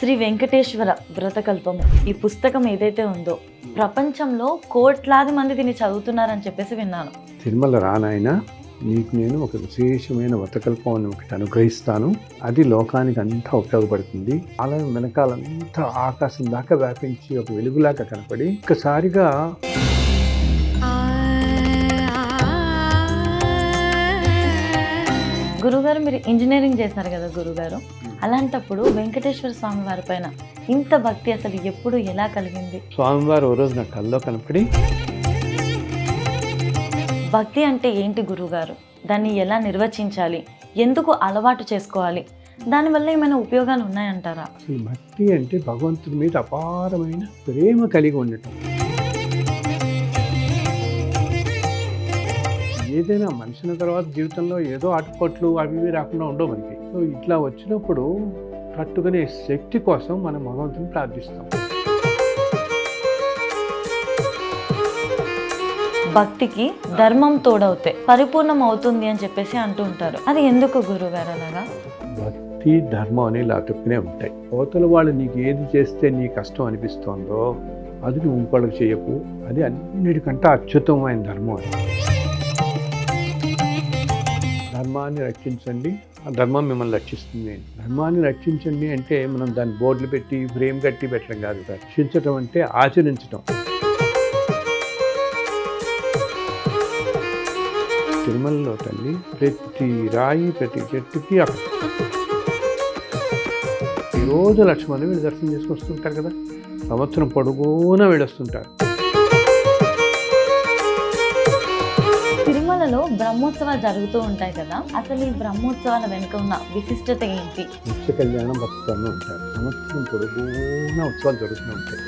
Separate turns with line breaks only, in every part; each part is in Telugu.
శ్రీ వెంకటేశ్వర వ్రతకల్పము ఈ పుస్తకం ఏదైతే ఉందో ప్రపంచంలో కోట్లాది మంది దీన్ని చదువుతున్నారని చెప్పేసి విన్నాను.
తిరుమల రానాయన, నీకు నేను ఒక విశేషమైన వ్రతకల్పాన్ని ఒకటి అనుగ్రహిస్తాను. అది లోకానికి అంతా ఉపయోగపడుతుంది. ఆలయం వెనకాలంతా ఆకాశం దాకా వ్యాపించి ఒక వెలుగులాగా కనపడి ఒక్కసారిగా
గురుగారు, మీరు ఇంజనీరింగ్ చేశారు కదా గురుగారు, అలాంటప్పుడు వెంకటేశ్వర స్వామి వారి పైన ఇంత భక్తి అసలు ఎప్పుడు ఎలా కలిగింది?
స్వామివారు ఓ రోజు నా కల్లో కనపడి,
భక్తి అంటే ఏంటి గురుగారు, దాన్ని ఎలా నిర్వచించాలి, ఎందుకు అలవాటు చేసుకోవాలి, దానివల్ల ఏమైనా ఉపయోగాలు ఉన్నాయంటారా?
అసలు భక్తి అంటే భగవంతుడి మీద అపారమైన ప్రేమ కలిగి ఉండటం. ఏదైనా మనిషిన తర్వాత జీవితంలో ఏదో ఆటుపోట్లు అవి ఇవి రాకుండా ఉండవు మనకి. సో ఇట్లా వచ్చినప్పుడు తట్టుకునే శక్తి కోసం మనం భగవంతుని ప్రార్థిస్తాం.
భక్తికి ధర్మం తోడవుతే పరిపూర్ణం అవుతుంది అని చెప్పేసి అంటూ ఉంటారు. అది ఎందుకు గురుగారు అలాగా?
భక్తి ధర్మం అనేవి ఇలా తప్పునే ఉంటాయి. అవతల వాళ్ళు నీకు ఏది చేస్తే నీ కష్టం అనిపిస్తోందో అది నువ్వు ఇంకోళ్ళకి చేయకు. అది అన్నిటికంటే అత్యుత్తమమైన ధర్మం. అది ధర్మాన్ని రక్షించండి, ఆ ధర్మం మిమ్మల్ని రక్షిస్తుంది. ధర్మాన్ని రక్షించండి అంటే మనం దాన్ని బోర్డులు పెట్టి ఫ్రేమ్ కట్టి పెట్టడం కాదు. రక్షించడం అంటే ఆచరించడం. తిరుమలలో తల్లి ప్రతి రాయి ప్రతి చెట్టుకి ఈరోజు లక్ష్మణులు వీళ్ళు దర్శనం చేసుకొస్తుంటారు కదా, సంవత్సరం పొడుగునా వీడొస్తుంటారు.
తిరుమలలో బ్రహ్మోత్సవాలు జరుగుతూ ఉంటాయి కదా, అసలు ఈ బ్రహ్మోత్సవాల వెనుక ఉన్న విశిష్టత ఏంటి?
నిత్య కళ్యాణం భక్తులు ఉంటారు. సంవత్సరం పొడుగునా ఉత్సవాలు జరుగుతూ ఉంటాయి.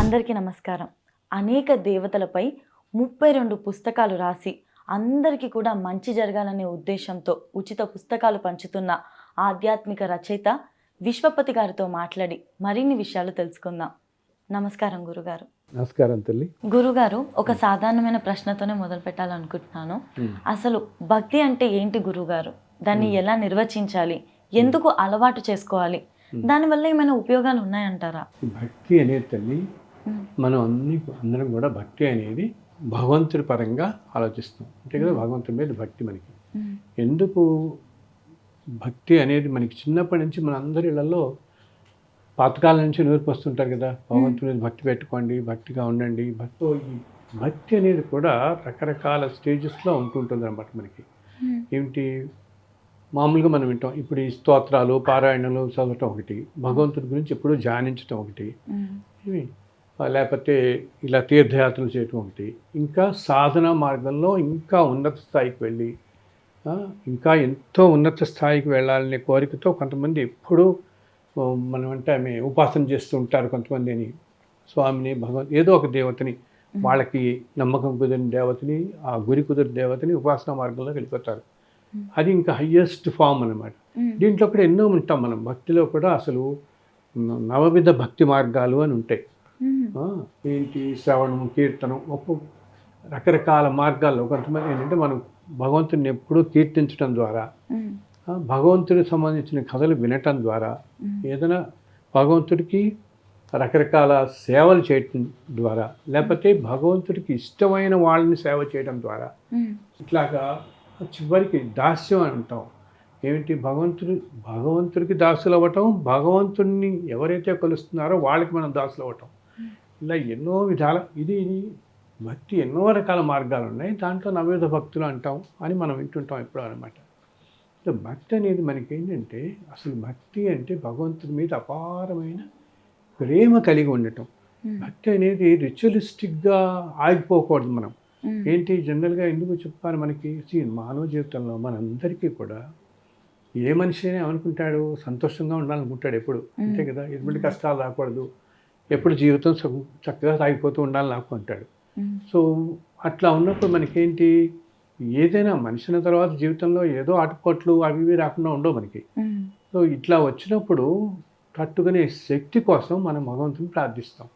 అందరికీ నమస్కారం. అనేక దేవతలపై 32 పుస్తకాలు రాసి అందరికీ కూడా మంచి జరగాలనే ఉద్దేశంతో ఉచిత పుస్తకాలు పంచుతున్న ఆధ్యాత్మిక రచయిత విశ్వపతి గారితో మాట్లాడి మరిన్ని విషయాలు తెలుసుకుందాం. నమస్కారం గురుగారు.
నమస్కారం తల్లి.
గురుగారు, ఒక సాధారణమైన ప్రశ్నతోనే మొదలు పెట్టాలనుకుంటున్నాను. అసలు భక్తి అంటే ఏంటి గురుగారు, దాన్ని ఎలా నిర్వచించాలి, ఎందుకు అలవాటు చేసుకోవాలి, దానివల్ల ఏమైనా ఉపయోగాలు ఉన్నాయంటారా?
భక్తి అనేది తల్లి, మనం అందరం కూడా భక్తి అనేది భగవంతుడి పరంగా ఆలోచిస్తాం అంతే కదా. భగవంతుడి మీద భక్తి మనకి ఎందుకు? భక్తి అనేది మనకి చిన్నప్పటి నుంచి మన అందరి ఇళ్లలో పాతకాలం నుంచి నేర్పిస్తుంటారు కదా, భగవంతుడి మీద భక్తి పెట్టుకోండి, భక్తిగా ఉండండి. భక్తి అనేది కూడా రకరకాల స్టేజెస్లో ఉంటుంటుంది అన్నమాట. మనకి ఏమిటి, మామూలుగా మనం వింటాం ఇప్పుడు ఈ స్తోత్రాలు పారాయణలు చదవటం ఒకటి, భగవంతుడి గురించి ఎప్పుడూ ధ్యానించటం ఒకటి, ఇవి లేకపోతే ఇలా తీర్థయాత్రలు చేయటం ఒకటి, ఇంకా సాధన మార్గంలో ఇంకా ఉన్నత స్థాయికి వెళ్ళి ఇంకా ఎంతో ఉన్నత స్థాయికి వెళ్ళాలనే కోరికతో కొంతమంది ఎప్పుడూ మనం అంటే ఆమె ఉపాసన చేస్తూ ఉంటారు. కొంతమంది అని స్వామిని ఏదో ఒక దేవతని, వాళ్ళకి నమ్మకం కుదిరిన దేవతని, ఆ గురి కుదిరిన దేవతని ఉపాసన మార్గంలో వెళ్ళిపోతారు. అది ఇంకా హయ్యెస్ట్ ఫామ్ అన్నమాట. దీంట్లో కూడా ఎన్నో ఉంటాం మనం. భక్తిలో కూడా అసలు నవవిధ భక్తి మార్గాలు అని ఉంటాయి. ఏంటి, శ్రవణం, కీర్తనం, రకరకాల మార్గాల్లో కొంతమంది ఏంటంటే మనం భగవంతుని ఎప్పుడూ కీర్తించడం ద్వారా, భగవంతుడికి సంబంధించిన కథలు వినటం ద్వారా, ఏదైనా భగవంతుడికి రకరకాల సేవలు చేయటం ద్వారా, లేకపోతే భగవంతుడికి ఇష్టమైన వాళ్ళని సేవ చేయడం ద్వారా, ఇట్లాగా చివరికి దాస్యం అని అంటాం. ఏమిటి, భగవంతుడికి దాసులు అవ్వటం, భగవంతుడిని ఎవరైతే కొలుస్తున్నారో వాళ్ళకి మనం దాసులు అవ్వటం, ఇలా ఎన్నో విధాల ఇది భక్తి ఎన్నో రకాల మార్గాలు ఉన్నాయి. దాంట్లో నవవిధ భక్తులు అంటాం అని మనం వింటుంటాం ఎప్పుడో అనమాట. సో భక్తి అనేది మనకి ఏంటంటే, అసలు భక్తి అంటే భగవంతుడి మీద అపారమైన ప్రేమ కలిగి ఉండటం. భక్తి అనేది రిచువలిస్టిక్గా ఆగిపోకూడదు. మనం ఏంటి జనరల్గా ఎందుకు చెప్పాలి, మనకి మానవ జీవితంలో మనందరికీ కూడా ఏ మనిషి అయినా అనుకుంటాడు సంతోషంగా ఉండాలనుకుంటాడు ఎప్పుడు, అంతే కదా. ఎటువంటి కష్టాలు రాకూడదు, ఎప్పుడు జీవితం చక్కగా సాగిపోతూ ఉండాలని అనుకుంటాడు. సో అట్లా ఉన్నప్పుడు మనకేంటి, ఏదైనా మనిషిన తర్వాత జీవితంలో ఏదో ఆటుపోట్లు అవి ఇవి రాకుండా ఉండవు మనకి. సో ఇట్లా వచ్చినప్పుడు తట్టుకునే శక్తి కోసం మనం భగవంతుని ప్రార్థిస్తాం.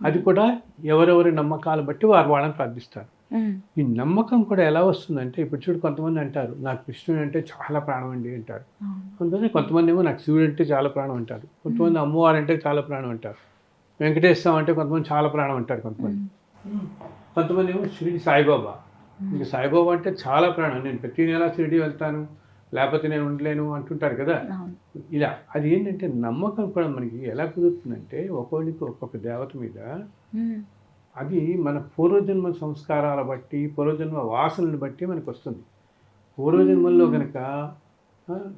అది కూడా ఎవరెవరి నమ్మకాలు బట్టి వారు వాళ్ళని ప్రార్థిస్తారు.
ఉమ్,
ఈ నమ్మకం కూడా ఎలా వస్తుందంటే ఇప్పుడు చూడు కొంతమంది అంటారు నాకు కృష్ణుడు అంటే చాలా ప్రాణం అండి అంటారు.
అవును.
కొంతమంది ఏమో నాకు శివుడు అంటే చాలా ప్రాణం అంటారు. కొంతమంది అమ్మవారు అంటే చాలా ప్రాణం అంటారు. వెంకటేశ్వరం అంటే కొంతమంది చాలా ప్రాణం అంటారు కొంతమంది. కొంతమంది ఏమో షిరిడి సాయిబాబా. ఇంక సాయిబాబా అంటే చాలా ప్రాణం. నేను ప్రతి నెల షిరిడి వెళ్తాను, లేకపోతే నేను ఉండలేను అంటుంటారు కదా.
అవును.
ఇలా అది ఏంటంటే నమ్మకం కూడా మనకి ఎలా కుదురుతుందంటే ఒక్కొక్కరికి ఒక్కొక్క దేవత మీద
ఉమ్,
అది మన పూర్వజన్మ సంస్కారాల బట్టి పూర్వజన్మ వాసనలు బట్టి మనకు వస్తుంది. పూర్వజన్మల్లో కనుక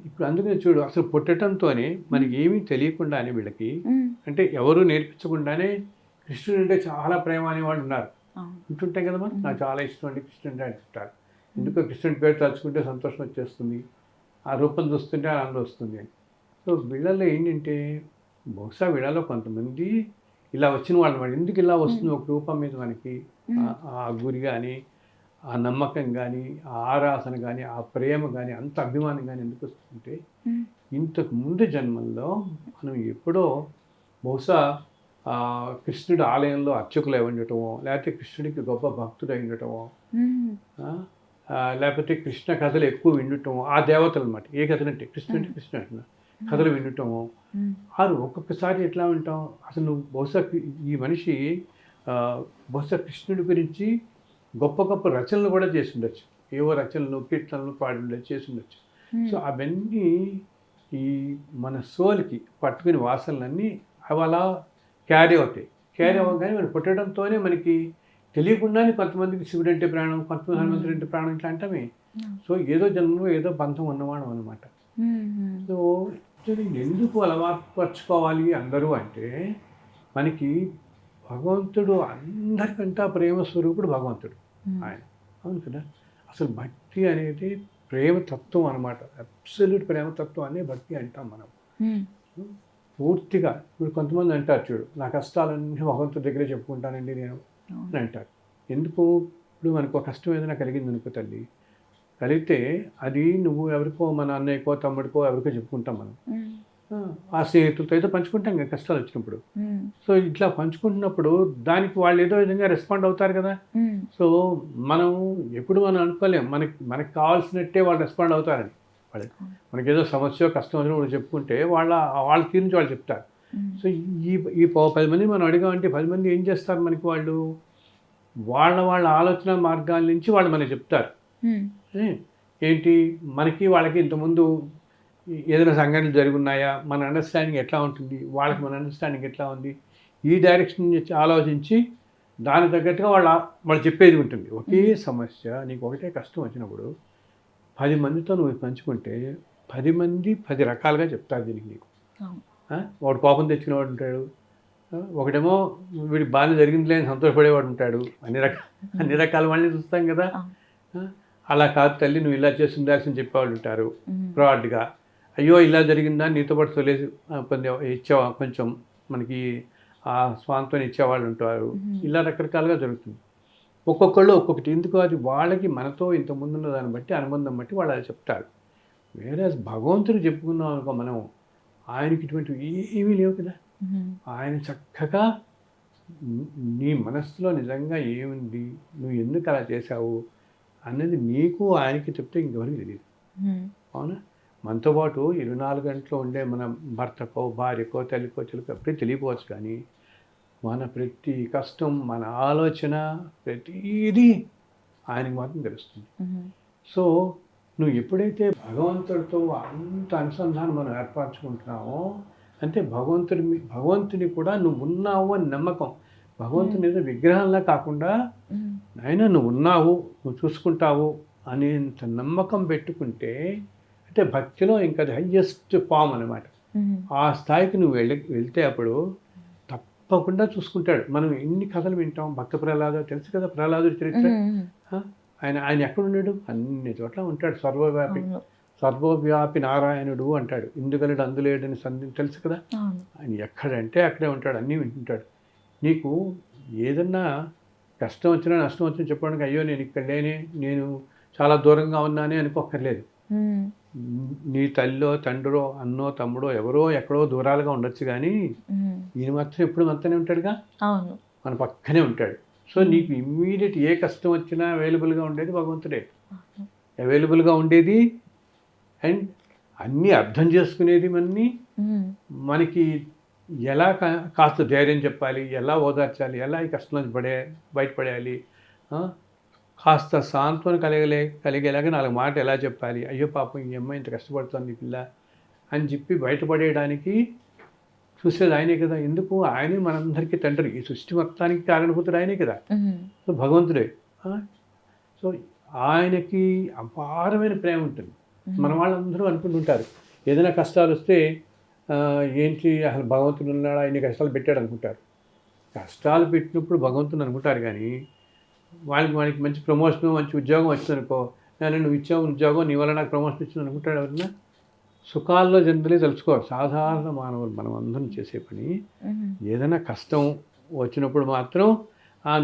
ఇప్పుడు అందుకనే చూడు అసలు పుట్టడంతోనే మనకి ఏమీ తెలియకుండానే వీళ్ళకి
ఉమ్,
అంటే ఎవరు నేర్పించకుండానే కృష్ణుడు అంటే చాలా ప్రేమ అనేవాళ్ళు ఉన్నారు.
అవును.
ఉంటుంటాయి కదా మనం నాకు చాలా ఇష్టం అండి కృష్ణుడు అంటే అంటుంటారు. ఎందుకో కృష్ణుడి పేరు తలుచుకుంటే సంతోషం వచ్చేస్తుంది, ఆ రూపం చూస్తుంటే ఆనందం వస్తుంది అని. సో వీళ్ళల్లో ఏంటంటే బహుశా వీళ్ళలో కొంతమంది ఇలా వచ్చిన వాళ్ళు మరి ఎందుకు ఇలా వస్తుంది ఒక రూపం మీద మనకి ఆ గురి కానీ ఆ నమ్మకం కానీ ఆ ఆరాధన కానీ ఆ ప్రేమ కానీ అంత అభిమానం కానీ ఎందుకు వస్తుంటే
ఉమ్,
ఇంతకు ముందు జన్మల్లో మనం ఎప్పుడో బహుశా కృష్ణుడి ఆలయంలో అర్చకులు అయి ఉండటమో లేకపోతే కృష్ణుడికి గొప్ప భక్తుడు అయి ఉండటమో
ఉమ్,
లేకపోతే కృష్ణ కథలు ఎక్కువ వినటము ఆ దేవతలు అనమాట. ఏ కథలు అంటే కృష్ణుడు అంటే కృష్ణ అంటున్నా కథలు వినటము
ఉమ్,
ఆరు ఒక్కొక్కసారి ఎట్లా ఉంటాం అసలు నువ్వు బహుశా ఈ మనిషి బహుశా కృష్ణుడి గురించి గొప్ప గొప్ప రచనలు కూడా చేసి ఉండొచ్చు, ఏవో రచనలు కీర్తనలు పాడి ఉండొచ్చు చేసి ఉండొచ్చు. సో అవన్నీ ఈ మన సోల్కి పట్టుకుని వాసనలన్నీ అవి అలా క్యారీ అవుతాయి. క్యారీ అవ్వగానే మనం పుట్టడంతోనే మనకి తెలియకుండానే కొంతమందికి శివుడు అంటే ప్రాణం, కొంతమంది హనుమంతుడు అంటే ప్రాణం ఇట్లా అంటామే. సో ఏదో జన్మలో ఏదో బంధం ఉన్నవాడు అనమాట.
ఉమ్,
సో ఎందుకు అలవాటు పరుచుకోవాలి అందరూ అంటే మనకి భగవంతుడు అందరికంటే ప్రేమ స్వరూపుడు భగవంతుడు ఆయన. అవును కదా. అసలు భక్తి అనేది ప్రేమ తత్వం అనమాట. అబ్సల్యూట్ ప్రేమ తత్వం అనే భక్తి అంటాం మనం.
ఉమ్,
పూర్తిగా ఇప్పుడు కొంతమంది అంటారు చూడు నా కష్టాలన్నీ భగవంతుడి దగ్గరే చెప్పుకుంటానండి నేను అని అంటారు. ఎందుకు ఇప్పుడు మనకు ఒక కష్టం ఏదైనా కలిగింది అనుకో తల్లి, కలిగితే అది నువ్వు ఎవరికో మన అన్నయ్యకో తమ్ముడికో ఎవరికో చెప్పుకుంటాం మనం.
ఉమ్,
ఆ స్నేహితులతో ఏదో పంచుకుంటాం కదా కష్టాలు వచ్చినప్పుడు.
ఉమ్,
సో ఇట్లా పంచుకుంటున్నప్పుడు దానికి వాళ్ళు ఏదో విధంగా రెస్పాండ్ అవుతారు కదా.
ఉమ్,
సో మనం ఎప్పుడు మనం అనుకోలేం మనకి కావాల్సినట్టే వాళ్ళు రెస్పాండ్ అవుతారని. వాళ్ళు మనకి ఏదో సమస్య కష్టం వచ్చినప్పుడు చెప్పుకుంటే వాళ్ళ తీరు నుంచి వాళ్ళు చెప్తారు. సో ఈ 10 మంది మనం అడిగామంటే 10 మంది ఏం చేస్తారు మనకి వాళ్ళు వాళ్ళ ఆలోచన మార్గాల నుంచి వాళ్ళు మనకి చెప్తారు.
ఉమ్,
ఏంటి మనకి వాళ్ళకి ఇంతకుముందు ఏదైనా సంఘటనలు జరుగున్నాయా, మన అండర్స్టాండింగ్ ఎట్లా ఉంటుంది, వాళ్ళకి మన అండర్స్టాండింగ్ ఎట్లా ఉంది, ఈ డైరెక్షన్ నుంచి ఆలోచించి దానికి తగ్గట్టుగా వాళ్ళు చెప్పేది ఉంటుంది. ఒకే సమస్య నీకు ఒకటే కష్టం వచ్చినప్పుడు 10 మందితో నువ్వు పంచుకుంటే 10 మంది 10 రకాలుగా చెప్తారు దీనికి నీకు. వాడు కోపం తెచ్చుకునేవాడు ఉంటాడు, ఒకటేమో వీడికి బాగానే జరిగిందిలే అని సంతోషపడేవాడు ఉంటాడు. అన్ని రకాల వాళ్ళని చూస్తాం కదా. అలా కాదు తల్లి నువ్వు ఇలా చేసి ఉండాల్సింది చెప్పేవాళ్ళు ఉంటారు బ్రాడ్గా. అయ్యో ఇలా జరిగిందా నీతో పాటు తొలేసి ఇచ్చేవా కొంచెం మనకి ఆ స్వాంతం ఇచ్చేవాళ్ళు ఉంటారు. ఇలా రకరకాలుగా జరుగుతుంది. ఒక్కొక్కళ్ళు ఒక్కొక్కటి. ఎందుకు అది వాళ్ళకి మనతో ఇంతకుముందున్న దాన్ని బట్టి అనుబంధం బట్టి వాళ్ళు అది చెప్తారు. వేరే భగవంతుడు చెప్పుకున్నాం అనుకో మనం, ఆయనకి ఇటువంటివి ఏమీ లేవు కదా. ఆయన చక్కగా నీ మనస్సులో నిజంగా ఏముంది, నువ్వు ఎందుకు అలా చేశావు అన్నది నీకు ఆయనకి చెప్తే ఇంకెవరికి తెలియదు. అవునా. మనతో పాటు 24 గంటలు ఉండే మన భర్తకో భార్యకో తల్లికో చెల్లికో ఎప్పుడూ తెలియకపోవచ్చు, కానీ మన ప్రతి కష్టం మన ఆలోచన ప్రతిదీ ఆయనకి మాత్రం తెలుస్తుంది. సో నువ్వు ఎప్పుడైతే భగవంతుడితో అంత అనుసంధానం మనం ఏర్పరచుకుంటున్నావో అంటే భగవంతుని కూడా నువ్వు ఉన్నావు అని నమ్మకం. భగవంతుని ఏదో విగ్రహంలా కాకుండా నాయన నువ్వు ఉన్నావు, నువ్వు చూసుకుంటావు అనేంత నమ్మకం పెట్టుకుంటే అంటే భక్తిలో ఇంకా అది హయ్యెస్ట్ ఫామ్ అనమాట. ఆ స్థాయికి నువ్వు వెళ్తే అప్పుడు తప్పకుండా చూసుకుంటాడు. మనం ఎన్ని కథలు వింటాం. భక్త ప్రహ్లాద తెలుసు కదా, ప్రహ్లాదుడి చరిత్ర. ఆయన ఎక్కడున్నాడు? అన్ని చోట్ల ఉంటాడు. సర్వవ్యాపి నారాయణుడు అంటాడు. ఇందుగలడు అందులేడని తెలుసు కదా. ఆయన ఎక్కడంటే అక్కడే ఉంటాడు, అన్నీ వింటుంటాడు. నీకు ఏదన్నా కష్టం వచ్చినా నష్టం వచ్చినా చెప్పడానికి అయ్యో నేను ఇక్కడ లేనే, నేను చాలా దూరంగా ఉన్నానే అనుకోక్కర్లేదు. నీ తల్లిలో తండ్రో అన్నో తమ్ముడో ఎవరో ఎక్కడో దూరాలుగా ఉండొచ్చు, కానీ ఈయన మాత్రం ఎప్పుడు మనతోనే ఉంటాడుగా, మన పక్కనే ఉంటాడు. సో నీకు ఇమ్మీడియట్ ఏ కష్టం వచ్చినా అవైలబుల్గా ఉండేది భగవంతుడే, అవైలబుల్గా ఉండేది. అండ్ అన్నీ అర్థం చేసుకునేది మనకి ఎలా కాస్త ధైర్యం చెప్పాలి, ఎలా ఓదార్చాలి, ఎలా ఈ కష్టం నుంచి బయటపడేయాలి, కాస్త సాంత్వన కలిగేలాగా 4 మాటలు ఎలా చెప్పాలి, అయ్యో పాపం ఈ అమ్మాయి ఇంత కష్టపడుతుంది ఈ పిల్ల అని చెప్పి బయటపడేయడానికి చూసేది ఆయనే కదా. ఎందుకు ఆయనే మనందరికీ తండ్రి, ఈ సృష్టి మొత్తానికి కారణభూతుడు ఆయనే కదా. సో భగవంతుడే. సో ఆయనకి అపారమైన ప్రేమ ఉంటుంది. మన వాళ్ళందరూ అనుకుంటుంటారు ఏదైనా కష్టాలు వస్తే ఏంటి అసలు భగవంతుడు ఉన్నాడా, ఇన్ని కష్టాలు పెట్టాడు అనుకుంటారు. కష్టాలు పెట్టినప్పుడు భగవంతుడు అనుకుంటారు, కానీ వాళ్ళకి మంచి ప్రమోషన్, మంచి ఉద్యోగం వచ్చిందనుకో, నువ్వు ఇచ్చావు ఉద్యోగం, నీ వల్ల నాకు ప్రమోషన్ ఇచ్చింది అనుకుంటాడు ఎవరన్నా. సుఖాల్లో జనరలీ తెలుసుకోవాలి. సాధారణ మానవులు మనం అందరం చేసే పని, ఏదైనా కష్టం వచ్చినప్పుడు మాత్రం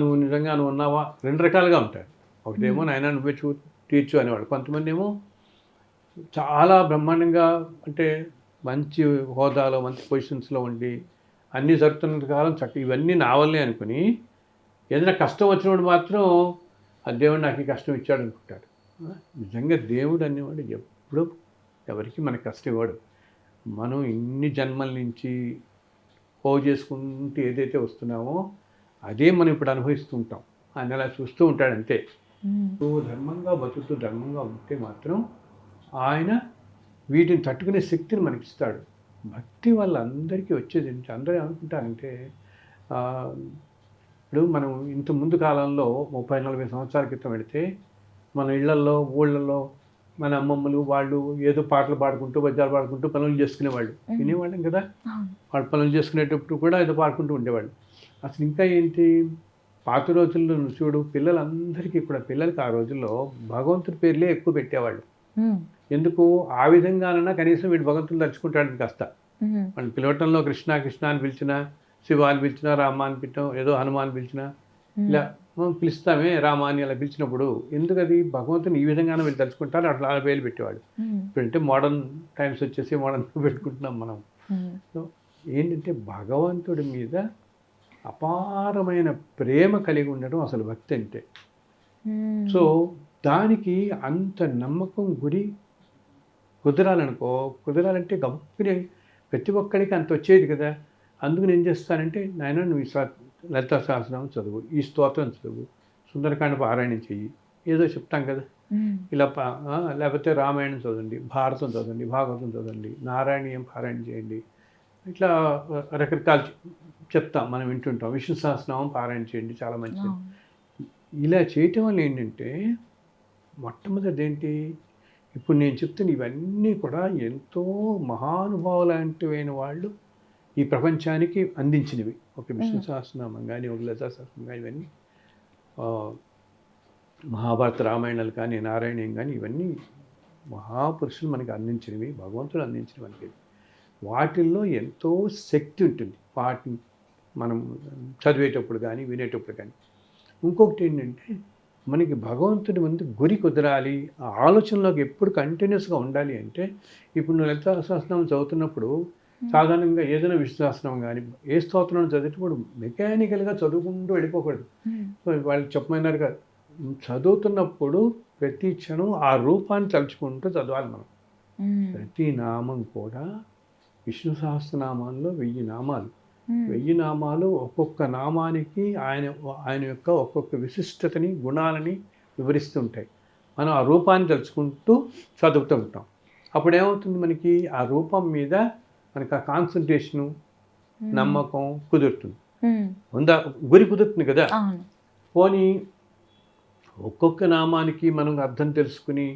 నువ్వు నిజంగా నువ్వు ఉన్నావా 2 రకాలుగా ఉంటారు. ఒకటేమో నాయన నువ్వే తీర్చు అనేవాడు. కొంతమంది ఏమో చాలా బ్రహ్మాండంగా, అంటే మంచి హోదాలో మంచి పొజిషన్స్లో ఉండి అన్నీ జరుగుతున్న కాలం ఇవన్నీ నా వల్లే అనుకుని ఏదైనా కష్టం వచ్చినప్పుడు మాత్రం ఆ దేవుడు నాకు ఈ కష్టం ఇచ్చాడు అనుకుంటాడు. నిజంగా దేవుడు అనేవాడు ఎప్పుడు ఎవరికి మనకు కష్టం ఇవ్వడు. మనం ఇన్ని జన్మల నుంచి చేసుకుంటూ ఏదైతే వస్తున్నామో అదే మనం ఇప్పుడు అనుభవిస్తూ ఉంటాం. ఆయన అలా చూస్తూ ఉంటాడు అంతే. నువ్వు ధర్మంగా బతుకుతూ ధర్మంగా ఉంటే మాత్రం ఆయన వీటిని తట్టుకునే శక్తిని మనకి ఇస్తాడు. భక్తి వల్ల అందరికీ వచ్చేది ఏంటి, అందరూ ఏమనుకుంటారంటే ఇప్పుడు మనం ఇంత ముందు కాలంలో 30-40 సంవత్సరాల క్రితం వెళితే మన ఇళ్లల్లో ఊళ్ళల్లో మన అమ్మమ్మలు వాళ్ళు ఏదో పాటలు పాడుకుంటూ పద్యాలు పాడుకుంటూ పనులు చేసుకునేవాళ్ళు, వినేవాళ్ళం కదా. వాళ్ళు పనులు చేసుకునేటప్పుడు కూడా ఏదో పాడుకుంటూ ఉండేవాళ్ళు. అసలు ఇంకా ఏంటి, పాత రోజుల్లో చూడు పిల్లలందరికీ కూడా, పిల్లలకి ఆ రోజుల్లో భగవంతుడి పేర్లే ఎక్కువ పెట్టేవాళ్ళు. ఎందుకు, ఆ విధంగానన్నా కనీసం వీడు భగవంతుని తలుచుకుంటాడని కాస్త. వాళ్ళు పిలవటంలో కృష్ణ కృష్ణ అని పిలిచినా, శివ అని పిలిచినా, రామ అని పిలిచాం, ఏదో హనుమాన్ పిలిచినా, ఇలా పిలుస్తామే రామ అని అలా పిలిచినప్పుడు ఎందుకు అది భగవంతుని ఈ విధంగానే వీళ్ళు తలుచుకుంటారు, అట్లా పేర్లు పెట్టేవాడు. ఇప్పుడంటే మోడర్న్ టైమ్స్ వచ్చేసి మోడర్న్ పెట్టుకుంటున్నాం మనం. సో ఏంటంటే భగవంతుడి మీద అపారమైన ప్రేమ కలిగి ఉండడం అసలు భక్తి అంటే. సో దానికి అంత నమ్మకం గురి కుదరాలంటే గొప్పని ప్రతి ఒక్కరికి అంత వచ్చేది కదా. అందుకు నేను చేస్తానంటే, నాయన నువ్వు ఈ లలితా సహస్రనామం చదువు, ఈ స్తోత్రం చదువు, సుందరకాండ పారాయణం చెయ్యి, ఏదో చెప్తాం కదా. ఇలా లేకపోతే రామాయణం చదవండి, భారతం చదవండి, భాగవతం చదవండి, నారాయణీయం పారాయణ చేయండి, ఇట్లా రకరకాలు చెప్తాం, మనం వింటుంటాం. విష్ణు సహస్రనామం పారాయణ చేయండి, చాలా మంచిది. ఇలా చేయటం వల్ల ఏంటంటే మొట్టమొదటి ఏంటి, ఇప్పుడు నేను చెప్తున్న ఇవన్నీ కూడా ఎంతో మహానుభావులాంటివైన వాళ్ళు ఈ ప్రపంచానికి అందించినవి. ఒక విష్ణు సహస్రనామం కానీ, ఒక లలితా సహస్రనామం కానీ, ఇవన్నీ మహాభారత రామాయణాలు కానీ, నారాయణీయం కానీ, ఇవన్నీ మహాపురుషులు మనకి అందించినవి, భగవంతుడు అందించినవి మనకి. వాటిల్లో ఎంతో శక్తి ఉంటుంది, వాటిని మనం చదివేటప్పుడు కానీ వినేటప్పుడు కానీ. ఇంకొకటి ఏంటంటే మనకి భగవంతుడి ముందు గురి కుదరాలి, ఆ ఆలోచనలోకి ఎప్పుడు కంటిన్యూస్గా ఉండాలి అంటే, ఇప్పుడు నువ్వు లలితా సహస్రనామం చదువుతున్నప్పుడు సాధారణంగా ఏదైనా విశ్వాసనం కానీ ఏ స్తోత్రం చదివేటప్పుడు మెకానికల్గా చదువుకుంటూ వెళ్ళిపోకూడదు. సో వాళ్ళు చెప్పమన్నారుగా, చదువుతున్నప్పుడు ప్రతి క్షణం ఆ రూపాన్ని తలుచుకుంటూ చదవాలి మనం. ప్రతి నామం కూడా విష్ణు సహస్రనామాల్లో 1000 నామాలు, 1000 నామాలు ఒక్కొక్క నామానికి ఆయన యొక్క ఒక్కొక్క విశిష్టతని, గుణాలని వివరిస్తూ ఉంటాయి. మనం ఆ రూపాన్ని తలుచుకుంటూ చదువుతూ ఉంటాం. అప్పుడు ఏమవుతుంది, మనకి ఆ రూపం మీద మనకి ఆ కాన్సన్ట్రేషను, నమ్మకం కుదురుతుంది. గురి కుదురుతుంది కదా. పోనీ ఒక్కొక్క నామానికి మనం అర్థం తెలుసుకుని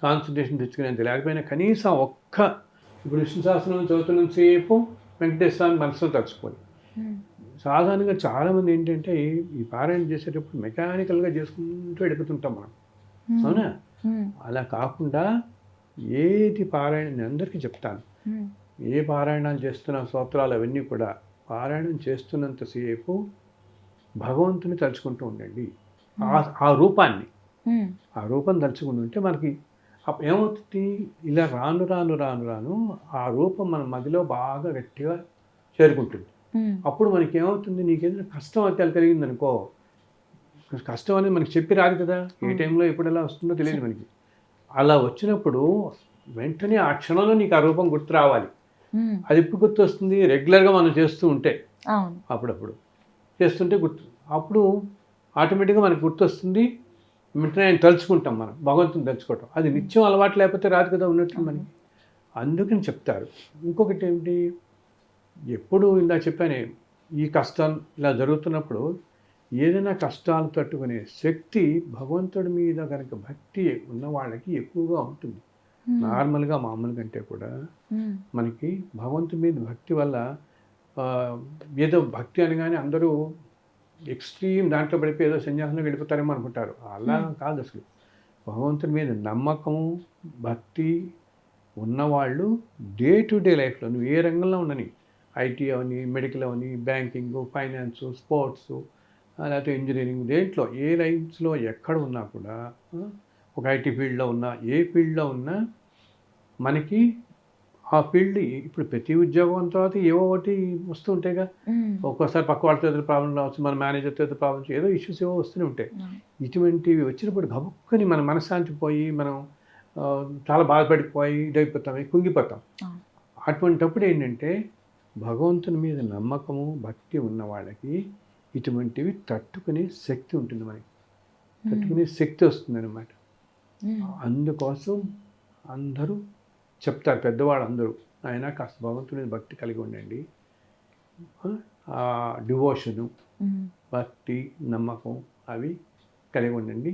కాన్సన్ట్రేషన్ తెచ్చుకునేంత లేకపోయినా కనీసం ఇప్పుడు విష్ణు సహస్రనామం చదువుతున్నంతసేపు వెంకటేశ్వరాన్ని మనసులో తలుచుకోవాలి. సాధారణంగా చాలామంది ఏంటంటే ఈ పారాయణ చేసేటప్పుడు మెకానికల్గా చేసుకుంటూ వెళ్ళిపోతుంటాం మనం, అవునా? అలా కాకుండా ఏది పారాయణ, నేను అందరికీ చెప్తాను, ఏ పారాయణాలు చేస్తున్న స్తోత్రాలు అవన్నీ కూడా పారాయణం చేస్తున్నంతసేపు భగవంతుని తలుచుకుంటూ ఉండండి. ఆ రూపాన్ని తలుచుకుంటూ ఉంటే మనకి ఏమవుతుంది, ఇలా రాను రాను రాను రాను ఆ రూపం మన మదిలో బాగా గట్టిగా చేరుకుంటుంది. అప్పుడు మనకి ఏమవుతుంది, నీకు ఏదైనా కష్టం కలిగిందనుకో, కష్టం అనేది మనకి చెప్పి రాదు కదా, ఏ టైంలో ఎప్పుడు ఎలా వస్తుందో తెలియదు మనకి. అలా వచ్చినప్పుడు వెంటనే ఆ క్షణంలో నీకు ఆ రూపం గుర్తు రావాలి. అది ఎప్పుడు గుర్తు వస్తుంది? రెగ్యులర్గా మనం చేస్తూ ఉంటే,
అవును.
అప్పుడప్పుడు చేస్తుంటే గుర్తు, అప్పుడు ఆటోమేటిక్గా మనకు గుర్తు వస్తుంది. వెంటనే ఆయన తలుచుకుంటాం, మనం భగవంతుని తలుచుకోవటం. అది నిత్యం అలవాటు లేకపోతే రాదు కదా ఉన్నట్టు మనకి. అందుకని చెప్తారు. ఇంకొకటి ఏంటి, ఎప్పుడు ఇందా చెప్పానే, ఈ కష్టం ఇలా జరుగుతున్నప్పుడు ఏదైనా కష్టాలు తట్టుకునే శక్తి భగవంతుడి మీద కనుక భక్తి ఉన్న వాళ్ళకి ఎక్కువగా ఉంటుంది. నార్మల్గా మామూలు కంటే కూడా మనకి భగవంతుడి మీద భక్తి వల్ల ఏదో భక్తి అనగానే అందరూ ఎక్స్ట్రీమ్ దాంట్లో పడిపోయి ఏదో సన్యాసంలో వెళ్ళిపోతారేమో అనుకుంటారు. అలా కాదు అసలు. భగవంతుడి మీద నమ్మకము భక్తి ఉన్నవాళ్ళు డే టు డే లైఫ్లో నువ్వు ఏ రంగంలో ఉండని, IT Avani, medical Avani, banking, finance, sports, లేకపోతే ఇంజనీరింగ్, దేంట్లో ఏ లైన్స్లో ఎక్కడ ఉన్నా కూడా, ఒక ఐటీ ఫీల్డ్లో ఉన్నా, ఏ ఫీల్డ్లో ఉన్నా మనకి ఆ ఫీల్డ్ ఇప్పుడు ప్రతి ఉద్యోగం తర్వాత ఏవో ఒకటి వస్తూ ఉంటాయిగా. ఒక్కోసారి పక్క వాళ్ళతో ఏదో ప్రాబ్లం రావచ్చు, మన మేనేజర్తో ఏదో ప్రాబ్లమ్స్, ఏదో ఇష్యూస్ ఏవో వస్తూనే ఉంటాయి. ఇటువంటివి వచ్చినప్పుడు గబుక్కని మన మనశ్శాంతి పోయి మనం చాలా బాధపడిపోయి ఇదైపోతాం, కుంగిపోతాం. అటువంటిప్పుడు ఏంటంటే భగవంతుని మీద నమ్మకము భక్తి ఉన్న వాళ్ళకి ఇటువంటివి తట్టుకునే శక్తి ఉంటుంది, మనకి తట్టుకునే శక్తి వస్తుంది అన్నమాట. అందుకోసం అందరూ చెప్తారు, పెద్దవాళ్ళు అందరూ, ఆయన కాస్త భగవంతుని మీద భక్తి కలిగి ఉండండి, డివోషను, భక్తి, నమ్మకం అవి కలిగి ఉండండి.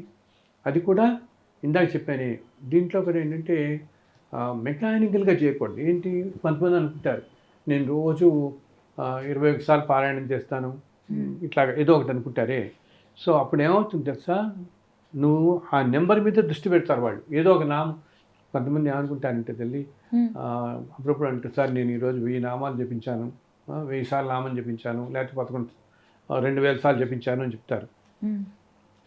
అది కూడా ఇందాక చెప్పాను, దీంట్లో కూడా ఏంటంటే మెకానికల్గా చేయకూడదు. ఏంటి, కొంతమంది అనుకుంటారు నేను రోజు 21 సార్లు పారాయణం చేస్తాను, ఇట్లాగ ఏదో ఒకటి అనుకుంటారే. సో అప్పుడు ఏమవుతుంది తెలుసా, నువ్వు ఆ నెంబర్ మీద దృష్టి పెడతారు వాళ్ళు. ఏదో ఒక నామం, కొంతమంది ఏమనుకుంటారంటే తల్లి అప్పుడప్పుడు అంటే, సార్ నేను ఈరోజు 1000 నామాలు జపించాను, 1000 సార్లు నామం జపించాను, లేకపోతే 2000 సార్లు జపించాను అని చెప్తారు.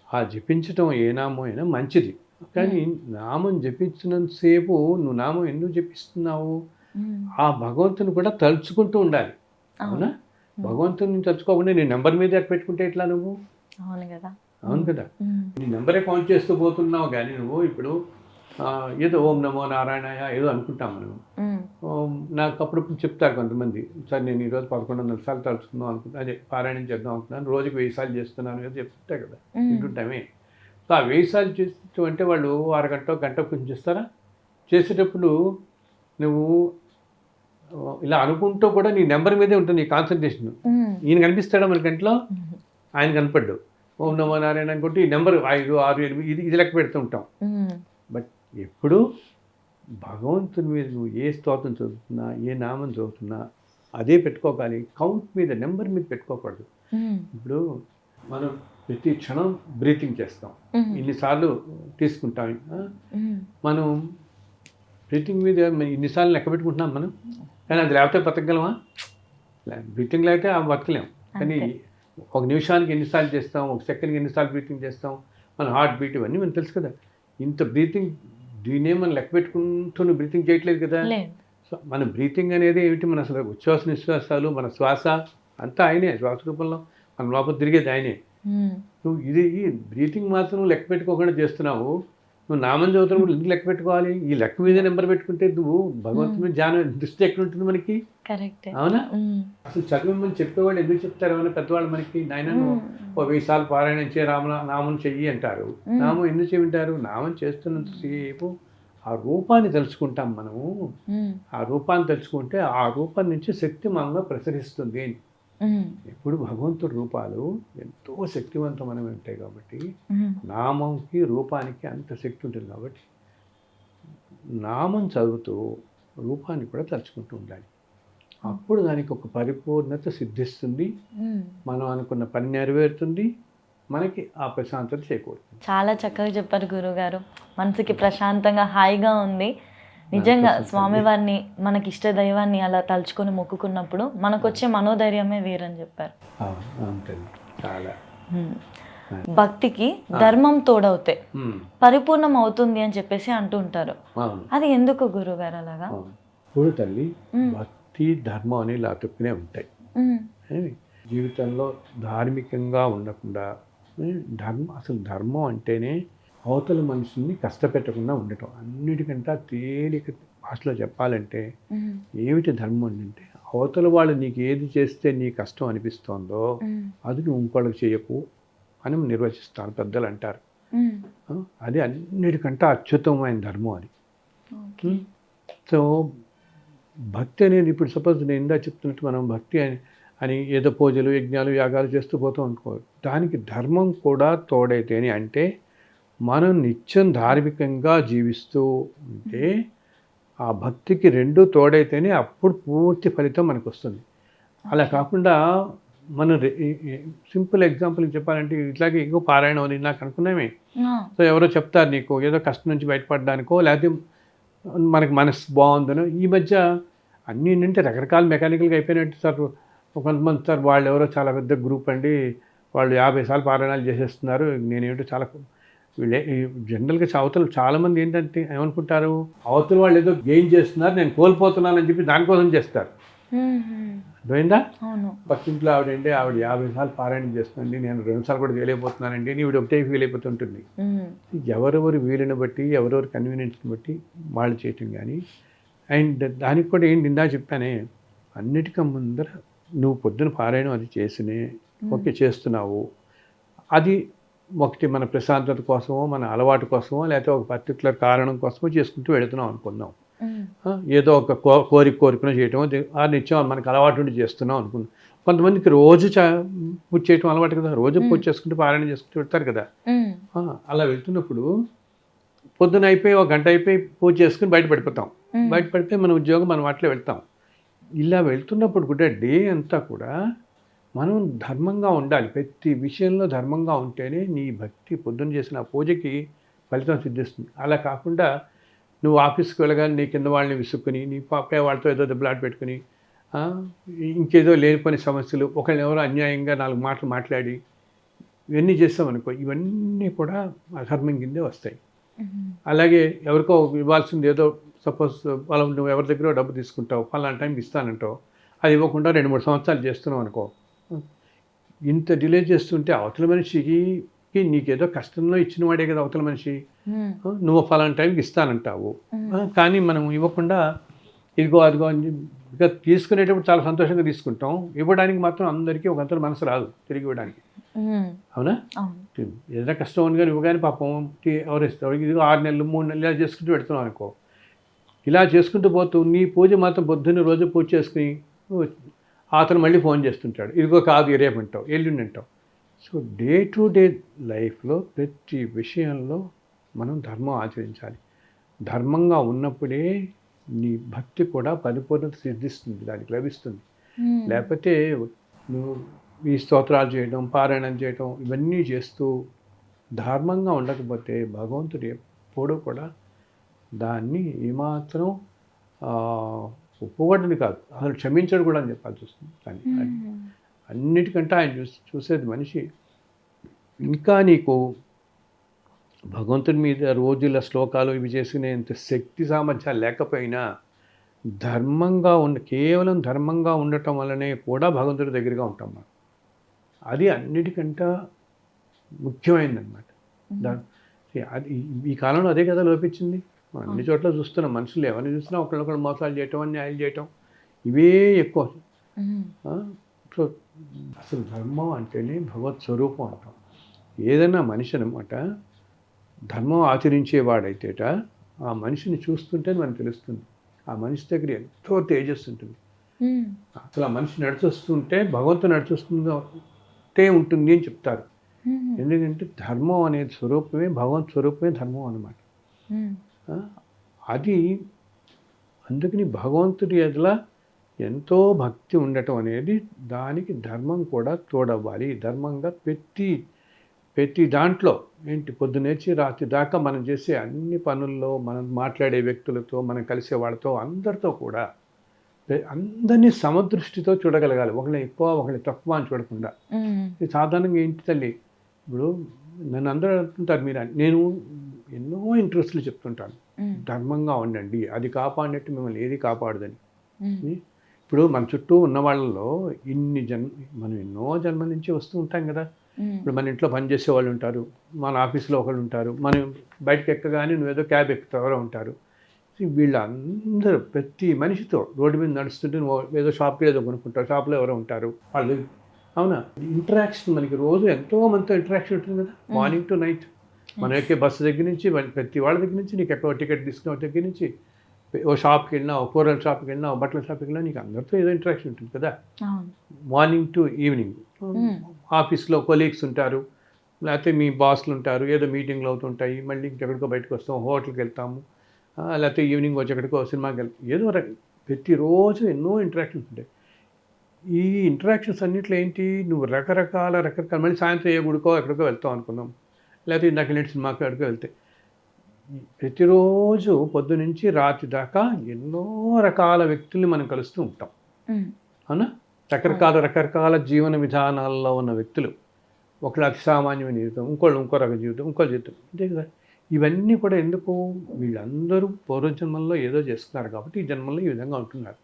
ఆ జపించటం ఏ నామం అయినా మంచిది, కానీ నామం జపించినంతసేపు నువ్వు నామం ఎందుకు జపిస్తున్నావు? ఆ భగవంతుని కూడా తలుచుకుంటూ ఉండాలి. అవునా? భగవంతుని తలుచుకోకుండా నీ నెంబర్ మీద పెట్టుకుంటే ఎట్లా నువ్వు?
అవును కదా.
అవును కదా, నీ నెంబరే కౌంట్ చేస్తూ పోతున్నావు. కానీ నువ్వు ఇప్పుడు ఏదో ఓం నమో నారాయణయ ఏదో అనుకుంటాం మనం. నాకు అప్పుడప్పుడు చెప్తారు కొంతమంది, సార్ నేను ఈరోజు 1100 సార్లు తలుచుకుందాం అనుకుంటున్నాను, అదే పారాయణం చేద్దాం అనుకుంటున్నాను, రోజుకి 1000 సార్లు చేస్తున్నాను ఏదో చెప్తుంటాయి కదా, వింటుంటామే. సో ఆ 1000 సార్లు చేస్తూ అంటే వాళ్ళు అరగంట గంట కొంచెం చేస్తారా? చేసేటప్పుడు నువ్వు ఇలా అనుకుంటూ కూడా నీ నెంబర్ మీదే ఉంటుంది నీ కాన్సన్ట్రేషన్. ఈయన కనిపిస్తాడా మన గంటలో? ఆయన కనపడ్డు. ఓం నమో నారాయణ అనుకుంటే ఈ నెంబర్ 5, 6, 8 ఇది లెక్క పెడుతూ ఉంటాం. బట్ ఎప్పుడు భగవంతుని మీద నువ్వు ఏ స్తోత్రం చదువుతున్నా, ఏ నామం చదువుతున్నా అదే పెట్టుకోవాలి, కౌంట్ మీద నెంబర్ మీద పెట్టుకోకూడదు. ఇప్పుడు మనం ప్రతి క్షణం బ్రీతింగ్ చేస్తాం, ఇన్నిసార్లు తీసుకుంటాం. మనం బ్రీతింగ్ మీద ఇన్నిసార్లు లెక్క పెట్టుకుంటున్నాం మనం, కానీ అది లేకపోతే బతకగలమా? బ్రీతింగ్ లేకపోతే బతకలేం. కానీ ఒక నిమిషానికి ఎన్నిసార్లు చేస్తాం, ఒక సెకండ్కి ఎన్నిసార్లు బ్రీతింగ్ చేస్తాం, మన హార్ట్ బీట్ ఇవన్నీ మనకు తెలుసు కదా. ఇంత బ్రీతింగ్ దీన్నే మనం లెక్క పెట్టుకుంటూ నువ్వు బ్రీతింగ్ చేయట్లేదు కదా. సో మన బ్రీతింగ్ అనేది ఏమిటి, మన అసలు ఉచ్ఛ్వాస నిశ్వాసాలు, మన శ్వాస అంతా ఆయనే, శ్వాస రూపంలో మన లోపల తిరిగేది ఆయనే. నువ్వు ఇది బ్రీతింగ్ మాత్రం నువ్వు లెక్క పెట్టుకోకుండా చేస్తున్నావు. నువ్వు నామం చదువుతున్నప్పుడు ఎందుకు లెక్క పెట్టుకోవాలి? ఈ లెక్క మీద నెంబర్ పెట్టుకుంటే నువ్వు భగవంతుని ధ్యానం దృష్టి ఎక్కడ ఉంటుంది మనకి? అవునా? అసలు చదవమని చెప్పేవాళ్ళు ఎందుకు చెప్తారు? ఏమైనా పెద్దవాళ్ళు మనకి, నాయన నువ్వు 1000 సార్లు పారాయణం చే, నామం చెయ్యి అంటారు. నామం ఎందుకు చెవింటారు? నామం చేస్తున్నంతసేపు ఆ రూపాన్ని తెలుసుకుంటాం మనము. ఆ రూపాన్ని తెలుసుకుంటే ఆ రూపం నుంచి శక్తి మనలో ప్రసరిస్తుంది. ఎప్పుడు భగవంతుడి రూపాలు ఎంతో శక్తివంతమైనవి ఉంటాయి కాబట్టి, నామంకి రూపానికి అంత శక్తి ఉంటుంది కాబట్టి నామం చదువుతూ రూపాన్ని కూడా తలుచుకుంటూ ఉండాలి. అప్పుడు దానికి ఒక పరిపూర్ణత సిద్ధిస్తుంది, మనం అనుకున్న పని నెరవేరుతుంది, మనకి ఆ ప్రశాంతత చేకూరుతుంది.
చాలా చక్కగా చెప్పారు గురువుగారు. మనసుకి ప్రశాంతంగా హాయిగా ఉంది. నిజంగా స్వామివారిని, మనకి ఇష్ట దైవాన్ని అలా తలుచుకొని మొక్కుకున్నప్పుడు మనకు వచ్చే మనోధైర్యమే వేరని చెప్పారు.
చాలా
భక్తికి ధర్మం తోడవుతే పరిపూర్ణం అవుతుంది అని చెప్పేసి అంటుంటారు. అది ఎందుకు గురువుగారు అలాగా?
ఇప్పుడు తల్లి, భక్తి ధర్మం అనేవి లాతుక్కునే ఉంటాయి. జీవితంలో ధార్మికంగా ఉండకుండా అసలు ధర్మం అంటేనే అవతల మనుషుల్ని కష్టపెట్టకుండా ఉండటం. అన్నిటికంటే తేలిక భాషలో చెప్పాలంటే ఏమిటి ధర్మం అంటే, అవతల వాళ్ళు నీకు ఏది చేస్తే నీ కష్టం అనిపిస్తోందో అది నువ్వు ఇంకోళ్ళకి చేయకు అని నిర్వచిస్తాను పెద్దలు అంటారు. అది అన్నిటికంటే అత్యుత్తమమైన ధర్మం అది. సో భక్తి అనేది ఇప్పుడు సపోజ్ నేను ఇందా చెప్తున్నట్టు మనం భక్తి అని ఏదో పూజలు యజ్ఞాలు యాగాలు చేస్తూ పోతాం అనుకో, దానికి ధర్మం కూడా తోడైతేనే, అంటే మనం నిత్యం ధార్మికంగా జీవిస్తూ ఉంటే ఆ భక్తికి రెండు తోడైతేనే అప్పుడు పూర్తి ఫలితం మనకు వస్తుంది. అలా కాకుండా మనం సింపుల్ ఎగ్జాంపుల్ చెప్పాలంటే ఇట్లాగే ఇంకో పారాయణం అని నాకు అనుకున్నామే. సో ఎవరో చెప్తారు నీకు ఏదో కష్టం నుంచి బయటపడడానికో, లేకపోతే మనకి మనసు బాగుందనో. ఈ మధ్య అన్నీ ఏంటంటే రకరకాల మెకానికల్గా అయిపోయినట్టు సార్. కొంతమంది సార్ వాళ్ళు ఎవరో చాలా పెద్ద గ్రూప్ అండి, వాళ్ళు 50 సార్లు పారాయణాలు చేసేస్తున్నారు. నేనేంటో చాలా వీళ్ళే జనరల్గా అవతలు చాలామంది ఏంటంటే ఏమనుకుంటారు, అవతల వాళ్ళు ఏదో గెయిన్ చేస్తున్నారు, నేను కోల్పోతున్నానని చెప్పి దానికోసం చేస్తారు. అర్థమైందా? పక్కింట్లో ఆవిడండి, ఆవిడ 50 సార్లు పారాయణం చేస్తుందండి, నేను 2 సార్లు కూడా చేయలేకపోతున్నానండి, ఈవిడ ఒకటే ఫీల్ అయిపోతుంటుంది. ఎవరెవరు వీలుని బట్టి, ఎవరెవరి కన్వీనియన్స్ని బట్టి వాళ్ళు చేయటం. కానీ అండ్ దానికి కూడా ఏంటి ఇందా చెప్పానే, అన్నిటికీ ముందర నువ్వు పొద్దున పారాయణం అది చేసినే ఓకే చేస్తున్నావు, అది ఒకటి మన ప్రశాంతత కోసమో మన అలవాటు కోసమో లేకపోతే ఒక పర్టికులర్ కారణం కోసమో చేసుకుంటూ వెళుతున్నాం అనుకుందాం. ఏదో ఒక కోరికను చేయటం ఆ నిత్యం మనకు అలవాటు ఉండి చేస్తున్నాం అనుకుందాం. కొంతమందికి రోజు పూజ చేయటం అలవాటు కదా, రోజు పూజ చేసుకుంటూ పారాయణ చేసుకుంటూ వెళ్తారు కదా. అలా వెళ్తున్నప్పుడు పొద్దున అయిపోయి ఒక గంట అయిపోయి పూజ చేసుకుని బయటపడిపోతాం. బయటపడిపోయి మన ఉద్యోగం మనం వాటిలో వెళ్తాం. ఇలా వెళ్తున్నప్పుడు కూడా డే అంతా కూడా మనం ధర్మంగా ఉండాలి. ప్రతి విషయంలో ధర్మంగా ఉంటేనే నీ భక్తి పొద్దున్న చేసిన పూజకి ఫలితం సిద్ధిస్తుంది. అలా కాకుండా నువ్వు ఆఫీస్కి వెళ్ళగానే నీ కింద వాళ్ళని విసుక్కుని, నీ పై వాళ్ళతో ఏదో దెబ్బలాట పెట్టుకుని, ఇంకేదో లేనిపోని సమస్యలు, ఒకళ్ళని ఎవరో అన్యాయంగా 4 మాటలు మాట్లాడి ఇవన్నీ చేస్తామనుకో, ఇవన్నీ కూడా అధర్మం కిందే వస్తాయి. అలాగే ఎవరికో ఇవ్వాల్సింది ఏదో సపోజ్ వాళ్ళ నువ్వు ఎవరి దగ్గర డబ్బు తీసుకుంటావు, ఫలానా టైంకి ఇస్తానంటావు, అది ఇవ్వకుండా 2-3 సంవత్సరాలు చేస్తున్నావు అనుకో. ఇంత డిలే చేస్తుంటే అవతల మనిషికి నీకేదో కష్టంలో ఇచ్చిన వాడే కదా అవతల మనిషి. నువ్వు ఫలానా టైంకి ఇస్తానంటావు, కానీ మనం ఇవ్వకుండా ఇదిగో అదిగో అని ఇక తీసుకునేటప్పుడు చాలా సంతోషంగా తీసుకుంటాం. ఇవ్వడానికి మాత్రం అందరికీ ఒకంతలో మనసు రాదు తిరిగి ఇవ్వడానికి. అవునా? ఏదైనా కష్టం ఉంది కానీ ఇవ్వగానే పాపం ఎవరు ఇస్తావు, ఇదిగో 6 నెలలు 3 నెలలు ఇలా చేసుకుంటూ పెడుతున్నావు అనుకో. ఇలా చేసుకుంటూ పోతూ నీ పూజ మాత్రం పొద్దున్న రోజు పూజ చేసుకుని అతను మళ్ళీ ఫోన్ చేస్తుంటాడు, ఇదిగో కాదు రేపు అంటావు, ఎల్లుండి అంటావు. సో డే టు డే లైఫ్లో ప్రతి విషయంలో మనం ధర్మం ఆచరించాలి. ధర్మంగా ఉన్నప్పుడే నీ భక్తి కూడా పరిపూర్ణత సిద్ధిస్తుంది, దానికి లభిస్తుంది. లేకపోతే నువ్వు ఈ స్తోత్రాలు చేయడం, పారాయణం చేయడం ఇవన్నీ చేస్తూ ధర్మంగా ఉండకపోతే భగవంతుడు ఎప్పుడూ కూడా దాన్ని ఏమాత్రం ఒప్పుకోవడానికి కాదు, అసలు క్షమించడు కూడా అని చెప్పాల్సి వస్తుంది. కానీ అన్నిటికంటే ఆయన చూసేది మనిషి. ఇంకా నీకు భగవంతుని మీద రోజుల శ్లోకాలు ఇవి చేసుకునేంత శక్తి సామర్థ్యాలు లేకపోయినా ధర్మంగా కేవలం ధర్మంగా ఉండటం వల్లనే కూడా భగవంతుడి దగ్గరగా ఉంటాం మనం. అది అన్నిటికంటే ముఖ్యమైనదన్నమాట. అది ఈ కాలంలో అదే కదా లోపించింది. అన్ని చోట్ల చూస్తున్నాం, మనుషులు ఎవరిని చూసినా ఒకళ్ళొకళ్ళు మోసాలు చేయటం, న్యాయాలు చేయటం, ఇవే ఎక్కువ. సో అసలు ధర్మం అంటేనే భగవత్ స్వరూపం అంటాం. ఏదైనా మనిషి అనమాట ధర్మం ఆచరించేవాడైతేట ఆ మనిషిని చూస్తుంటే మనకు తెలుస్తుంది, ఆ మనిషి దగ్గర ఎంతో తేజస్సు ఉంటుంది. అసలు ఆ మనిషి నడిచొస్తుంటే భగవంతుడు నడిచొస్తుంటే ఉంటుంది అని చెప్తారు. ఎందుకంటే ధర్మం అనేది స్వరూపమే, భగవంత్ స్వరూపమే ధర్మం అన్నమాట. అది అందుకని భగవంతుడి ఎదుల ఎంతో భక్తి ఉండటం అనేది, దానికి ధర్మం కూడా తోడవ్వాలి. ధర్మంగా ప్రతి దాంట్లో ఏంటి పొద్దునేచి రాత్రి దాకా మనం చేసే అన్ని పనుల్లో, మనం మాట్లాడే వ్యక్తులతో, మనం కలిసే వాళ్ళతో అందరితో కూడా అందరినీ సమదృష్టితో చూడగలగాలి. ఒకళ్ళని ఎక్కువ ఒకళ్ళని తక్కువ అని చూడకుండా. సాధారణంగా ఏంటి తల్లి, ఇప్పుడు నన్ను అందరూ అంటుంటారు, నేను ఎన్నో ఇంట్రెస్ట్లు చెప్తుంటాను, ధర్మంగా ఉండండి, అది కాపాడినట్టు మిమ్మల్ని ఏది కాపాడదని. ఇప్పుడు మన చుట్టూ ఉన్న వాళ్ళలో మనం ఎన్నో జన్మ నుంచి వస్తూ ఉంటాం కదా. ఇప్పుడు మన ఇంట్లో పనిచేసే వాళ్ళు ఉంటారు, మన ఆఫీస్లో ఒకళ్ళు ఉంటారు, మనం బయటకు ఎక్కగానే నువ్వేదో క్యాబ్ ఎక్కుతావు ఎవరో ఉంటారు. వీళ్ళందరూ ప్రతి మనిషితో రోడ్డు మీద నడుస్తుంటే నువ్వు ఏదో షాప్కి ఏదో కొనుక్కుంటావు, షాప్లో ఎవరో ఉంటారు వాళ్ళు. అవునా, ఇంటరాక్షన్ మనకి రోజు ఎంతో మందితో ఇంటరాక్షన్ ఉంటుంది కదా, మార్నింగ్ టు నైట్. మనం ఎక్కే బస్సు దగ్గర నుంచి ప్రతి వాళ్ళ దగ్గర నుంచి, నీకు ఎక్కడో టికెట్ తీసుకున్న దగ్గర నుంచి, ఓ షాప్కి వెళ్ళినా, ఓ కూరల షాప్కి వెళ్ళినా, ఓ బట్టల షాప్కి వెళ్ళినా, నీకు అందరితో ఏదో ఇంటరాక్షన్ ఉంటుంది కదా, మార్నింగ్ టు ఈవినింగ్. ఆఫీస్లో కొలీగ్స్ ఉంటారు, లేకపోతే మీ బాస్లు ఉంటారు, ఏదో మీటింగ్లు అవుతుంటాయి, మళ్ళీ ఇంకెక్కడికో బయటకు వస్తాం, హోటల్కి వెళ్తాము, లేకపోతే ఈవినింగ్ వచ్చి ఎక్కడికో సినిమాకి వెళ్తాం, ఏదో ప్రతిరోజు ఎన్నో ఇంటరాక్షన్స్ ఉంటాయి. ఈ ఇంటరాక్షన్స్ అన్నింటిలో ఏంటి, నువ్వు రకరకాల మళ్ళీ సాయంత్రం ఏ గుడికో ఎక్కడికో వెళ్తాం అనుకుందాం, లేకపోతే ఇందాక వెళ్ళిన సినిమాకి ఎక్కడికో వెళ్తే, ప్రతిరోజు పొద్దు నుంచి రాత్రి దాకా ఎన్నో రకాల వ్యక్తుల్ని మనం కలుస్తూ ఉంటాం. అవునా, రకరకాల జీవన విధానాల్లో ఉన్న వ్యక్తులు. ఒకళ్ళు అతి సామాన్యమైన జీవితం, ఇంకో రకం జీవితం, ఇంకో జీవితం, అంతే కదా. ఇవన్నీ కూడా ఎందుకు, వీళ్ళందరూ పూర్వజన్మల్లో ఏదో చేస్తున్నారు కాబట్టి ఈ జన్మల్లో ఈ విధంగా ఉంటున్నారు.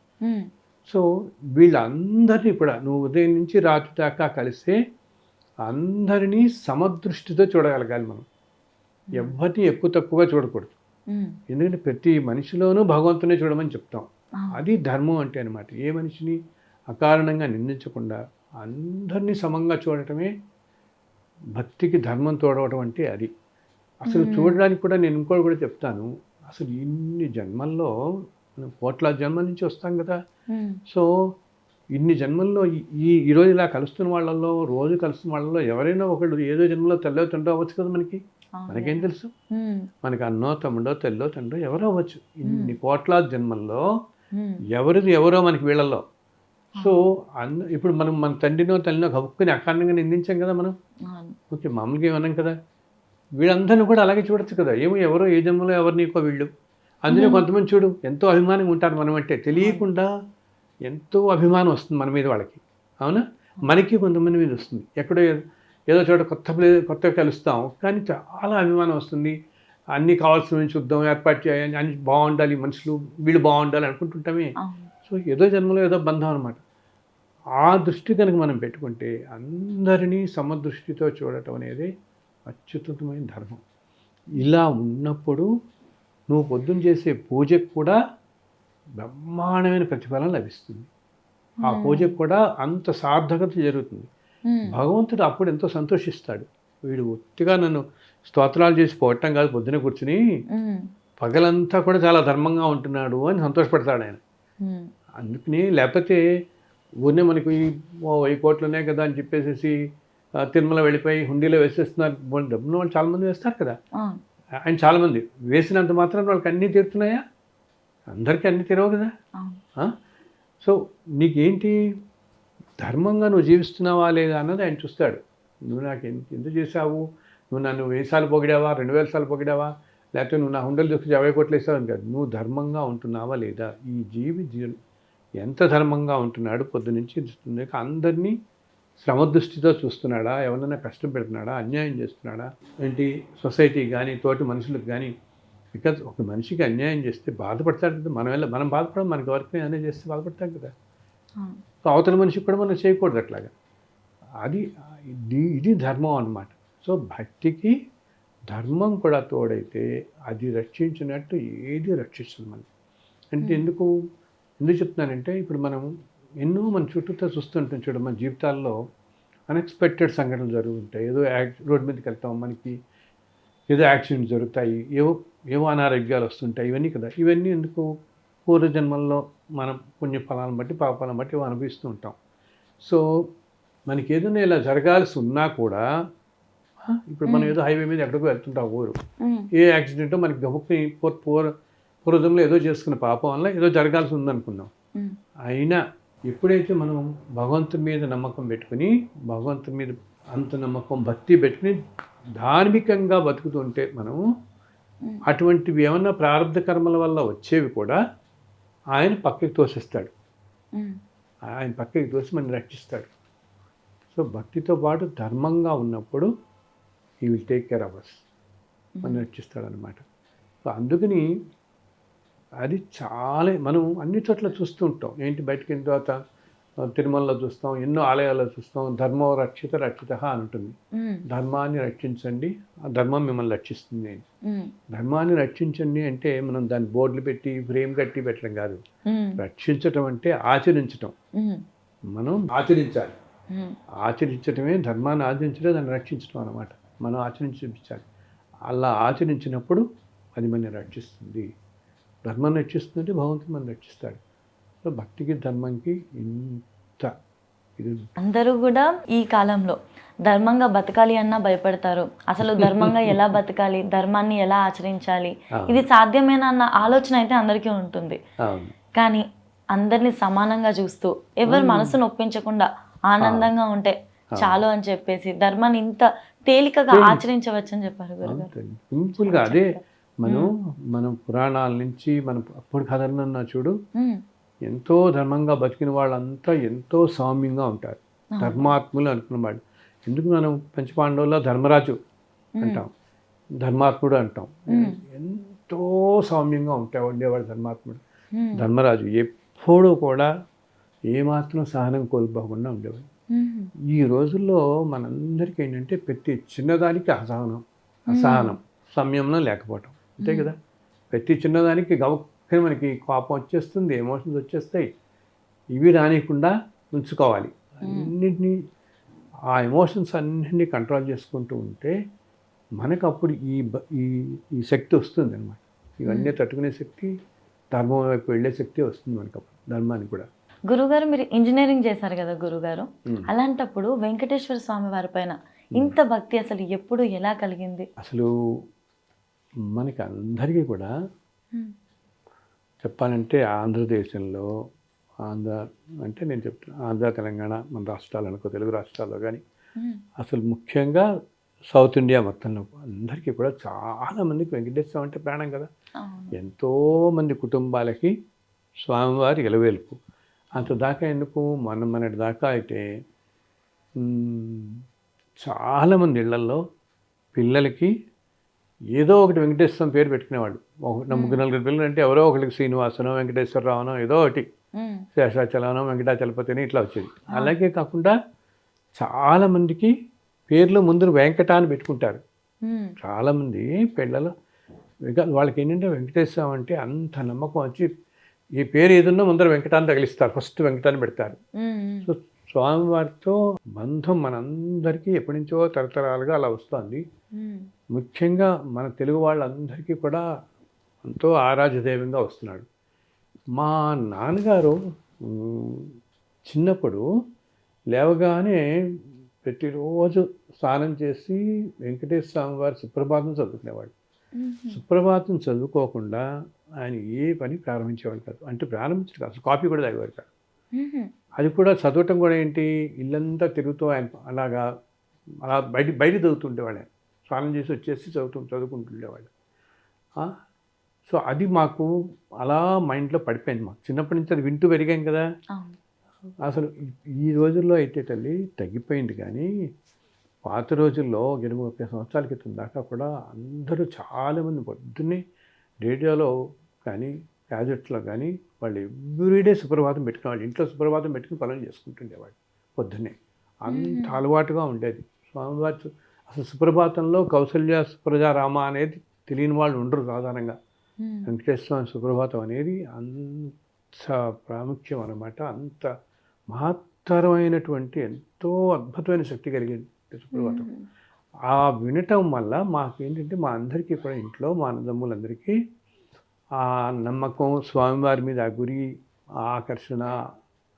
సో వీళ్ళందరినీ కూడా నువ్వు ఉదయం నుంచి రాత్రి దాకా కలిస్తే అందరినీ సమదృష్టితో చూడగలగాలి మనం. ఎవరిని ఎక్కువ తక్కువగా చూడకూడదు. ఎందుకంటే ప్రతి మనిషిలోనూ భగవంతునే చూడమని చెప్తాం. అది ధర్మం అంటే అనమాట. ఏ మనిషిని అకారణంగా నిందించకుండా అందరినీ సమంగా చూడటమే భక్తికి ధర్మం తోడవటం అంటే అది. అసలు చూడడానికి కూడా నేను ఇంకోటి కూడా చెప్తాను, అసలు ఇన్ని జన్మల్లో మనం కోట్లాది జన్మల నుంచి వస్తాం కదా. సో ఇన్ని జన్మల్లో ఈరోజు ఇలా కలుస్తున్న వాళ్ళల్లో, రోజు కలుస్తున్న వాళ్ళలో ఎవరైనా ఒకళ్ళు ఏదో జన్మలో తెల్లో తండ్రో అవ్వచ్చు కదా. మనకేం తెలుసు, మనకి అన్నో తమ్ముడో తెల్లో తండ్రో ఎవరో అవ్వచ్చు. ఇన్ని కోట్లాది జన్మల్లో ఎవరో మనకి వీళ్ళల్లో. సో ఇప్పుడు మనం మన తండ్రినో తల్లినో హక్కుని అకారణంగా నిందించాం కదా మనం. ఓకే, మామూలుగా ఏమన్నాం కదా. వీళ్ళందరినీ కూడా అలాగే చూడొచ్చు కదా. ఎవరో ఏ జన్మలో ఎవరు నీకో వీళ్ళు. అందులో కొంతమంది చూడు ఎంతో అభిమానంగా ఉంటారు మనం అంటే, తెలియకుండా ఎంతో అభిమానం వస్తుంది మన మీద వాళ్ళకి. అవునా, మనకి కొంతమంది మీద వస్తుంది. ఎక్కడో ఏదో చోట కొత్తగా కలుస్తాం, కానీ చాలా అభిమానం వస్తుంది. అన్నీ కావాల్సినవి చూద్దాం, ఏర్పాటు చేయాలి, అన్ని బాగుండాలి, మనుషులు వీళ్ళు బాగుండాలి అనుకుంటుంటామే. సో ఏదో జన్మలో ఏదో బంధం అనమాట. ఆ దృష్టి కనుక మనం పెట్టుకుంటే అందరినీ సమదృష్టితో చూడటం అనేది అత్యుత్తమైన ధర్మం. ఇలా ఉన్నప్పుడు నువ్వు పొద్దున్న చేసే పూజకు కూడా బ్రహ్మాండమైన ప్రతిఫలం లభిస్తుంది. ఆ పూజకు కూడా అంత సార్థకత జరుగుతుంది. భగవంతుడు అప్పుడు ఎంతో సంతోషిస్తాడు. వీడు ఒత్తిగా నన్ను స్తోత్రాలు చేసి పోవటం కాదు, పొద్దున కూర్చుని పగలంతా కూడా చాలా ధర్మంగా ఉంటున్నాడు అని సంతోషపడతాడు ఆయన. అందుకని లేకపోతే ఊరినే మనకి 1000 కోట్లు ఉన్నాయి కదా అని చెప్పేసి తిరుమల వెళ్ళిపోయి హుండీలో వేసేస్తున్నారు. డబ్బున్న వాళ్ళు చాలామంది వేస్తారు కదా. ఆయన చాలామంది వేసినంత మాత్రం వాళ్ళకి అన్నీ తీరుతున్నాయా? అందరికీ అన్నీ తీరవు కదా. సో నీకేంటి, ధర్మంగా నువ్వు జీవిస్తున్నావా లేదా అన్నది ఆయన చూస్తాడు. నువ్వు నాకు ఎందుకు చేసావు, నువ్వు నన్ను 1000 సార్లు పొగిడావా, 2000 సార్లు పొగిడావా, లేకపోతే నువ్వు నా హుండలు చూసి 50 కోట్లు వేసావు అని కాదు. నువ్వు ధర్మంగా ఉంటున్నావా లేదా. ఈ జీవి ఎంత ధర్మంగా ఉంటున్నాడు, పొద్దునుంచి అందరినీ శ్రమదృష్టితో చూస్తున్నాడా, ఎవరైనా కష్టం పెడుతున్నాడా, అన్యాయం చేస్తున్నాడా, ఏంటి సొసైటీ కానీ తోటి మనుషులకు కానీ. బికాజ్ ఒక మనిషికి అన్యాయం చేస్తే బాధపడతాడు కదా. మనం బాధపడడం, మనకి ఎవరికి అన్యాయం చేస్తే బాధపడతాం కదా. సో అవతల మనిషికి కూడా మనం చేయకూడదు అట్లాగా. ఇది ధర్మం అన్నమాట. సో భక్తికి ధర్మం కూడా తోడైతే అది రక్షించినట్టు ఏది రక్షిస్తుంది మనకి. అంటే ఎందుకు చెప్తున్నానంటే, ఇప్పుడు మనం ఎన్నో మన చుట్టూతో చూస్తుంటాం చూడ, మన జీవితాల్లో అన్ఎక్స్పెక్టెడ్ సంఘటనలు జరుగుతుంటాయి. ఏదో రోడ్డు మీదకి వెళ్తాం, మనకి ఏదో యాక్సిడెంట్స్ జరుగుతాయి, ఏవో అనారోగ్యాలు వస్తుంటాయి, ఇవన్నీ కదా. ఇవన్నీ ఎందుకు, పూర్వజన్మల్లో మనం పుణ్యఫలాలను బట్టి పాపఫలాలను బట్టి అనుభవిస్తూ ఉంటాం. సో మనకి ఏదైనా ఇలా జరగాల్సి ఉన్నా కూడా, ఇప్పుడు మనం ఏదో హైవే మీద ఎక్కడికో వెళ్తుంటాం, ఊరు ఏ యాక్సిడెంటో మనకి గబుక్ని పూర్వజన్మలో ఏదో చేసుకున్న పాపం వల్ల ఏదో జరగాల్సి ఉందనుకున్నాం. అయినా ఎప్పుడైతే మనం భగవంతుని మీద నమ్మకం పెట్టుకుని, భగవంతుని మీద అంత నమ్మకం భక్తి పెట్టుకుని ధార్మికంగా బతుకుతుంటే మనము అటువంటివి ఏమన్నా ప్రారంభ కర్మల వల్ల వచ్చేవి కూడా ఆయన పక్కకి తోసిస్తాడు. ఆయన పక్కకి తోసి మనం రక్షిస్తాడు. సో భక్తితో పాటు ధర్మంగా ఉన్నప్పుడు he will take care of us, మనం రక్షిస్తాడు అనమాట. సో అందుకని అది చాలా మనం అన్ని చోట్ల చూస్తూ ఉంటాం. ఏంటి, బయటకు వెళ్ళిన తర్వాత తిరుమలలో చూస్తాం, ఎన్నో ఆలయాల్లో చూస్తాం, ధర్మో రక్షిత రక్షిత అని ఉంటుంది. ధర్మాన్ని రక్షించండి, ఆ ధర్మం మిమ్మల్ని రక్షిస్తుంది అని. ధర్మాన్ని రక్షించండి అంటే మనం దాన్ని బోర్డులు పెట్టి ఫ్రేమ్ కట్టి పెట్టడం కాదు. రక్షించటం అంటే ఆచరించటం. మనం ఆచరించాలి. ఆచరించటమే ధర్మాన్ని ఆచరించడం, దాన్ని రక్షించడం అన్నమాట. మనం ఆచరించి చూపించాలి. అలా ఆచరించినప్పుడు అది మనని రక్షిస్తుంది. ధర్మాన్ని రక్షిస్తుందంటే భగవంతుడు మనం రక్షిస్తాడు. సో భక్తికి ధర్మంకి ఇంత ఇది.
అందరూ కూడా ఈ కాలంలో ధర్మంగా బతకాలి అన్నా భయపడతారు. అసలు ధర్మంగా ఎలా బతకాలి, ధర్మాన్ని ఎలా ఆచరించాలి, ఇది సాధ్యమేనా అన్న ఆలోచన అయితే అందరికీ ఉంటుంది. కానీ అందరినీ సమానంగా చూస్తూ ఎవరి మనసును ఒప్పించకుండా ఆనందంగా ఉంటే చాలు అని చెప్పేసి ధర్మాన్ని ఇంత తేలికగా ఆచరించవచ్చు అని చెప్పారు గురుగారు.
సింపుల్గా అదే మనం పురాణాల నుంచి మనం అప్పుడు కథలన్నా చూడు, ఎంతో ధర్మంగా బతికిన వాళ్ళంతా ఎంతో సౌమ్యంగా ఉంటారు. ధర్మాత్ములు అనుకున్న వాళ్ళు. ఎందుకు మనం పంచపాండవుల్లో ధర్మరాజు అంటాం, ధర్మాత్ముడు అంటాం. ఎంతో సౌమ్యంగా ఉండేవాడు ధర్మాత్ముడు. ధర్మరాజు ఎప్పుడూ కూడా ఏమాత్రం సహనం కోల్పోకుండా ఉండేవాడు. ఈ రోజుల్లో మనందరికీ ఏంటంటే ప్రతి చిన్నదానికి అసహనం, సంయమనం లేకపోవటం. అంతే కదా, ప్రతి చిన్నదానికి గౌక్కి మనకి కోపం వచ్చేస్తుంది, ఎమోషన్స్ వచ్చేస్తాయి. ఇవి రానియకుండా ఉంచుకోవాలి అన్నింటినీ. ఆ ఎమోషన్స్ అన్నింటినీ కంట్రోల్ చేసుకుంటూ ఉంటే మనకు అప్పుడు ఈ శక్తి వస్తుంది అన్నమాట. ఇవన్నీ తట్టుకునే శక్తి, ధర్మం వైపు వెళ్ళే శక్తి వస్తుంది మనకు అప్పుడు, ధర్మానికి కూడా.
గురుగారు మీరు ఇంజనీరింగ్ చేశారు కదా గురుగారు, అలాంటప్పుడు వెంకటేశ్వర స్వామి వారి పైన ఇంత భక్తి అసలు ఎప్పుడు ఎలా కలిగింది?
అసలు మనకి అందరికీ కూడా చెప్పాలంటే ఆంధ్రదేశంలో, అంటే నేను చెప్తున్నా ఆంధ్ర తెలంగాణ మన రాష్ట్రాలు అనుకో, తెలుగు రాష్ట్రాల్లో కానీ అసలు ముఖ్యంగా సౌత్ ఇండియా మొత్తంలో అందరికీ కూడా చాలామందికి వెంకటేశ్వర స్వామి అంటే ప్రాణం కదా. ఎంతోమంది కుటుంబాలకి స్వామివారి ఇలవేల్పు. అంత దాకా ఎందుకు, మొన్నటి దాకా అయితే చాలామంది ఇళ్లల్లో పిల్లలకి ఏదో ఒకటి వెంకటేశ్వరం పేరు పెట్టుకునేవాళ్ళు. ముగ్గురు నలుగురు పిల్లలు అంటే ఎవరో ఒకరికి శ్రీనివాసనో వెంకటేశ్వరరావునో ఏదో ఒకటి, శేషాచలనో వెంకటాచలపతిని ఇట్లా వచ్చేది. అలాగే కాకుండా చాలామందికి పేర్లు ముందు వెంకట అని పెట్టుకుంటారు. చాలామంది పిల్లలు వాళ్ళకి ఏంటంటే వెంకటేశ్వరం అంటే అంత నమ్మకం వచ్చి ఈ పేరు ఏదన్నా ముందర వెంకటాన్ని తగిలిస్తారు, ఫస్ట్ వెంకటాన్ని పెడతారు. సో స్వామివారితో బంధం మనందరికీ ఎప్పటి నుంచో తరతరాలుగా అలా వస్తుంది. ముఖ్యంగా మన తెలుగు వాళ్ళందరికీ కూడా ఎంతో ఆరాధ్యదైవంగా వస్తున్నాడు. మా నాన్నగారు చిన్నప్పుడు లేవగానే ప్రతిరోజు స్నానం చేసి వెంకటేశ్వర స్వామి వారి సుప్రభాతం చదువుకునేవాడు. సుప్రభాతం చదువుకోకుండా ఆయన ఏ పని ప్రారంభించేవాడు కాదు. అంటే ప్రారంభించాడు కాదు, అసలు కాపీ కూడా తాగేవాడు కాదు. అది కూడా చదవటం కూడా ఏంటి, ఇల్లంతా తిరుగుతూ ఆయన అలా బయట చదువుతుండేవాడు. ఆయన స్నానం చేసి వచ్చేసి చదువుకుంటుండేవాడు. సో అది మాకు అలా మైండ్లో పడిపోయింది. మాకు చిన్నప్పటి నుంచి అది వింటూ పెరిగాం కదా. అసలు ఈ రోజుల్లో అయితే తల్లి తగ్గిపోయింది, కానీ పాత రోజుల్లో 20-30 సంవత్సరాల క్రితం దాకా కూడా అందరూ చాలామంది పొద్దున్నే రేడియోలో కానీ గ్యాజెట్స్లో కానీ వాళ్ళు ఎవ్రీడే సుప్రభాతం పెట్టుకునేవాళ్ళు. ఇంట్లో సుప్రభాతం పెట్టుకుని పనులు చేసుకుంటుండేవాళ్ళు పొద్దున్నే. అంత అలవాటుగా ఉండేది స్వామివారి. అసలు సుప్రభాతంలో కౌసల్య సుప్రజారామ అనేది తెలియని వాళ్ళు ఉండరు సాధారణంగా. వెంకటేశ్వర స్వామి సుప్రభాతం అనేది అంత ప్రాముఖ్యం అన్నమాట. అంత మహత్తరమైనటువంటి ఎంతో అద్భుతమైన శక్తి కలిగింది సుప్రభాతం. ఆ వినటం వల్ల మాకేంటంటే మా అందరికీ కూడా ఇంట్లో మా అన్నదమ్ములందరికీ ఆ నమ్మకం, స్వామివారి మీద ఆ గురి, ఆ ఆకర్షణ,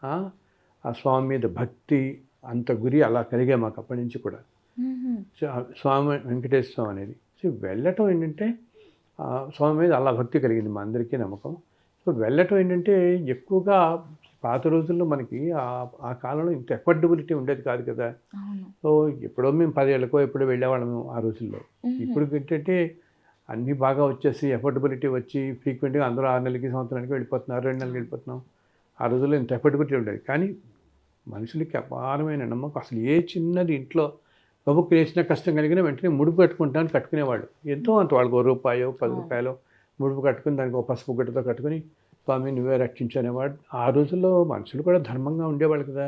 ఆ స్వామి మీద భక్తి, అంత గురి అలా కలిగే మాకు అప్పటి నుంచి కూడా. స్వామి వెంకటేశ్వర స్వామి అనేది సో వెళ్ళటం ఏంటంటే స్వామి మీద అలా భక్తి కలిగింది మా అందరికీ నమ్మకం. సో వెళ్ళటం ఏంటంటే ఎక్కువగా పాత రోజుల్లో మనకి ఆ కాలంలో ఇంత ఎఫర్డబిలిటీ ఉండేది కాదు కదా. సో ఎప్పుడో మేము 10 ఏళ్ళకో ఎప్పుడో వెళ్ళేవాళ్ళము ఆ రోజుల్లో. ఇప్పుడు ఏంటంటే అన్నీ బాగా వచ్చేసి ఎఫర్డబిలిటీ వచ్చి ఫ్రీక్వెంట్గా అందరూ 6 నెలలకి సంవత్సరానికి వెళ్ళిపోతున్నారు, 2 నెలలకి వెళ్ళిపోతున్నాం. ఆ రోజుల్లో ఇంత ఎఫర్డబిలిటీ ఉండేది. కానీ మనుషులకి అపారమైన నమ్మకం. అసలు ఏ చిన్నది ఇంట్లో గబుక్కు వేసిన కష్టం కలిగినా వెంటనే ముడుపు కట్టుకుంటాను కట్టుకునేవాడు. ఎంతో అంత వాళ్ళకి ₹1, ₹10 ముడుపు కట్టుకుని దానికి ఒక పసుపు గుడ్డతో కట్టుకుని స్వామి నువ్వే రక్షించు అనేవాడు. ఆ రోజుల్లో మనుషులు కూడా ధర్మంగా ఉండేవాళ్ళు కదా.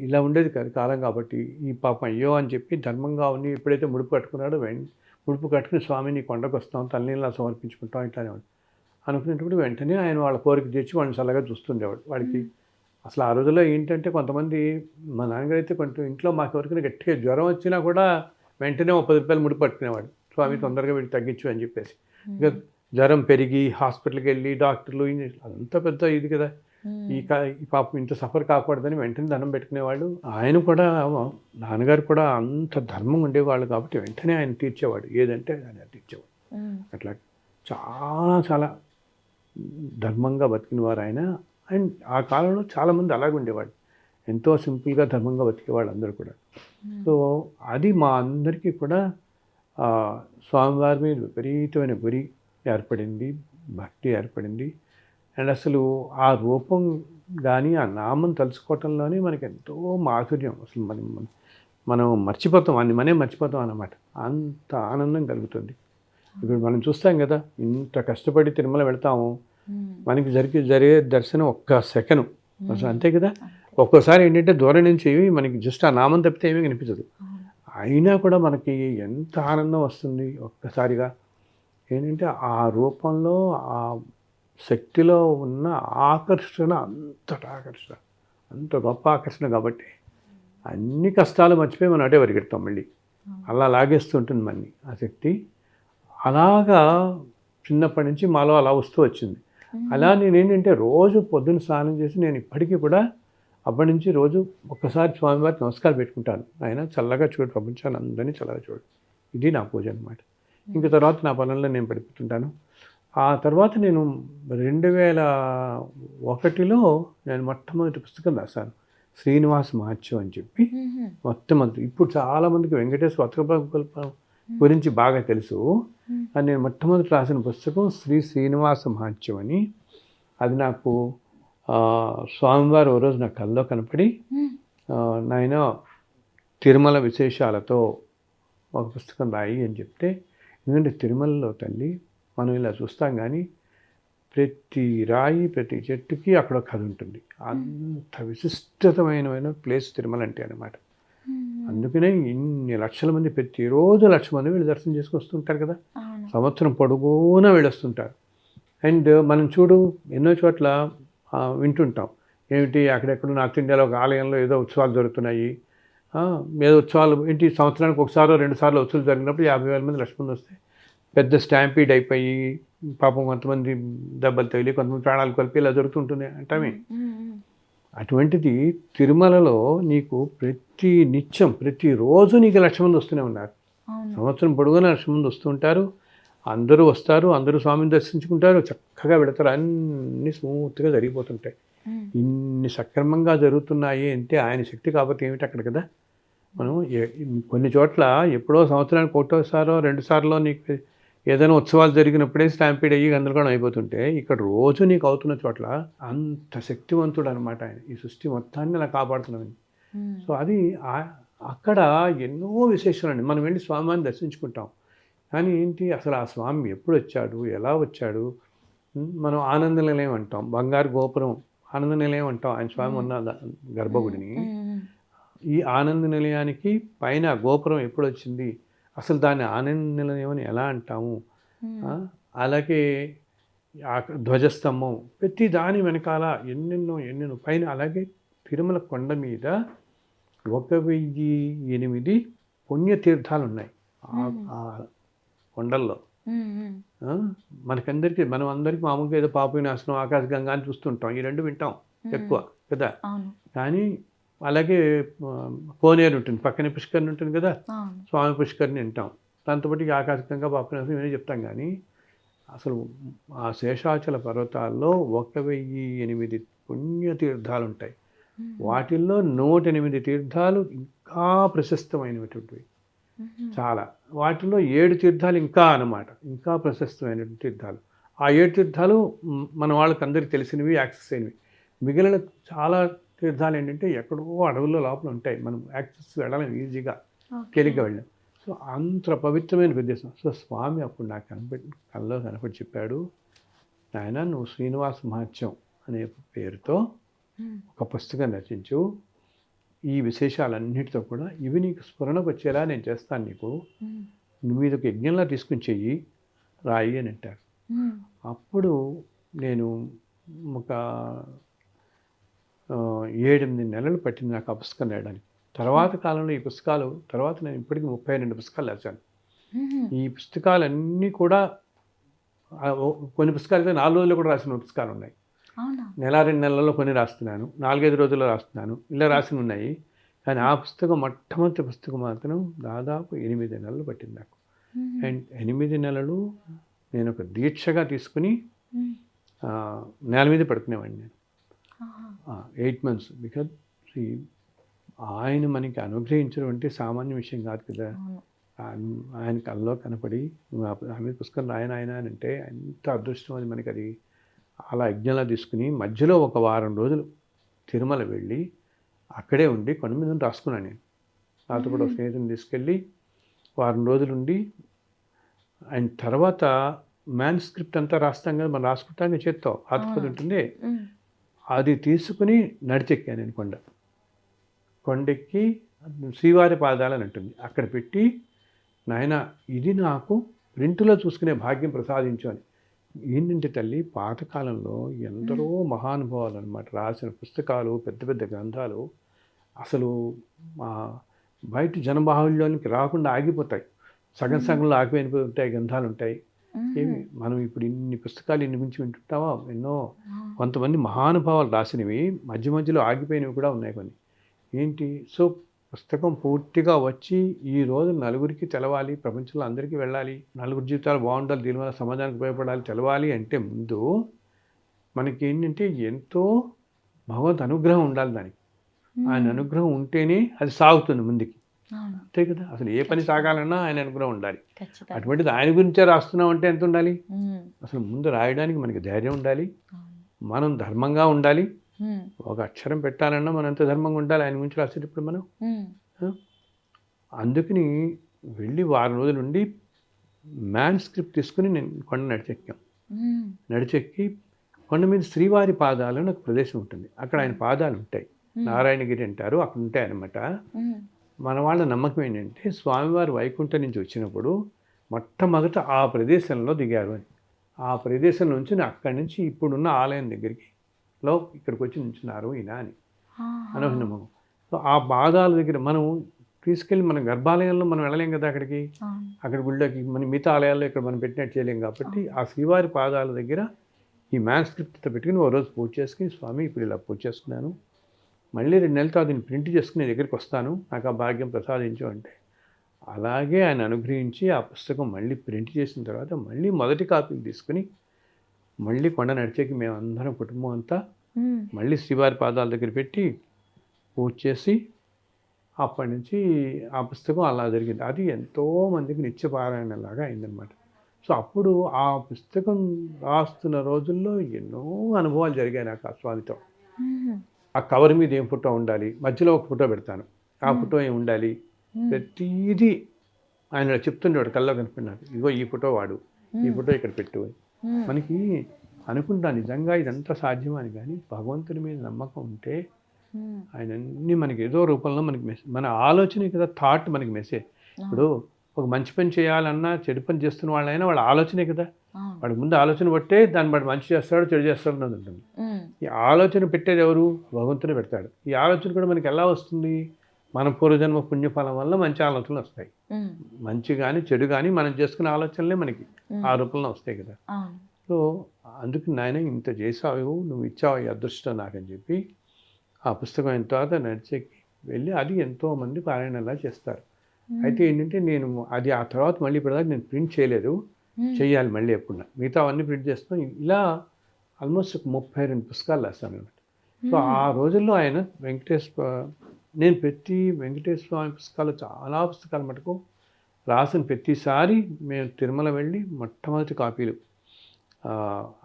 ఇలా ఉండేది కాదు కాలం కాబట్టి ఈ పాపం అయ్యో అని చెప్పి ధర్మంగా ఉండి ఎప్పుడైతే ముడుపు కట్టుకున్నాడో ముడుపు కట్టుకుని స్వామి నీ కొండకు వస్తాం తల్లిలా సమర్పించుకుంటాం ఇట్లా అనేవాడు. అనుకునేటప్పుడు వెంటనే ఆయన వాళ్ళ కోరిక తీర్చి వాళ్ళని చల్లగా చూస్తుండేవాడు. వాడికి అసలు ఆ రోజుల్లో ఏంటంటే కొంతమంది మా నాన్నగారు అయితే కొంచెం ఇంట్లో మాకు ఎవరికైనా గట్టిగా జ్వరం వచ్చినా కూడా వెంటనే ఒక 10 రూపాయలు ముడుపు పట్టుకునేవాడు. స్వామి తొందరగా వీడికి తగ్గించు అని చెప్పేసి. ఇక జ్వరం పెరిగి హాస్పిటల్కి వెళ్ళి డాక్టర్లు అదంతా పెద్ద ఇది కదా. ఈ పాపం ఇంత సఫర్ కాకూడదని వెంటనే దండం పెట్టుకునేవాళ్ళు. ఆయన కూడా నాన్నగారు కూడా అంత ధర్మం ఉండేవాళ్ళు కాబట్టి వెంటనే ఆయన తీర్చేవాడు. ఏదంటే ఆయన తీర్చేవాడు. అట్లా చాలా చాలా ధర్మంగా బతికినవారు ఆయన. అండ్ ఆ కాలంలో చాలామంది అలాగే ఉండేవాడు. ఎంతో సింపుల్గా ధర్మంగా బతికేవాళ్ళు అందరూ కూడా. సో అది మా అందరికీ కూడా స్వామివారి మీద విపరీతమైన గురి ఏర్పడింది, భక్తి ఏర్పడింది. అండ్ అసలు ఆ రూపం కానీ ఆ నామం తలుచుకోవటంలోనే మనకి ఎంతో మాధుర్యం. అసలు మనం మర్చిపోతాం, అన్ని మర్చిపోతాం అన్నమాట. అంత ఆనందం కలుగుతుంది. ఇప్పుడు మనం చూస్తాం కదా, ఇంత కష్టపడి తిరుమల వెళ్తాము, మనకి జరిగే దర్శనం ఒక్క సెకను అసలు, అంతే కదా. ఒక్కోసారి ఏంటంటే దూరం నుంచి మనకి జస్ట్ ఆ నామం తప్పితే ఏమీ కనిపించదు. అయినా కూడా మనకి ఎంత ఆనందం వస్తుంది ఒక్కసారిగా. ఏంటంటే ఆ రూపంలో ఆ శక్తిలో ఉన్న ఆకర్షణ, అంత గొప్ప ఆకర్షణ కాబట్టి అన్ని కష్టాలు మర్చిపోయి మనం అటే పరిగెడతాం మళ్ళీ. అలా లాగేస్తుంటుంది మనని ఆ శక్తి. అలాగా చిన్నప్పటి నుంచి మాలో అలా వస్తూ వచ్చింది. అలా నేనేంటంటే రోజు పొద్దున్న స్నానం చేసి నేను ఇప్పటికీ కూడా అప్పటి నుంచి రోజు ఒక్కసారి స్వామివారికి నమస్కారం పెట్టుకుంటాను. ఆయన చల్లగా చూడు, ప్రపంచాన్ని అందరినీ చల్లగా చూడు. ఇది నా పూజ అనమాట. ఇంకా తర్వాత నా పనుల్లో నేను పడిపోతుంటాను. ఆ తర్వాత నేను 2001లో నేను మొట్టమొదటి పుస్తకం రాశాను, శ్రీనివాస మహత్యం అని చెప్పి. మొట్టమొదటి, ఇప్పుడు చాలామందికి వెంకటేశ్వర అతకల్పం గురించి బాగా తెలుసు. అని నేను మొట్టమొదటి రాసిన పుస్తకం శ్రీనివాస మహత్యం అని. అది నాకు స్వామివారు ఓ రోజు నా కల్లో కనపడి, నాయన తిరుమల విశేషాలతో ఒక పుస్తకం రాయి అని చెప్తే, ఎందుకంటే తిరుమలలో తల్లి మనం ఇలా చూస్తాం కానీ ప్రతి రాయి ప్రతి చెట్టుకి అక్కడ ఒక కథ ఉంటుంది. అంత విశిష్టమైన ప్లేస్ తిరుమల అంటే అన్నమాట. అందుకనే ఇన్ని లక్షల మంది, ప్రతిరోజు 1,00,000 మంది వీళ్ళు దర్శనం చేసుకొస్తుంటారు కదా, సంవత్సరం పొడుగునా వెళ్ళొస్తుంటారు. అండ్ మనం చూడు ఎన్నో చోట్ల వింటుంటాం, ఏమిటి అక్కడెక్కడ నార్త్ ఇండియాలో ఒక ఆలయంలో ఏదో ఉత్సవాలు జరుగుతున్నాయి, ఏదో ఉత్సవాలు ఏంటి సంవత్సరానికి ఒకసారో 2 సార్లు ఉత్సవాలు జరిగినప్పుడు 50,000 మంది 1,00,000 మంది వస్తే పెద్ద స్టాంపీడ్ అయిపోయి పాపం కొంతమంది దెబ్బలు తగిలి కొంతమంది ప్రాణాలు కలిపి ఇలా జరుగుతుంటుంది అంటామే. అటువంటిది తిరుమలలో నీకు ప్రతిరోజు నీకు 1,00,000 మంది వస్తూనే ఉన్నారు. సంవత్సరం పొడుగున 1,00,000 మంది వస్తుంటారు. అందరూ వస్తారు, అందరూ స్వామిని దర్శించుకుంటారు, చక్కగా పెడతారు, అన్నీ స్మూత్గా జరిగిపోతుంటాయి. ఇన్ని సక్రమంగా జరుగుతున్నాయి అంటే ఆయన శక్తి కాబట్టి ఏమిటి అక్కడ కదా. మనం కొన్ని చోట్ల ఎప్పుడో సంవత్సరానికి 1సారో 2 సార్లో నీకు ఏదైనా ఉత్సవాలు జరిగినప్పుడే స్టాంపీడ్ అయ్యి గందరగోళం అయిపోతుంటే, ఇక్కడ రోజు నీకు అవుతున్న చోట్ల అంత శక్తివంతుడు అనమాట ఆయన. ఈ సృష్టి మొత్తాన్ని అలా కాపాడుతున్నామని. సో అది అక్కడ ఎన్నో విశేషాలండి. మనం వెళ్ళి స్వామిని దర్శించుకుంటాం, కానీ ఏంటి అసలు ఆ స్వామి ఎప్పుడు వచ్చాడు, ఎలా వచ్చాడు. మనం ఆనంద నిలయం అంటాం, బంగారు గోపురం ఆనంద నిలయం అంటాం ఆయన స్వామి ఉన్న గర్భగుడిని. ఈ ఆనంద నిలయానికి పైన గోపురం ఎప్పుడు వచ్చింది, అసలు దాన్ని ఆనంద నిలయం అని ఎలా అంటాము. అలాగే ధ్వజస్తంభం, ప్రతి దాని వెనకాల ఎన్నెన్నో పైన. అలాగే తిరుమల కొండ మీద 1008 పుణ్యతీర్థాలు ఉన్నాయి ఆ కొండల్లో. మనకందరికీ మనం అందరికీ మామూలుగా ఏదో పాప వినాశనం, ఆకాశగంగా అని చూస్తుంటాం, ఈ రెండు వింటాం ఎక్కువ కదా. కానీ అలాగే కోనేరు ఉంటుంది, పక్కనే పుష్కరిణి ఉంటుంది కదా, స్వామి పుష్కరిణి వింటాం. దాంతోపాటు ఆకాశగంగా, పాప వినాశనం ఇవన్నీ చెప్తాం. కానీ అసలు ఆ శేషాచల పర్వతాల్లో 1008 పుణ్యతీర్థాలు ఉంటాయి. వాటిల్లో 108 తీర్థాలు ఇంకా ప్రశస్తమైనటువంటివి చాలా. వాటిలో 7 తీర్థాలు ఇంకా ప్రశస్తమైనటువంటి తీర్థాలు. ఆ 7 తీర్థాలు మన వాళ్ళకి అందరికీ తెలిసినవి, యాక్సెస్ అయినవి. మిగిలిన చాలా తీర్థాలు ఏంటంటే ఎక్కడో అడవుల్లో లోపల ఉంటాయి, మనం యాక్సెస్ వెళ్ళలేం, ఈజీగా తేలిగ్గా వెళ్ళాం. సో అంత పవిత్రమైన ప్రదేశం. సో స్వామి అప్పుడు నాకు కల్లో కనపడి చెప్పాడు, నాయన నువ్వు శ్రీనివాస మహత్యం అనే పేరుతో ఒక పుస్తకం రచించు, ఈ విశేషాలన్నిటితో కూడా ఇవి నీకు స్ఫురణకు వచ్చేలా నేను చేస్తాను, నీకు నువ్వు ఇది ఒక యజ్ఞంలా తీసుకుని చెయ్యి, రాయి అని అంటారు. అప్పుడు నేను ఒక 7-8 నెలలు పట్టింది నాకు ఆ పుస్తకం రాయడానికి. తర్వాత కాలంలో ఈ పుస్తకాలు తర్వాత నేను ఇప్పటికీ 32 పుస్తకాలు రాశాను. ఈ పుస్తకాలన్నీ కూడా కొన్ని పుస్తకాలు అయితే 4 రోజుల్లో కూడా రాసిన పుస్తకాలు ఉన్నాయి. నెల 2 నెలల్లో కొన్ని రాస్తున్నాను, 4-5 రోజుల్లో రాస్తున్నాను, ఇలా రాసి ఉన్నాయి. కానీ ఆ పుస్తకం మొట్టమొదటి పుస్తకం మాత్రం దాదాపు 8 నెలలు పట్టింది నాకు. అండ్ 8 నెలలు నేను ఒక దీక్షగా తీసుకుని నేల మీద పడుకునేవాడిని నేను. 8 months. బికాజ్ ఆయన మనకి అనుగ్రహించడం అంటే సామాన్య విషయం కాదు కదా. ఆయన కల్లో కనపడి ఆమె పుస్తకం రాయన ఆయన అని అంటే ఎంత అదృష్టం అది మనకి. అది అలా యజ్ఞంలా తీసుకుని మధ్యలో ఒక వారం రోజులు తిరుమల వెళ్ళి అక్కడే ఉండి కొండ మీద రాసుకున్నాను నేను. నాతో కూడా స్నేహితుని తీసుకెళ్ళి వారం రోజులు ఉండి, అండ్ తర్వాత మ్యాన్స్క్రిప్ట్ అంతా రాస్తాం కదా మనం, రాసుకుంటాం చేత్తో ఆతుపది ఉంటుంది, అది తీసుకుని నడిచెక్కాను నేను కొండెక్కి శ్రీవారి పాదాలని అంటుంది, అక్కడ పెట్టి నాయన ఇది నాకు ప్రింట్లో చూసుకునే భాగ్యం ప్రసాదించు అని. ఏంటంటే తల్లి, పాతకాలంలో ఎందరో మహానుభావాలు అనమాట రాసిన పుస్తకాలు, పెద్ద పెద్ద గ్రంథాలు అసలు బయట జనబాహుల్యానికి రాకుండా ఆగిపోతాయి. సగం సగంలో ఆగిపోయిన ఉంటాయి గ్రంథాలు ఉంటాయి. ఏమి మనం ఇప్పుడు ఇన్ని పుస్తకాలు ఇన్ని గురించి వింటుంటావా, ఎన్నో కొంతమంది మహానుభావాలు రాసినవి మధ్య మధ్యలో ఆగిపోయినవి కూడా ఉన్నాయి కొన్ని. ఏంటి, సో పుస్తకం పూర్తిగా వచ్చి ఈ రోజు నలుగురికి తెలవాలి, ప్రపంచంలో అందరికీ వెళ్ళాలి, నలుగురు జీవితాలు బాగుండాలి, దీనివల్ల సమాజానికి ఉపయోగపడాలి, తెలవాలి అంటే ముందు మనకి ఏంటంటే ఎంతో భగవంతు అనుగ్రహం ఉండాలి దానికి. ఆయన అనుగ్రహం ఉంటేనే అది సాగుతుంది ముందుకి, అంతే కదా. అసలు ఏ పని సాగాలన్నా ఆయన అనుగ్రహం ఉండాలి. అటువంటిది ఆయన గురించే రాస్తున్నాం అంటే ఎంత ఉండాలి, అసలు ముందు రాయడానికి మనకి ధైర్యం ఉండాలి, మనం ధర్మంగా ఉండాలి. ఒక అక్షరం పెట్టాలన్నా మనం ఎంత ధర్మంగా ఉండాలి ఆయన గురించి రాసేటప్పుడు మనం. అందుకని వెళ్ళి వారం రోజులు ఉండి మ్యాన్స్క్రిప్ట్ తీసుకుని నేను కొండ నడిచెక్కి కొండ మీద శ్రీవారి పాదాలు అని ఒక ప్రదేశం ఉంటుంది. అక్కడ ఆయన పాదాలు ఉంటాయి, నారాయణగిరి అంటారు, అక్కడ ఉంటాయి అన్నమాట. మన వాళ్ళ నమ్మకం ఏంటంటే స్వామివారు వైకుంఠం నుంచి వచ్చినప్పుడు మొట్టమొదట ఆ ప్రదేశంలో దిగారు అని. ఆ ప్రదేశం నుంచి అక్కడి నుంచి ఇప్పుడున్న ఆలయం దగ్గరికి ఇక్కడికి వచ్చి నించున్నారు ఈయన అని అనుకున్నాము. సో ఆ పాదాల దగ్గర మనం తీసుకెళ్ళి మన గర్భాలయంలో మనం వెళ్ళలేం కదా అక్కడికి, అక్కడ గుళ్ళకి మన మిగతా ఆలయాల్లో ఇక్కడ మనం పెట్టినట్టు చేయలేం. కాబట్టి ఆ శ్రీవారి పాదాల దగ్గర ఈ మ్యాన్స్క్రిప్ట్తో పెట్టుకుని ఓ రోజు పూజ చేసుకుని, స్వామి ఇప్పుడు ఇలా పూజ చేసుకున్నాను, మళ్ళీ 2 నెలల తర్వాత దీన్ని ప్రింట్ చేసుకుని దగ్గరికి వస్తాను, నాకు ఆ భాగ్యం ప్రసాదించు అంటే, అలాగే ఆయన అనుగ్రహించి ఆ పుస్తకం మళ్ళీ ప్రింట్ చేసిన తర్వాత మళ్ళీ మొదటి కాపీని తీసుకుని మళ్ళీ కొండ నడిచేకి మేమందరం కుటుంబం అంతా మళ్ళీ శ్రీవారి పాదాల దగ్గర పెట్టి పూజ చేసి అప్పటి నుంచి ఆ పుస్తకం అలా జరిగింది. అది ఎంతోమందికి నిత్యపారాయణలాగా అయిందనమాట. సో అప్పుడు ఆ పుస్తకం రాస్తున్న రోజుల్లో ఎన్నో అనుభవాలు జరిగాయి నాకు ఆ స్వామితో. ఆ కవర్ మీద ఏం ఫోటో ఉండాలి, మధ్యలో ఒక ఫోటో పెడతాను, ఆ ఫోటో ఏం ఉండాలి, ప్రతిదీ ఆయన చెప్తుండేవాడు కల్లో కనిపినాడు, ఇదిగో ఈ ఫోటో వాడు, ఈ ఫోటో ఇక్కడ పెట్టు. మనకి అనుకుంటా నిజంగా ఇదంతా సాధ్యమని, కానీ భగవంతుని మీద నమ్మకం ఉంటే ఆయన అన్ని మనకి ఏదో రూపంలో మనకి మన ఆలోచనే కదా థాట్ మనకి మెసేజ్. ఇప్పుడు ఒక మంచి పని చేయాలన్నా చెడు పని చేస్తున్న వాళ్ళైనా వాళ్ళ ఆలోచనే కదా, వాడి ముందు ఆలోచన పట్టే దాన్ని వాడు మంచి చేస్తాడు చెడు చేస్తాడు అన్నది ఉంటుంది. ఈ ఆలోచన పెట్టేది ఎవరు, భగవంతునే పెడతాడు. ఈ ఆలోచన కూడా మనకి ఎలా వస్తుంది, మన పూర్వజన్మ పుణ్యఫలం వల్ల మంచి ఆలోచనలు వస్తాయి. మంచి కానీ చెడు కానీ మనం చేసుకునే ఆలోచనలే మనకి ఆ రూపంలో వస్తాయి కదా. సో అందుకు నాయన ఇంత చేసావు, నువ్వు ఇచ్చావు ఈ అదృష్టం నాకని చెప్పి ఆ పుస్తకం అయిన తర్వాత నడిచెక్కి వెళ్ళి అది ఎంతోమంది పారాయణలా చేస్తారు. అయితే ఏంటంటే నేను అది ఆ తర్వాత మళ్ళీ ఇప్పటిదాకా నేను ప్రింట్ చేయలేదు, చెయ్యాలి మళ్ళీ ఎప్పుడున్నా. మిగతా అవన్నీ ప్రింట్ చేస్తాను. ఇలా ఆల్మోస్ట్ ఒక 32 పుస్తకాలు రాస్తాను అనమాట. సో ఆ రోజుల్లో ఆయన నేను ప్రతి వెంకటేశ్వర స్వామి పుస్తకాలు చాలా పుస్తకాలు మటుకు రాసిన ప్రతిసారి మేము తిరుమల వెళ్ళి మొట్టమొదటి కాపీలు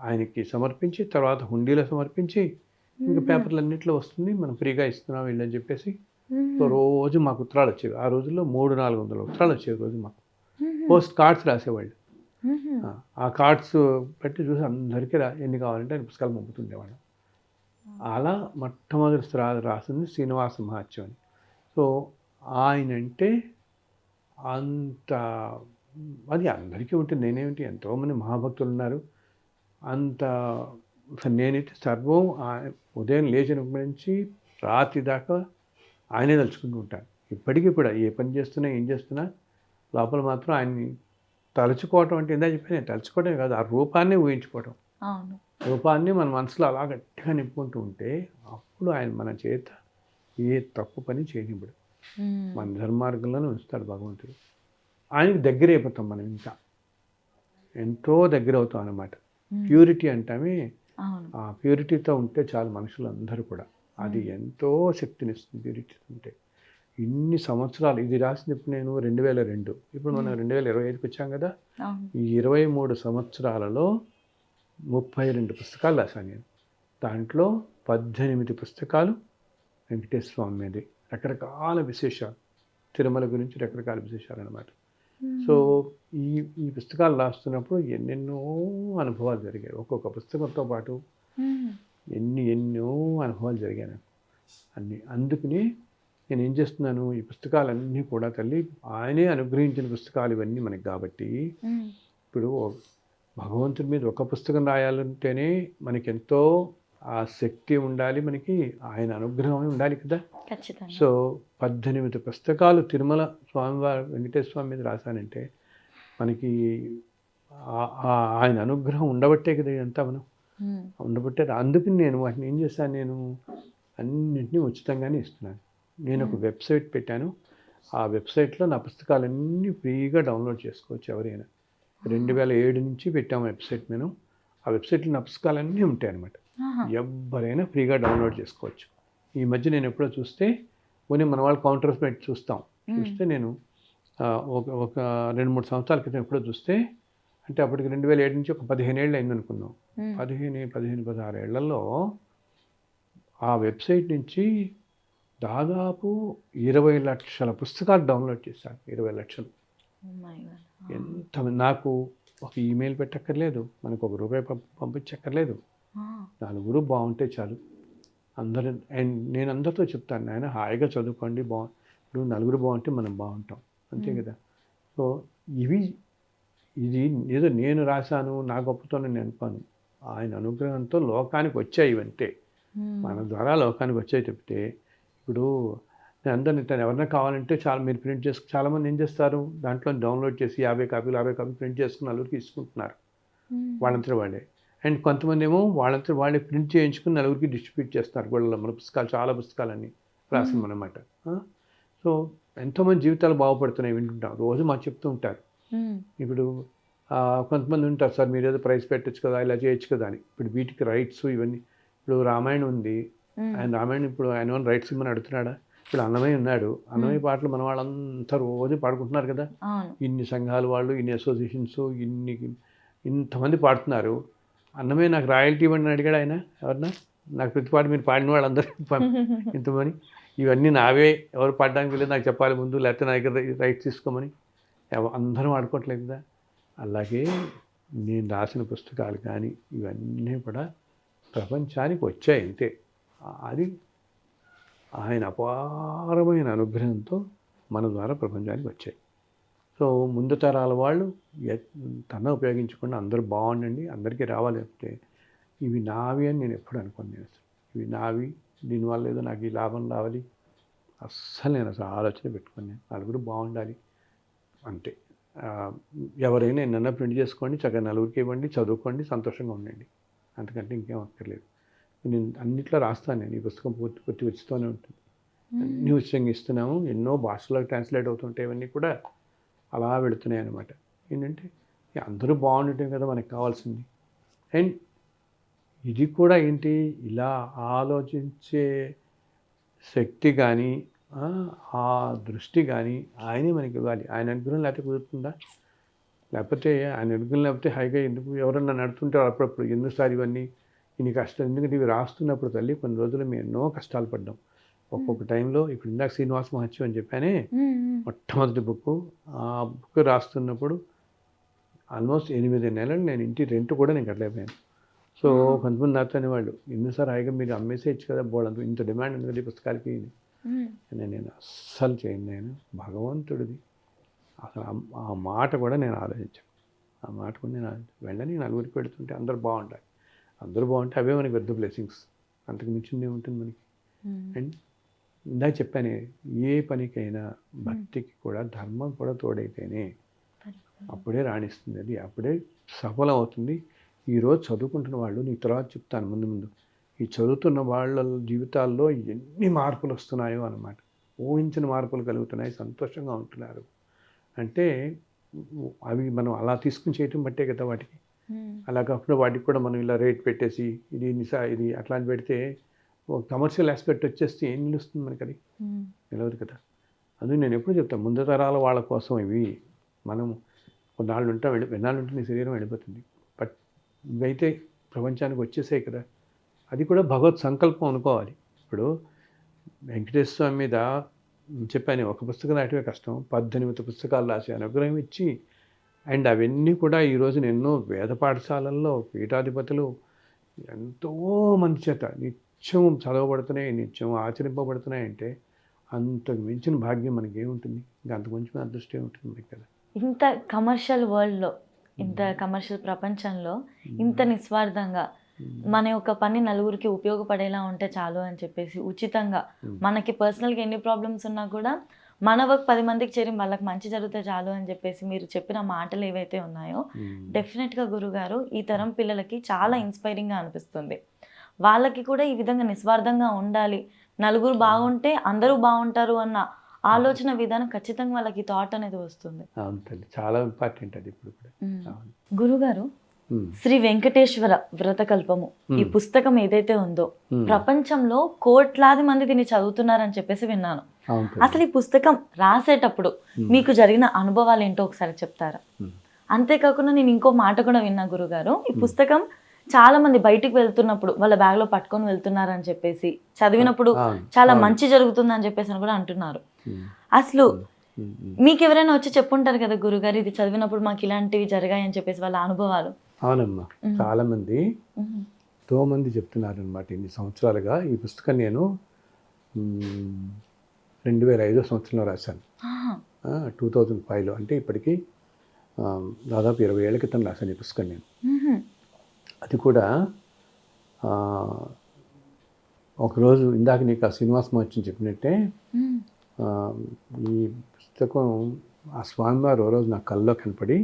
ఆయనకి సమర్పించి, తర్వాత హుండీలో సమర్పించి, ఇంకా పేపర్లన్నింటిలో వస్తుంది మనం ఫ్రీగా ఇస్తున్నాం వీళ్ళని చెప్పేసి. సో రోజు మాకు ఉత్తరాలు వచ్చేవి. ఆ రోజుల్లో 300-400 ఉత్తరాలు వచ్చేవి రోజు మాకు. పోస్ట్ కార్డ్స్ రాసేవాళ్ళు. ఆ కార్డ్స్ పెట్టి చూసి అందరికీ ఎన్ని కావాలంటే అన్ని పుస్తకాలు పంపుతుండేవాళ్ళం. అలా మొట్టమొదటి రాసింది శ్రీనివాస మహత్యం అని. సో ఆయనంటే అంత అది అందరికీ ఉంటుంది. నేనేమిటి ఎంతోమంది మహాభక్తులు ఉన్నారు. అంత నేనైతే సర్వం ఉదయం లేచినప్పటి నుంచి రాత్రి దాకా ఆయనే తలుచుకుంటూ ఉంటాను. ఇప్పటికీ కూడా ఏ పని చేస్తున్నా ఏం చేస్తున్నా లోపల మాత్రం ఆయన్ని తలుచుకోవటం అంటే ఇందా చెప్పాను, నేను తలుచుకోవటమే కాదు, ఆ రూపాన్ని ఊహించుకోవటం. రూపాన్ని మన మనసులో అలా గట్టిగా నింపుకుంటూ ఉంటే అప్పుడు ఆయన మన చేత ఏ తప్పు పని చేయనివ్వడు. మన ధర్మార్గంలోనే ఉంచుతాడు భగవంతుడు. ఆయనకి దగ్గర అయిపోతాం మనం, ఇంకా ఎంతో దగ్గర అవుతాం అన్నమాట. ప్యూరిటీ అంటామే, ఆ ప్యూరిటీతో ఉంటే చాలు మనుషులు అందరూ కూడా. అది ఎంతో శక్తినిస్తుంది ప్యూరిటీ ఉంటే. ఇన్ని సంవత్సరాలు ఇది రాసింది ఇప్పుడు నేను 2002, ఇప్పుడు మనం 2025కి వచ్చాం కదా. ఈ 23 సంవత్సరాలలో 32 పుస్తకాలు రాశాను నేను. దాంట్లో 18 పుస్తకాలు వెంకటేశ్వర స్వామి మీదే, రకరకాల విశేషాలు, తిరుమల గురించి రకరకాల విశేషాలు అన్నమాట. సో ఈ పుస్తకాలు రాస్తున్నప్పుడు ఎన్నెన్నో అనుభవాలు జరిగాయి. ఒక్కొక్క పుస్తకంతో పాటు ఎన్నో అనుభవాలు జరిగాయి నాకు అన్నీ. అందుకని నేను ఏం చేస్తున్నాను, ఈ పుస్తకాలన్నీ కూడా తల్లి ఆయనే అనుగ్రహించిన పుస్తకాలు ఇవన్నీ మనకి. కాబట్టి ఇప్పుడు భగవంతుడి మీద ఒక పుస్తకం రాయాలంటేనే మనకి ఎంతో ఆ శక్తి ఉండాలి, మనకి ఆయన అనుగ్రహం ఉండాలి కదా. సో 18 పుస్తకాలు తిరుమల స్వామివారి వెంకటేశ్వర స్వామి మీద రాశానంటే మనకి ఆయన అనుగ్రహం ఉండబట్టే కదా ఇదంతా. మనం ఉండబట్టే. అందుకని నేను వాటిని ఏం చేశాను, నేను అన్నింటినీ ఉచితంగానే ఇస్తున్నాను. నేను ఒక వెబ్సైట్ పెట్టాను. ఆ వెబ్సైట్లో నా పుస్తకాలన్నీ ఫ్రీగా డౌన్లోడ్ చేసుకోవచ్చు ఎవరైనా. 2007 నుంచి పెట్టాము వెబ్సైట్. మేము ఆ వెబ్సైట్లో నా పుస్తకాలన్నీ ఉంటాయి అన్నమాట. ఎవరైనా ఫ్రీగా డౌన్లోడ్ చేసుకోవచ్చు. ఈ మధ్య నేను ఎప్పుడో చూస్తే పోనీ మన వాళ్ళు కౌంటర్స్ పెట్టి చూస్తే నేను ఒక 2-3 సంవత్సరాల క్రితం ఎప్పుడో చూస్తే, అంటే అప్పటికి 2007 నుంచి ఒక 15 ఏళ్ళు అయింది అనుకున్నాం. 16 ఏళ్లలో ఆ వెబ్సైట్ నుంచి దాదాపు 20 లక్షల పుస్తకాలు డౌన్లోడ్ చేశాను. 20 లక్షలు. ఎంత నాకు ఒక ఈమెయిల్ పెట్టక్కర్లేదు, మనకు ₹1 పంపించక్కర్లేదు. నలుగురు బాగుంటే చాలు. అందరూ, అండ్ నేను అందరితో చెప్తాను, నాయన హాయిగా చదువుకోండి, ఇప్పుడు నలుగురు బాగుంటే మనం బాగుంటాం, అంతే కదా. సో ఇది ఏదో నేను రాశాను, నా గొప్పతో నేను అనుకోను. ఆయన అనుగ్రహంతో లోకానికి వచ్చాయి ఇవంతే. మన ద్వారా లోకానికి వచ్చాయి తప్పితే ఇప్పుడు నేను అందరినీ ఎవరైనా కావాలంటే చాలా మీరు ప్రింట్ చేసుకు, చాలామంది ఏం చేస్తారు, దాంట్లో డౌన్లోడ్ చేసి 50 కాపీలు ప్రింట్ చేసుకుని నలుగురికి ఇసుకుంటున్నారు వాళ్ళంతా వాళ్ళే. అండ్ కొంతమంది ఏమో వాళ్ళంతా వాళ్ళే ప్రింట్ చేయించుకుని నలుగురికి డిస్ట్రిబ్యూట్ చేస్తారు. గొడవలో మన పుస్తకాలు, చాలా పుస్తకాలన్నీ రాసాం అన్నమాట. సో ఎంతోమంది జీవితాలు బాగుపడుతున్నాయి వింటుంటాం, రోజు మాకు చెప్తూ ఉంటారు. ఇప్పుడు కొంతమంది ఉంటారు, సార్ మీరు ఏదో ప్రైస్ పెట్టచ్చు కదా, ఇలా చేయొచ్చు కదా అని. ఇప్పుడు వీటికి రైట్స్ ఇవన్నీ, ఇప్పుడు రామాయణం ఉంది, ఆయన రామాయణం ఇప్పుడు ఆయన రైట్స్ ఇమ్మని అడుగుతున్నాడా? ఇప్పుడు అన్నమయ్య ఉన్నాడు, అన్నమయ్య పాటలు మన వాళ్ళంతా రోజు పాడుకుంటున్నారు కదా. ఇన్ని సంఘాలు వాళ్ళు, ఇన్ని అసోసియేషన్స్, ఇంతమంది పాడుతున్నారు. అన్నమయ్య నాకు రాయల్టీ ఇవ్వండి అడిగాడు ఆయన ఎవరన్నా? నాకు ప్రతి పాట మీరు పాడిన వాళ్ళందరూ ఇంతమని, ఇవన్నీ నావే, ఎవరు పాడడానికి లేదు నాకు చెప్పాలి ముందు, లేకపోతే నా దగ్గర రైట్స్ తీసుకోమని. అందరం ఆడుకోవట్లేదు కదా. అలాగే నేను రాసిన పుస్తకాలు కానీ ఇవన్నీ కూడా ప్రపంచానికి వచ్చాయి అంతే. అది ఆయన అపారమైన అనుగ్రహంతో మన ద్వారా ప్రపంచానికి వచ్చాయి. సో ముందు తరాల వాళ్ళు తన ఉపయోగించకుండా అందరూ బాగుండండి, అందరికీ రావాలి. అంటే ఇవి నావి అని నేను ఎప్పుడు అనుకోను. నేను అసలు ఇవి నావి, దీనివల్ల ఏదో నాకు ఈ లాభం రావాలి అస్సలు నేను అసలు ఆలోచన పెట్టుకుని, నేను నలుగురు బాగుండాలి అంతే. ఎవరైనా ఎన్నన్నా ప్రింట్ చేసుకోండి, చక్కగా నలుగురికి ఇవ్వండి, చదువుకోండి, సంతోషంగా ఉండండి, అంతకంటే ఇంకేం అక్కర్లేదు. నేను అన్నిట్లో రాస్తాను. నేను ఈ పుస్తకం పూర్తి ఉచితూనే ఉంటుంది, అన్నీ ఉచితంగా ఇస్తున్నాము. ఎన్నో భాషలకు ట్రాన్స్లేట్ అవుతుంటాయి, ఇవన్నీ కూడా అలా వెళుతున్నాయి అన్నమాట. ఏంటంటే అందరూ బాగుండటం కదా మనకు కావాల్సింది. అండ్ ఇది కూడా ఏంటి, ఇలా ఆలోచించే శక్తి కానీ ఆ దృష్టి కానీ ఆయనే మనకి ఇవ్వాలి. ఆయన అనుగ్రహం లేకపోతే కుదురుతుందా? లేకపోతే ఆయన అనుగ్రహం లేకపోతే హాయిగా ఎందుకు ఎవరన్నా నడుతుంటారు అప్పుడప్పుడు, ఎందుసారి ఇవన్నీ ఇన్ని కష్టాలు. ఎందుకంటే ఇవి రాస్తున్నప్పుడు తల్లి కొన్ని రోజులు మేము ఎన్నో కష్టాలు పడ్డాం. ఒక్కొక్క టైంలో ఇప్పుడు ఇందాక శ్రీనివాస మహత్యం అని చెప్పానే, మొట్టమొదటి బుక్, ఆ బుక్ రాస్తున్నప్పుడు ఆల్మోస్ట్ 8 నెలలు నేను ఇంటి రెంట్ కూడా నేను కట్టలేకపోయాను. సో కొంతమంది నాతో అనేవాళ్ళు, ఎన్నిసార్లు హాయిగా మీరు అమ్మేసేయచ్చు కదా బోర్డు, ఇంత డిమాండ్ ఉంది కదా ఈ పుస్తకాలకి అని. నేను అస్సలు చేయను. నేను భగవంతుడిది అసలు ఆ మాట కూడా నేను ఆలోచించాను. ఆ మాట కూడా నేను వెళ్ళని నలుగురికి పెడుతుంటే అందరూ బాగుంటారు. అందరూ బాగుంటే అవే మనకి పెద్ద బ్లెస్సింగ్స్, అంతకు మించింది ఏముంటుంది మనకి. అండ్ ఇందాక చెప్పానే, ఏ పనికైనా భక్తికి కూడా ధర్మం కూడా తోడైతేనే అప్పుడే రాణిస్తుంది, అది అప్పుడే సఫలం అవుతుంది. ఈరోజు చదువుకుంటున్న వాళ్ళు, నీ తర్వాత చెప్తాను ముందు ముందు, ఈ చదువుతున్న వాళ్ళ జీవితాల్లో ఎన్ని మార్పులు వస్తున్నాయో అన్నమాట. ఊహించిన మార్పులు కలుగుతున్నాయి, సంతోషంగా ఉంటున్నారు. అంటే అవి మనం అలా తీసుకుని చేయటం బట్టే కదా వాటికి. అలా కాకుండా వాటికి కూడా మనం ఇలా రేట్ పెట్టేసి ఇది అట్లాంటి పెడితే కమర్షియల్ ఆస్పెక్ట్ వచ్చేస్తే ఏం నిలుస్తుంది మనకి, అది నిలవదు కదా. అందుకే నేను ఎప్పుడు చెప్తాను, ముందు తరాల వాళ్ళ కోసం ఇవి. మనం కొన్నాళ్ళు ఉంటాం, ఎన్నాళ్ళు ఉంటే నీ శరీరం వెళ్ళిపోతుంది. బట్ ఇవైతే ప్రపంచానికి వచ్చేసాయి కదా, అది కూడా భగవత్ సంకల్పం అనుకోవాలి. ఇప్పుడు వెంకటేశ్వర స్వామి మీద చెప్పాను, ఒక పుస్తకం రాయటమే కష్టం, 18 పుస్తకాలు రాసి అనుగ్రహం ఇచ్చి, అండ్ అవన్నీ కూడా ఈరోజు ఎన్నో వేద పాఠశాలల్లో పీఠాధిపతులు ఎంతోమంది చేత నిత్యం చదవబడుతున్నాయి, నిత్యం ఆచరింపబడుతున్నాయి. అంటే అంతకు మించిన భాగ్యం మనకి ఏముంటుంది, ఇంకా అంతకు మించిన అదృష్టం ఏముంటుంది మనకి కదా.
ఇంత కమర్షియల్ వరల్డ్లో, ఇంత కమర్షియల్ ప్రపంచంలో ఇంత నిస్వార్థంగా మన యొక్క పని నలుగురికి ఉపయోగపడేలా ఉంటే చాలు అని చెప్పేసి ఉచితంగా, మనకి పర్సనల్గా ఎన్ని ప్రాబ్లమ్స్ ఉన్నా కూడా మన వర్క్ 10 మందికి చేరి వాళ్ళకి మంచి జరిగితే చాలు అని చెప్పేసి మీరు చెప్పిన మాటలు ఏవైతే ఉన్నాయో, డెఫినెట్గా గురుగారు ఈ తరం పిల్లలకి చాలా ఇన్స్పైరింగ్గా అనిపిస్తుంది. వాళ్ళకి కూడా ఈ విధంగా నిస్వార్థంగా ఉండాలి, నలుగురు బాగుంటే అందరూ బాగుంటారు అన్న ఆలోచన విధానం ఖచ్చితంగా వాళ్ళకి థాట్ అనేది వస్తుంది.
చాలా ఇంపార్టెంట్ అది ఇప్పుడు కూడా.
గురుగారు, శ్రీ వెంకటేశ్వర వ్రతకల్పము ఈ పుస్తకం ఏదైతే ఉందో ప్రపంచంలో కోట్లాది మంది దీన్ని చదువుతున్నారని చెప్పేసి విన్నాను. అసలు ఈ పుస్తకం రాసేటప్పుడు మీకు జరిగిన అనుభవాలు ఏంటో ఒకసారి చెప్తారా? అంతేకాకుండా నేను ఇంకో మాట కూడా విన్నా గురుగారు, ఈ పుస్తకం చాలా మంది బయటికి వెళ్తున్నప్పుడు వాళ్ళ బ్యాగ్ లో పట్టుకొని వెళ్తున్నారని చెప్పేసి, చదివినప్పుడు చాలా మంచి జరుగుతుందని చెప్పేసి అని కూడా అంటున్నారు. అసలు మీకు ఎవరైనా వచ్చి చెప్పుంటారు కదా గురుగారు, ఇది చదివినప్పుడు మాకు ఇలాంటివి జరిగాయి అని చెప్పేసి వాళ్ళ అనుభవాలు?
అవునమ్మా, చాలా మంది ఎంతో మంది చెప్తున్నారు అనమాట. ఇన్ని సంవత్సరాలుగా ఈ పుస్తకం నేను 2005 సంవత్సరంలో రాశాను, 2005లో. అంటే ఇప్పటికీ దాదాపు 20 ఏళ్ల క్రితం రాశాను ఈ పుస్తకం నేను. అది కూడా ఒకరోజు ఇందాక నీకు ఆ శ్రీనివాసం వచ్చి చెప్పినట్టే, ఈ పుస్తకం ఆ స్వామివారు ఓ రోజు నా కల్లో కనపడి,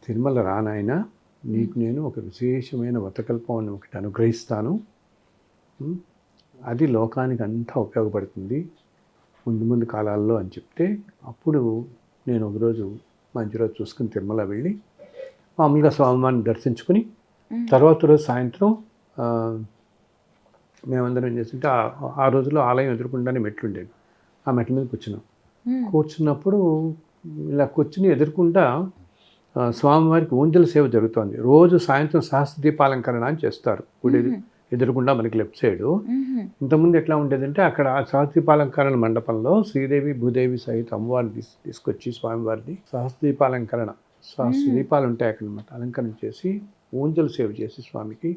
తిరుమల రానాయన, నీకు నేను ఒక విశేషమైన వ్రతకల్పాన్ని ఒకటి అనుగ్రహిస్తాను, అది లోకానికి అంతా ఉపయోగపడుతుంది ముందు ముందు కాలాల్లో అని చెప్తే, అప్పుడు నేను ఒకరోజు మంచి రోజు చూసుకుని తిరుమల వెళ్ళి మామూలుగా స్వామివారిని దర్శించుకుని, తర్వాత రోజు సాయంత్రం మేమందరం ఏం చేస్తుంటే ఆ రోజుల్లో ఆలయం ఎదుర్కొండానే మెట్లు ఉండేవి, ఆ మెట్ల మీద కూర్చున్నాం. కూర్చున్నప్పుడు ఇలా కూర్చుని ఎదుర్కొంటా స్వామివారికి ఊంజల సేవ జరుగుతోంది. రోజు సాయంత్రం సహస్ర దీపాలంకరణ అని చేస్తారు గుడి ఎదురుకుండా మనకి లెఫ్ట్ సైడ్. ఇంతకుముందు ఎట్లా ఉండేదంటే, అక్కడ సహస్ర దీపాలంకరణ మండపంలో శ్రీదేవి భూదేవి సహిత అమ్మవారిని తీసుకొచ్చి స్వామివారిని సహస్ర దీపాలంకరణ, సహస్ర దీపాలు ఉంటాయి అక్కడ అనమాట, అలంకరణ చేసి ఊంజల సేవ చేసి స్వామికి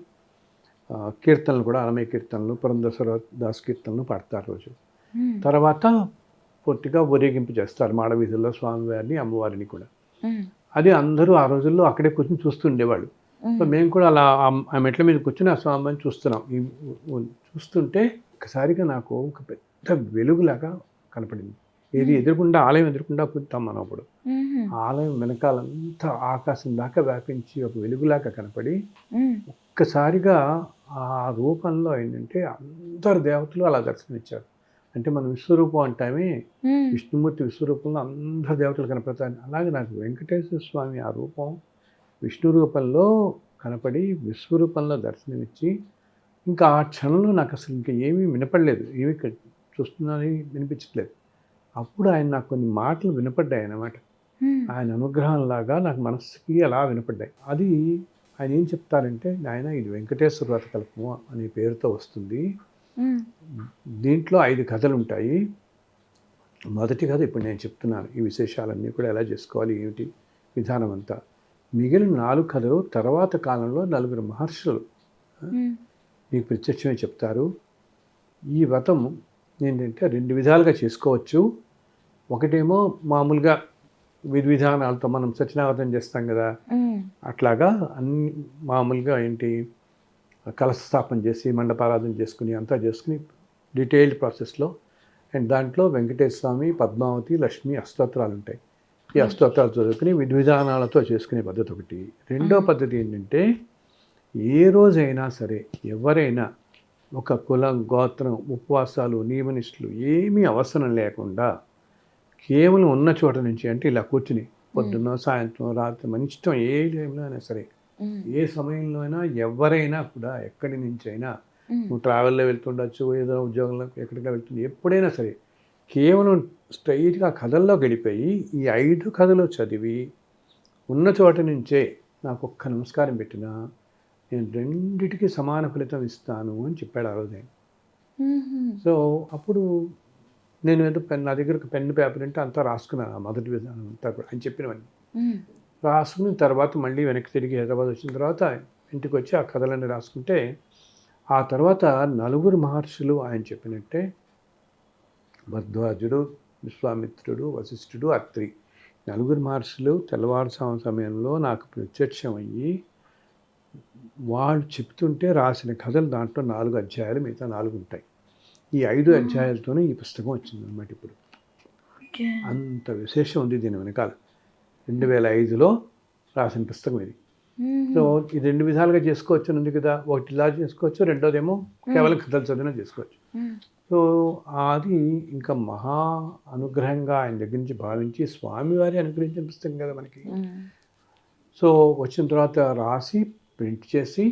కీర్తనలు కూడా, అన్నమయ్య కీర్తనలు, పురంధేశ్వర దాస్ కీర్తనలు పాడతారు రోజు. తర్వాత పూర్తిగా ఊరేగింపు చేస్తారు మాడవీధుల్లో స్వామివారిని అమ్మవారిని కూడా. అది అందరూ ఆ రోజుల్లో అక్కడే కూర్చొని చూస్తుండేవాళ్ళు. సో మేము కూడా అలా ఆ మెట్ల మీద కూర్చొని ఆ స్వామివారిని చూస్తున్నాం. చూస్తుంటే ఒకసారిగా నాకు ఒక పెద్ద వెలుగులాగా కనపడింది. ఇది ఎదురుకుండా, ఆలయం ఎదురుకుండా కూర్చుంటాం మనం అప్పుడు. ఆలయం వెనకాలంతా ఆకాశం దాకా వ్యాపించి ఒక వెలుగులాగా కనపడి, ఒక్కసారిగా ఆ రూపంలో ఏంటంటే అందరు దేవతలు అలా దర్శనమిచ్చారు. అంటే మనం విశ్వరూపం అంటామే, విష్ణుమూర్తి విశ్వరూపంలో అందరు దేవతలు కనపడతారు. అలాగే నాకు వెంకటేశ్వర స్వామి ఆ రూపం విష్ణు రూపంలో కనపడి విశ్వరూపంలో దర్శనమిచ్చి, ఇంకా ఆ క్షణంలో నాకు అసలు ఇంకా ఏమీ వినపడలేదు, ఏమీ చూస్తున్నానని వినిపించట్లేదు. అప్పుడు ఆయన నాకు కొన్ని మాటలు వినపడ్డాయి అన్నమాట. ఆయన అనుగ్రహంలాగా నాకు మనస్సుకి అలా వినపడ్డాయి. అది ఆయన ఏం చెప్తారంటే, ఆయన ఇది వెంకటేశ్వర వ్రతకల్పము అనే పేరుతో వస్తుంది, దీంట్లో 5 కథలు ఉంటాయి. మొదటి కథ ఇప్పుడు నేను చెప్తున్నాను, ఈ విశేషాలన్నీ కూడా ఎలా చేసుకోవాలి ఏమిటి విధానం అంతా. మిగిలిన 4 కథలు తర్వాత కాలంలో 4 మహర్షులు మీకు ప్రత్యక్షమే చెప్తారు. ఈ వ్రతం ఏంటంటే 2 విధాలుగా చేసుకోవచ్చు. ఒకటేమో మామూలుగా విధి విధానాలతో మనం సత్యనారాయణ చేస్తాం కదా, అట్లాగా అన్ని మామూలుగా ఏంటి కలశ స్థాపన చేసి మండపారాధన చేసుకుని అంతా చేసుకుని డీటెయిల్డ్ ప్రాసెస్లో. అండ్ దాంట్లో వెంకటేశ్వర స్వామి, పద్మావతి, లక్ష్మి అష్టోత్తరాలు ఉంటాయి. ఈ అష్టోత్తరాలు చదువుకుని విధి విధానాలతో చేసుకునే పద్ధతి ఒకటి. రెండో పద్ధతి ఏంటంటే ఏ రోజైనా సరే ఎవరైనా ఒక కులం, గోత్రం, ఉపవాసాలు, నియమనిష్టలు ఏమీ అవసరం లేకుండా కేవలం ఉన్న చోట నుంచి, అంటే ఇలా కూర్చుని పొద్దున్న, సాయంత్రం, రాత్రి మన ఇష్టం ఏ టైంలో అయినా సరే, ఏ సమయంలో అయినా ఎవరైనా కూడా ఎక్కడి నుంచి అయినా, నువ్వు ట్రావెల్లో వెళ్తుండొచ్చు, ఏదో ఉద్యోగంలో ఎక్కడికి వెళ్తుంది, ఎప్పుడైనా సరే కేవలం స్ట్రైట్గా కథల్లో గడిపోయి ఈ 5 కథలు చదివి ఉన్న చోట నుంచే నాకు ఒక్క నమస్కారం పెట్టినా నేను రెండిటికి సమాన ఫలితం ఇస్తాను అని చెప్పాడు ఆ రోజు ఆయన. సో అప్పుడు నేను ఏదో నా దగ్గర ఒక పెన్ను పేపర్ అంటే అంతా రాసుకున్నాను. ఆ మొదటి విధానం అంతా కూడా ఆయన చెప్పినవన్నీ రాసుకున్న తర్వాత మళ్ళీ వెనక్కి తిరిగి హైదరాబాద్ వచ్చిన తర్వాత ఇంటికి వచ్చి ఆ కథలన్నీ రాసుకుంటే, ఆ తర్వాత 4 మహర్షులు ఆయన చెప్పినట్టే భరద్వాజుడు, విశ్వామిత్రుడు, వశిష్ఠుడు, అత్రి 4 మహర్షులు తెల్లవారుజాము సమయంలో నాకు ప్రత్యక్షమయ్యి వాళ్ళు చెప్తుంటే రాసిన కథలు దాంట్లో 4 అధ్యాయాలు, మిగతా 4 ఉంటాయి. ఈ 5 అధ్యాయాలతోనే ఈ పుస్తకం వచ్చింది అనమాట. ఇప్పుడు అంత విశేషం ఉంది దీని వెనకాల. 2005లో రాసిన పుస్తకం ఇది. సో ఇది 2 విధాలుగా చేసుకోవచ్చు ఉంది కదా. ఒకటి ఇలా చేసుకోవచ్చు, రెండోదేమో కేవలం కథలు చదివినా చేసుకోవచ్చు. సో అది ఇంకా మహా అనుగ్రహంగా ఆయన దగ్గర నుంచి భావించి స్వామివారి అనుగ్రహించిన పుస్తకం కదా మనకి. సో వచ్చిన తర్వాత రాసి ప్రింట్ చేసి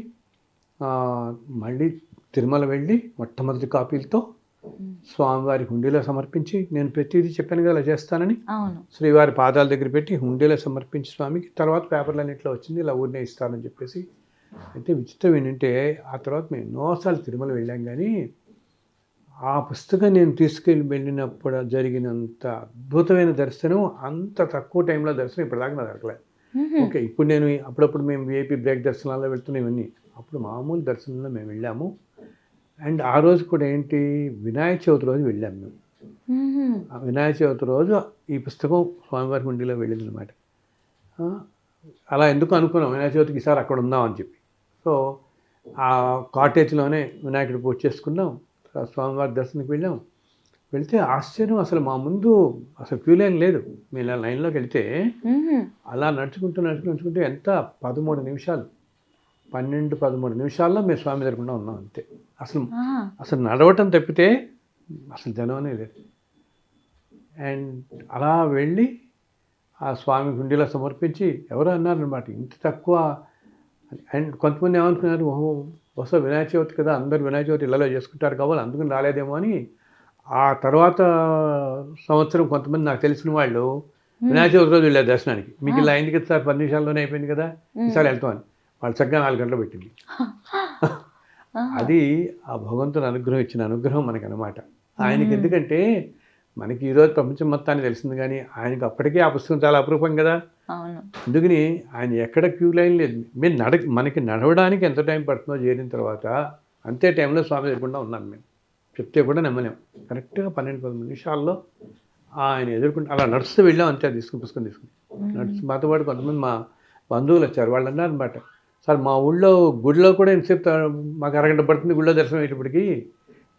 మళ్ళీ తిరుమల వెళ్ళి మొట్టమొదటి కాపీలతో స్వామివారి హుండీలో సమర్పించి, నేను ప్రతిదీ చెప్పాను కదా అలా చేస్తానని, శ్రీవారి పాదాల దగ్గర పెట్టి హుండీలో సమర్పించి స్వామికి, తర్వాత పేపర్లన్నింటిలో వచ్చింది ఇలా ఊరినే ఇస్తానని చెప్పేసి. అయితే విచిత్రం ఏంటంటే ఆ తర్వాత మేము ఎన్నోసార్లు తిరుమల వెళ్ళాం, కానీ ఆ పుస్తకం నేను తీసుకెళ్ళి వెళ్ళినప్పుడు జరిగినంత అద్భుతమైన దర్శనం, అంత తక్కువ టైంలో దర్శనం ఇప్పటిదాకా నాకు దొరకలేదు. ఓకే, ఇప్పుడు నేను అప్పుడప్పుడు మేము విఐపి బ్రేక్ దర్శనాల్లో వెళ్తున్నాం ఇవన్నీ, అప్పుడు మామూలు దర్శనంలో మేము వెళ్ళాము. అండ్ ఆ రోజు కూడా ఏంటి, వినాయక చవితి రోజు వెళ్ళాము మేము. ఆ వినాయక చవితి రోజు ఈ పుస్తకం స్వామివారి హుండీలో వెళ్ళింది అనమాట. అలా ఎందుకు అనుకున్నాం వినాయక చవితికి ఈసారి అక్కడ ఉందాం అని చెప్పి. సో ఆ కాటేజ్లోనే వినాయకుడి పూజ చేసుకున్నాం, స్వామివారి దర్శనానికి వెళ్ళాం. వెళ్తే ఆశ్చర్యం, అసలు మా ముందు అసలు క్యూ లైన్ లేదు. మేము ఇలా లైన్లోకి వెళ్తే అలా నడుచుకుంటూ ఎంత 13 నిమిషాలు 12-13 నిమిషాల్లో మేము స్వామి దగ్గరకుండా ఉన్నాం అంతే. అసలు నడవటం తప్పితే అసలు జనమనే లేదు. అండ్ అలా వెళ్ళి ఆ స్వామి హుండీలో సమర్పించి ఎవరో అన్నారనమాట, ఇంత తక్కువ. అండ్ కొంతమంది ఏమనుకున్నారు, ఓహో బహుశా వినాయక చవితి కదా, అందరు వినాయక చవితి ఇళ్ళలో చేసుకుంటారు కావాలి, అందుకని రాలేదేమో అని. ఆ తర్వాత సంవత్సరం కొంతమంది నాకు తెలిసిన వాళ్ళు వినాయక చవితి రోజు వెళ్ళారు దర్శనానికి. మీకు ఇలా అయింది కదా సార్, 10 నిమిషాల్లోనే అయిపోయింది కదా, ఈసారి వెళ్తామని. వాళ్ళు చక్కగా 4 గంటలు పెట్టింది. అది ఆ భగవంతుని అనుగ్రహం ఇచ్చిన అనుగ్రహం మనకి అనమాట. ఆయనకి ఎందుకంటే మనకి ఈరోజు ప్రపంచం మొత్తాన్ని తెలిసింది, కానీ ఆయనకి అప్పటికే ఆ పుస్తకం చాలా అపరూపం కదా. అందుకని ఆయన ఎక్కడ క్యూ లైన్ లేదు. మేము మనకి నడవడానికి ఎంత టైం పడుతుందో చేరిన తర్వాత అంతే టైంలో స్వామి ఎదుర్కొండా ఉన్నాం. మేము చెప్తే కూడా నమ్మలేం. కరెక్ట్గా 12-13 నిమిషాల్లో ఆయన ఎదుర్కొంటే అలా నడుస్తూ వెళ్ళాం అంతే. పుస్తకం తీసుకుని నడుస్తూ మాతో పాటు కొంతమంది మా బంధువులు వచ్చారు. వాళ్ళు అన్నారు అనమాట, సార్ మా ఊళ్ళో గుడిలో కూడా ఎంతసేపు మాకు అరగంట పడుతుంది గుడిలో దర్శనం అయ్యేటప్పటికి,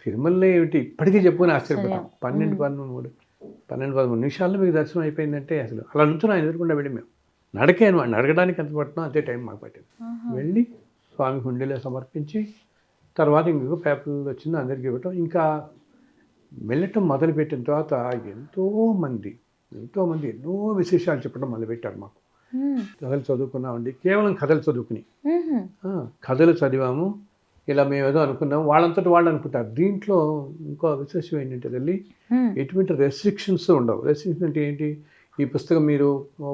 తిరుమలలో ఏమిటి ఇప్పటికీ చెప్పుకొని ఆశ్చర్యపడ్డాం. 12-13 నిమిషాల్లో మీకు దర్శనం అయిపోయిందంటే అసలు అలా నుంచి ఆయన ఎదుర్కొండా వెళ్ళి మేము నడకే అనమాట. నడకడానికి ఎంత పడుతుందో అంతే టైం మాకు పట్టింది. వెళ్ళి స్వామి హుండీలో సమర్పించి తర్వాత ఇంకొక పేపర్ వచ్చింది అందరికీ ఇవ్వటం. ఇంకా వెళ్ళటం మొదలుపెట్టిన తర్వాత ఎంతోమంది ఎన్నో విశేషాలు చెప్పడం మొదలుపెట్టారు మాకు. కథలు చదువుకున్నామండి, కేవలం కథలు చదువుకుని కథలు చదివాము. ఇలా మేము ఏదో అనుకున్నాము, వాళ్ళంతటి వాళ్ళు అనుకుంటారు. దీంట్లో ఇంకో విశేషం ఏంటంటే తల్లి, ఎటువంటి రెస్ట్రిక్షన్స్ ఉండవు. రెస్ట్రిక్షన్ అంటే ఏంటి, ఈ పుస్తకం మీరు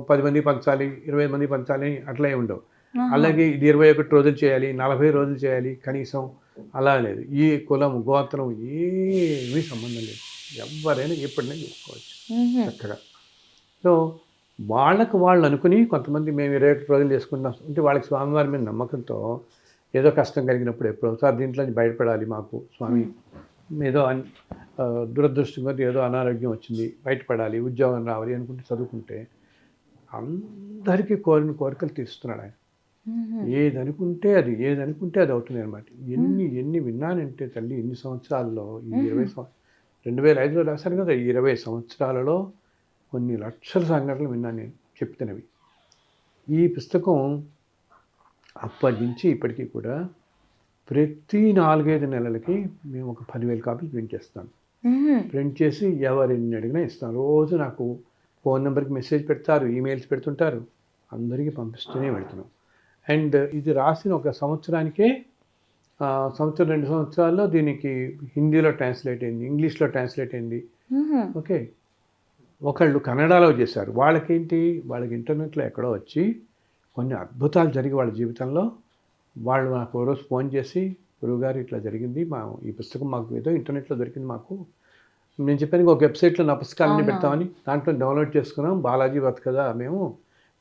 10 మంది పంచాలి, 20 మంది పంచాలి అట్లా ఉండవు. అలాగే ఇది 21 రోజులు చేయాలి, 40 రోజులు చేయాలి కనీసం, అలా లేదు. ఈ కులం గోత్రం ఏమీ సంబంధం లేదు, ఎవరైనా ఎప్పుడైనా చేసుకోవచ్చు చక్కగా. సో వాళ్ళకు వాళ్ళు అనుకుని కొంతమంది మేము 21 రోజులు చేసుకుంటాం అంటే వాళ్ళకి స్వామివారి మీద నమ్మకంతో ఏదో కష్టం కలిగినప్పుడు ఎప్పుడో సార్ దీంట్లో నుంచి బయటపడాలి మాకు స్వామి ఏదో దురదృష్టం కొద్ది ఏదో అనారోగ్యం వచ్చింది బయటపడాలి ఉద్యోగం రావాలి అనుకుంటే చదువుకుంటే అందరికీ కోరిన కోరికలు తీరుస్తున్నాడు ఆయన. ఏదనుకుంటే అది అవుతుంది అనమాట. ఎన్ని విన్నానంటే తల్లి ఎన్ని సంవత్సరాల్లో ఈ 2005లో రాశాను కదా, ఈ 20 సంవత్సరాలలో కొన్ని లక్షల సంఘటనలు విన్నాను నేను చెప్తున్నవి. ఈ పుస్తకం అప్పటి నుంచి ఇప్పటికీ కూడా ప్రతి 4-5 నెలలకి మేము ఒక 10,000 కాపీలు ప్రింట్ చేస్తాను. ప్రింట్ చేసి ఎవరిని అడిగినా ఇస్తాను. రోజు నాకు ఫోన్ నెంబర్కి మెసేజ్ పెడతారు, ఈమెయిల్స్ పెడుతుంటారు, అందరికీ పంపిస్తూనే వెళ్తున్నాం. అండ్ ఇది రాసిన ఒక సంవత్సరానికే 2 సంవత్సరాల్లో దీనికి హిందీలో ట్రాన్స్లేట్ అయింది, ఇంగ్లీష్లో ట్రాన్స్లేట్ అయింది. ఓకే, ఒకళ్ళు కన్నడలో చేశారు. వాళ్ళకి ఇంటర్నెట్లో ఎక్కడో వచ్చి కొన్ని అద్భుతాలు జరిగి వాళ్ళ జీవితంలో వాళ్ళు నాకు ఓ రోజు ఫోన్ చేసి, గురువుగారు ఇట్లా జరిగింది, ఈ పుస్తకం మాకు ఏదో ఇంటర్నెట్లో దొరికింది, మాకు నేను చెప్పాను ఒక వెబ్సైట్లో నా పుస్తకాలన్నీ పెడతామని, దాంట్లో డౌన్లోడ్ చేసుకున్నాం, బాలాజీ వత్ కదా మేము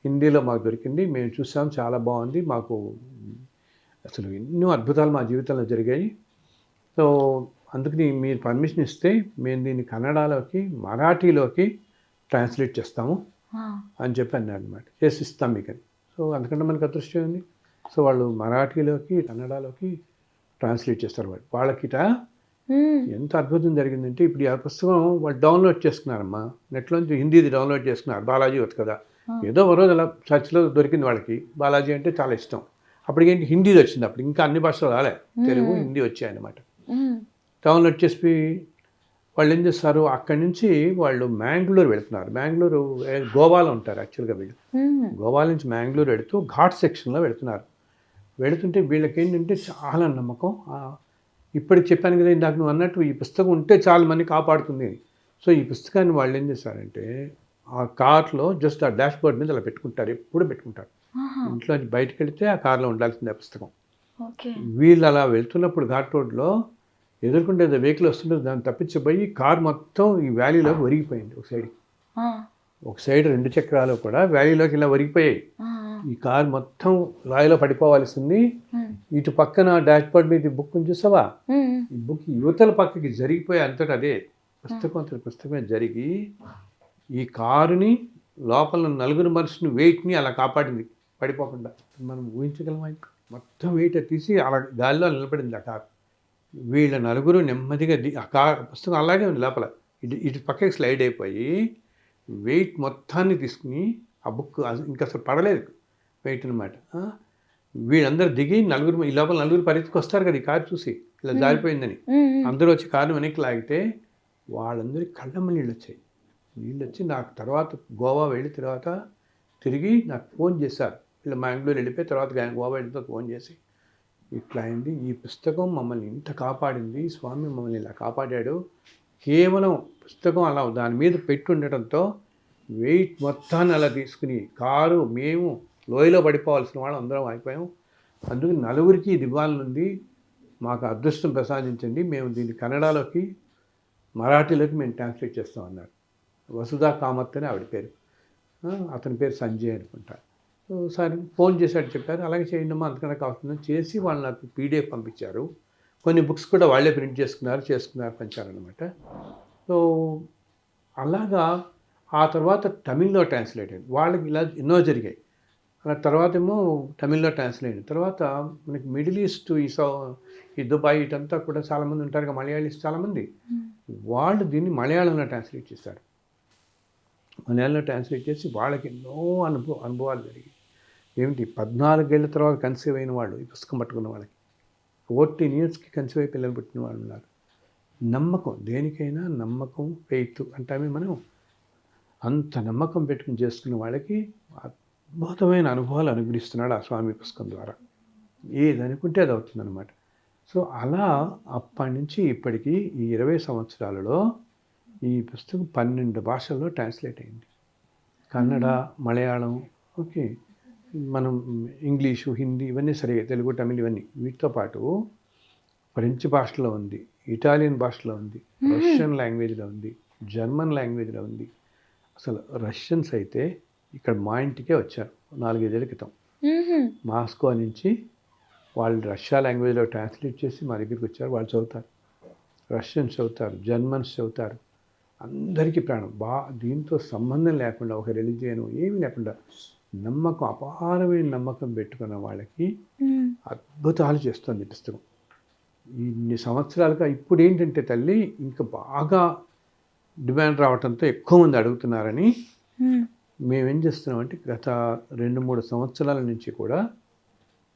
హిందీలో మాకు దొరికింది, మేము చూసాం, చాలా బాగుంది, మాకు అసలు ఎన్నో అద్భుతాలు మా జీవితంలో జరిగాయి. సో అందుకని మీరు పర్మిషన్ ఇస్తే మేము దీన్ని కన్నడలోకి మరాఠీలోకి ట్రాన్స్లేట్ చేస్తాము అని చెప్పి అన్నారు అనమాట. చేసి ఇస్తాం మీకు అని. సో అందుకంటే మనకు అదృష్టం ఉంది. సో వాళ్ళు మరాఠీలోకి కన్నడలోకి ట్రాన్స్లేట్ చేస్తారు. వాళ్ళకిట ఎంత అద్భుతం జరిగిందంటే ఇప్పుడు ఆ పుస్తకం వాళ్ళు డౌన్లోడ్ చేసుకున్నారమ్మా, నెట్లోంచి హిందీది డౌన్లోడ్ చేసుకున్నారు. బాలాజీ వత్ కదా ఏదో ఒక రోజు అలా సర్చ్లో దొరికింది వాళ్ళకి. బాలాజీ అంటే చాలా ఇష్టం. అప్పటికేంటి హిందీది వచ్చింది, అప్పుడు ఇంకా అన్ని భాషలు రాలే, తెలుగు హిందీ వచ్చాయన్నమాట. డౌన్లోడ్ చేసి వాళ్ళు ఏం చేస్తారు, అక్కడి నుంచి వాళ్ళు మ్యాంగ్లూరు వెళుతున్నారు. మ్యాంగ్లూరు గోవాలో ఉంటారు యాక్చువల్గా వీళ్ళు. గోవా నుంచి మ్యాంగ్లూరు వెళుతూ ఘాట్ సెక్షన్లో వెళుతున్నారు. వెళుతుంటే వీళ్ళకి ఏంటంటే చాలా నమ్మకం. ఇప్పటికి చెప్పాను కదా ఇందాక నువ్వు అన్నట్టు, ఈ పుస్తకం ఉంటే చాలా మంది కాపాడుతుంది. సో ఈ పుస్తకాన్ని వాళ్ళు ఏం చేశారంటే ఆ కార్లో జస్ట్ ఆ డాష్ బోర్డ్ మీద అలా పెట్టుకుంటారు, ఎప్పుడు పెట్టుకుంటారు. ఇంట్లో బయటకు వెళితే ఆ కార్లో ఉండాల్సిందే పుస్తకం. వీళ్ళు అలా వెళ్తున్నప్పుడు ఘాట్ రోడ్లో ఎదుర్కొంటే వెహికల్ వస్తుంటే దాన్ని తప్పించిపోయి కార్ మొత్తం ఈ వ్యాలీలో ఒరిగిపోయింది. ఒక సైడ్ 2 చక్రాలు కూడా వ్యాలీలోకి ఇలా ఒరిగిపోయాయి. ఈ కార్ మొత్తం రాయిలో పడిపోవాల్సింది. ఇటు పక్కన డాష్ బోర్డ్ మీద బుక్ చూసావా, ఈ బుక్ యువతల పక్కకి జరిగిపోయి అంతటా అదే పుస్తకమే జరిగి ఈ కారుని లోపల 4 మనుషుని వెయిట్ని అలా కాపాడింది పడిపోకుండా. మనం ఊహించగలమా? మొత్తం వెయిట్ తీసి అలా గాలిలో నిలబడింది ఆ కారు. వీళ్ళ 4 నెమ్మదిగా ఆ కార్ పుస్తకం అలాగే ఉంది లోపల, ఇటు పక్కకి స్లైడ్ అయిపోయి వెయిట్ మొత్తాన్ని తీసుకుని ఆ బుక్ ఇంకా అసలు పడలేదు వెయిట్ అనమాట. వీళ్ళందరూ దిగి ఈ లోపల 4 పరిస్థితికి వస్తారు కదా ఈ కారు చూసి ఇలా జారిపోయిందని. అందరూ వచ్చి కారుని వెనక్కి లాగితే వాళ్ళందరికీ కళ్ళమ్మ నీళ్ళు వచ్చాయి. నీళ్ళు వచ్చి నాకు తర్వాత గోవా వెళ్ళిన తర్వాత తిరిగి నాకు ఫోన్ చేశారు. వీళ్ళు మ్యాంగ్లూరు వెళ్ళిపోయి తర్వాత గోవా వెళ్ళిన ఫోన్ చేసి ఇట్లా అయింది, ఈ పుస్తకం మమ్మల్ని ఇంత కాపాడింది, స్వామి మమ్మల్ని ఇలా కాపాడాడు, కేవలం పుస్తకం అలా దాని మీద పెట్టి ఉండటంతో వెయిట్ మొత్తాన్ని అలా తీసుకుని కారు మేము లోయలో పడిపోవాల్సిన వాళ్ళు అందరం అయిపోయాం. అందుకు 4కి ఇది ఇవ్వాలనుంది, మాకు అదృష్టం ప్రసాదించండి, మేము దీన్ని కన్నడలోకి మరాఠీలోకి మేము ట్రాన్స్లేట్ చేస్తాం అన్నారు. వసుధా కామత్ అని ఆవిడ పేరు, అతని పేరు సంజయ్ అనుకుంటా. సరే ఫోన్ చేశాడు, చెప్పారు అలాగే చేయండమ్మా అంతకన్నా కావాల్సిందని చేసి వాళ్ళు నాకు పీడిఎఫ్ పంపించారు. కొన్ని బుక్స్ కూడా వాళ్ళే ప్రింట్ చేసుకున్నారు పంచారనమాట. సో అలాగా ఆ తర్వాత తమిళ్లో ట్రాన్స్లేట్ అయింది. వాళ్ళకి ఇలా ఎన్నో జరిగాయి. అలా తర్వాత ఏమో తమిళ్లో ట్రాన్స్లేట్ అయింది. తర్వాత మనకి మిడిల్ ఈస్ట్ ఈ దుబాయ్ ఇటంతా కూడా చాలామంది ఉంటారు కదా మలయాళీస్ చాలామంది, వాళ్ళు దీన్ని మలయాళంలో ట్రాన్స్లేట్ చేశారు. మలయాళంలో ట్రాన్స్లేట్ చేసి వాళ్ళకి ఎన్నో అనుభవాలు జరిగాయి. ఏమిటి 14 ఏళ్ళ తర్వాత కన్సీవ్ అయిన వాళ్ళు ఈ పుస్తకం పట్టుకున్న వాళ్ళకి 14 ఇయర్స్కి కన్సీవ్ అయి పిల్లలు పుట్టిన వాళ్ళు ఉన్నారు. నమ్మకం, దేనికైనా నమ్మకం, ఫెయిత్ అంటే మనం అంత నమ్మకం పెట్టుకుని చేసుకున్న వాళ్ళకి అద్భుతమైన అనుభవాలు అనుగ్రహిస్తున్నాడు ఆ స్వామి పుస్తకం ద్వారా. ఏదనుకుంటే అది అవుతుందన్నమాట. సో అలా అప్పటి నుంచి ఇప్పటికీ ఈ 20 సంవత్సరాలలో ఈ పుస్తకం 12 భాషల్లో ట్రాన్స్లేట్ అయింది. కన్నడ, మలయాళం, ఓకే, మనం ఇంగ్లీషు, హిందీ ఇవన్నీ సరిగా, తెలుగు, తమిళ్ ఇవన్నీ, వీటితో పాటు ఫ్రెంచ్ భాషలో ఉంది, ఇటాలియన్ భాషలో ఉంది, రష్యన్ లాంగ్వేజ్లో ఉంది, జర్మన్ లాంగ్వేజ్లో ఉంది. అసలు రష్యన్స్ అయితే ఇక్కడ మా ఇంటికే వచ్చారు 4-5 ఏళ్ల క్రితం.
మ్మ్.
మాస్కో నుంచి వాళ్ళు రష్యా లాంగ్వేజ్లో ట్రాన్స్లేట్ చేసి మా దగ్గరికి వచ్చారు. వాళ్ళు చదువుతారు, రష్యన్స్ చదువుతారు, జర్మన్స్ చదువుతారు. అందరికీ ప్రాణం దీంతో సంబంధం లేకుండా, ఒక రిలీజియన్ ఏమీ లేకుండా నమ్మకం, అపారమైన నమ్మకం పెట్టుకున్న వాళ్ళకి
మ్మ్.
అద్భుతాలు చేస్తుంది ఈ పుస్తకం. ఇన్ని సంవత్సరాలుగా ఇప్పుడు ఏంటంటే తల్లి ఇంకా బాగా డిమాండ్ రావడంతో ఎక్కువ మంది అడుగుతున్నారని
మ్మ్.
మేమేం చేస్తున్నామంటే గత 2-3 సంవత్సరాల నుంచి కూడా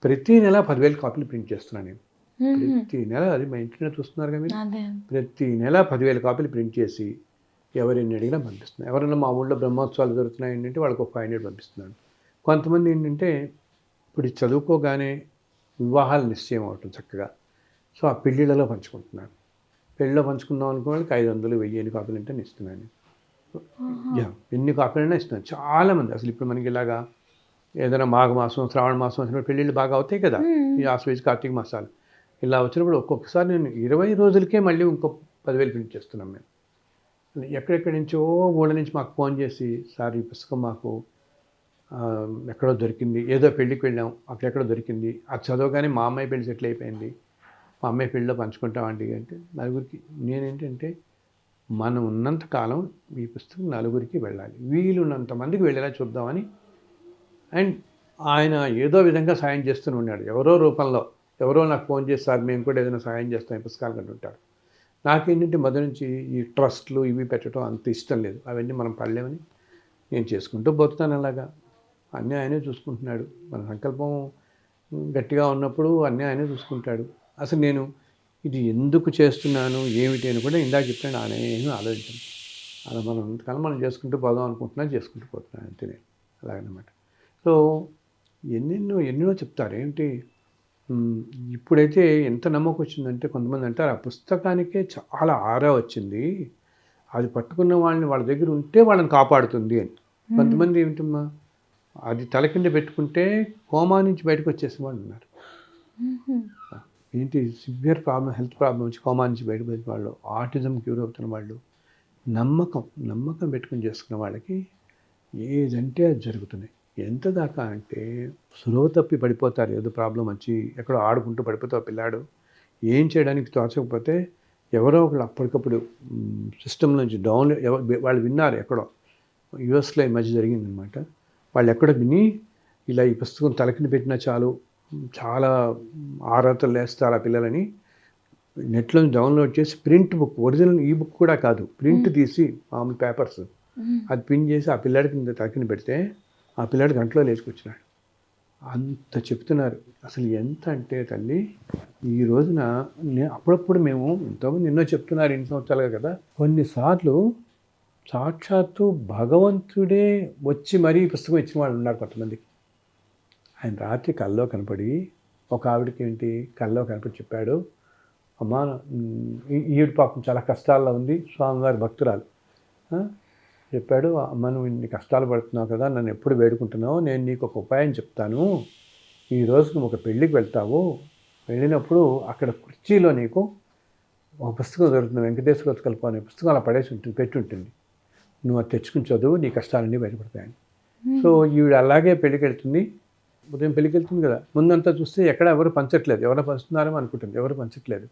ప్రతి నెల 10,000 కాపీలు ప్రింట్ చేస్తున్నాను నేను.
మ్మ్.
ప్రతి నెల, అది మా ఇంటర్నెట్ చూస్తున్నారు కదా మీరు,
అదే.
ప్రతి నెల 10,000 కాపీలు ప్రింట్ చేసి ఎవరిని అడిగినా పంపిస్తున్నాను. ఎవరైనా మా ఊళ్ళో బ్రహ్మోత్సవాలు జరుగుతున్నాయి ఏంటంటే వాళ్ళకి ఒక 500 పంపిస్తున్నాను. కొంతమంది ఏంటంటే ఇప్పుడు ఇది చదువుకోగానే వివాహాలు నిశ్చయం అవటం చక్కగా, సో ఆ పెళ్ళిళ్ళలో పంచుకుంటున్నాను. పెళ్ళిలో పంచుకుందాం అనుకున్న వాళ్ళకి 500, 1000 కాపీలు అంటే నేను ఇస్తున్నాను. ఎన్ని కాపీలైనా ఇస్తున్నాను. చాలామంది అసలు ఇప్పుడు మనకి ఇలాగా ఏదైనా మాఘమాసం, శ్రావణ మాసం వచ్చినప్పుడు పెళ్ళిళ్ళు బాగా అవుతాయి కదా, ఈ ఆశ్వేజ కార్తీక మాసాలు ఇలా వచ్చినప్పుడు ఒక్కొక్కసారి నేను 20 రోజులకే మళ్ళీ ఇంకో 10,000 ప్రింట్ చేస్తున్నాం మేము. ఎక్కడెక్కడి నుంచో ఊళ్ళ నుంచి మాకు ఫోన్ చేసి, సార్ ఈ పుస్తకం మాకు ఎక్కడో దొరికింది, ఏదో పెళ్ళికి వెళ్ళాం అక్కడెక్కడో దొరికింది, అది చదవగానే మా అమ్మాయి పెళ్ళి సెటిల్ అయిపోయింది, మా అమ్మాయి పెళ్ళిలో పంచుకుంటామండి అంటే నలుగురికి. నేనేంటంటే మనం ఉన్నంతకాలం ఈ పుస్తకం నలుగురికి వెళ్ళాలి, వీలున్నంత మందికి వెళ్ళేలా చూద్దామని. అండ్ ఆయన ఏదో విధంగా సాయం చేస్తూనే ఉన్నాడు, ఎవరో రూపంలో. ఎవరో నాకు ఫోన్ చేసి, సార్ మేము కూడా ఏదైనా సాయం చేస్తాం ఈ పుస్తకాలు కంటుంటారు. నాకేంటంటే మొదటి నుంచి ఈ ట్రస్ట్లు ఇవి పెట్టడం అంత ఇష్టం లేదు, అవన్నీ మనం పడలేమని నేను చేసుకుంటూ పోతున్నాను. అలాగా అన్నీ ఆయనే చూసుకుంటున్నాడు. మన సంకల్పం గట్టిగా ఉన్నప్పుడు అన్నీ ఆయనే చూసుకుంటాడు. అసలు నేను ఇది ఎందుకు చేస్తున్నాను ఏమిటి అని కూడా ఇందాక చెప్పాను, నేను ఆలోచించాను. అలా మనం ఇంతకాలం మనం చేసుకుంటూ పోదాం అనుకుంటున్నాను, చేసుకుంటూ పోతున్నాను అంతే నేను. అలాగనమాట. సో ఎన్నెన్నో చెప్తారు ఏంటి. ఇప్పుడైతే ఎంత నమ్మకం వచ్చిందంటే కొంతమంది అంటారు ఆ పుస్తకానికే చాలా ఆరా వచ్చింది, అది పట్టుకున్న వాళ్ళని వాళ్ళ దగ్గర ఉంటే వాళ్ళని కాపాడుతుంది అని. కొంతమంది ఏమిటమ్మా అది తల కింద పెట్టుకుంటే కోమా నుంచి బయటకు వచ్చేసిన వాళ్ళు ఉన్నారు. ఏంటి సివియర్ ప్రాబ్లం, హెల్త్ ప్రాబ్లం వచ్చి కోమా నుంచి బయటకు వచ్చిన వాళ్ళు, ఆటిజం క్యూర్ అవుతున్న వాళ్ళు, నమ్మకం పెట్టుకుని చేసుకున్న వాళ్ళకి ఏదంటే అది జరుగుతున్నాయి. ఎంత దాకా అంటే సులువ తప్పి పడిపోతారు. ఏదో ప్రాబ్లం వచ్చి ఎక్కడో ఆడుకుంటూ పడిపోతావు పిల్లాడు, ఏం చేయడానికి తోచకపోతే ఎవరో ఒకళ్ళు అప్పటికప్పుడు సిస్టమ్ నుంచి వాళ్ళు విన్నారు. ఎక్కడో యుఎస్లో ఈ మధ్య జరిగిందనమాట. వాళ్ళు ఎక్కడో విని ఇలా ఈ పుస్తకం తలకింద పెట్టినా చాలు, చాలా ఆరాతలు వేస్తారు ఆ పిల్లలని, నెట్లో డౌన్లోడ్ చేసి ప్రింట్ బుక్, ఒరిజినల్ ఈ బుక్ కూడా కాదు, ప్రింట్ తీసి మామూలు పేపర్స్ అది ప్రింట్ చేసి ఆ పిల్లాడికి తలకింద పెడితే ఆ పిల్లాడి గంటలో లేచుకొచ్చినాడు. అంత చెప్తున్నారు. అసలు ఎంత అంటే తల్లి, ఈ రోజున అప్పుడప్పుడు మేము ఇంతకుముందు ఎన్నో చెప్తున్నారు 8 సంవత్సరాలుగా కదా, కొన్నిసార్లు సాక్షాత్తు భగవంతుడే వచ్చి మరీ పుస్తకం ఇచ్చిన వాళ్ళు ఉన్నారు కొంతమందికి. ఆయన రాత్రి కల్లో కనపడి, ఒక ఆవిడకి ఏంటి కల్లో కనపడి చెప్పాడు, అమ్మా ఈవిడ పాపం చాలా కష్టాల్లో ఉంది, స్వామివారి భక్తురాలు, చెప్పాడు, అమ్మ నువ్వు ఇన్ని కష్టాలు పడుతున్నావు కదా, నన్ను ఎప్పుడు వేడుకుంటున్నావు, నేను నీకు ఒక ఉపాయం చెప్తాను. ఈరోజు నువ్వు ఒక పెళ్ళికి వెళ్తావు, వెళ్ళినప్పుడు అక్కడ కుర్చీలో నీకు ఒక పుస్తకం దొరుకుతుంది, వెంకటేశ్వర కల్ప అనే పుస్తకం అలా పడేసి ఉంటుంది, పెట్టి ఉంటుంది, నువ్వు అది తెచ్చుకుని చదువు, నీ కష్టాలన్నీ బయటపడతాయని. సో ఈవిడ అలాగే పెళ్ళికి వెళ్తుంది. ఉదయం పెళ్ళికి వెళ్తుంది కదా, ముందంతా చూస్తే ఎక్కడ ఎవరు పంచట్లేదు, ఎవరో పంచుతున్నారో అనుకుంటుంది, ఎవరు పంచట్లేదు.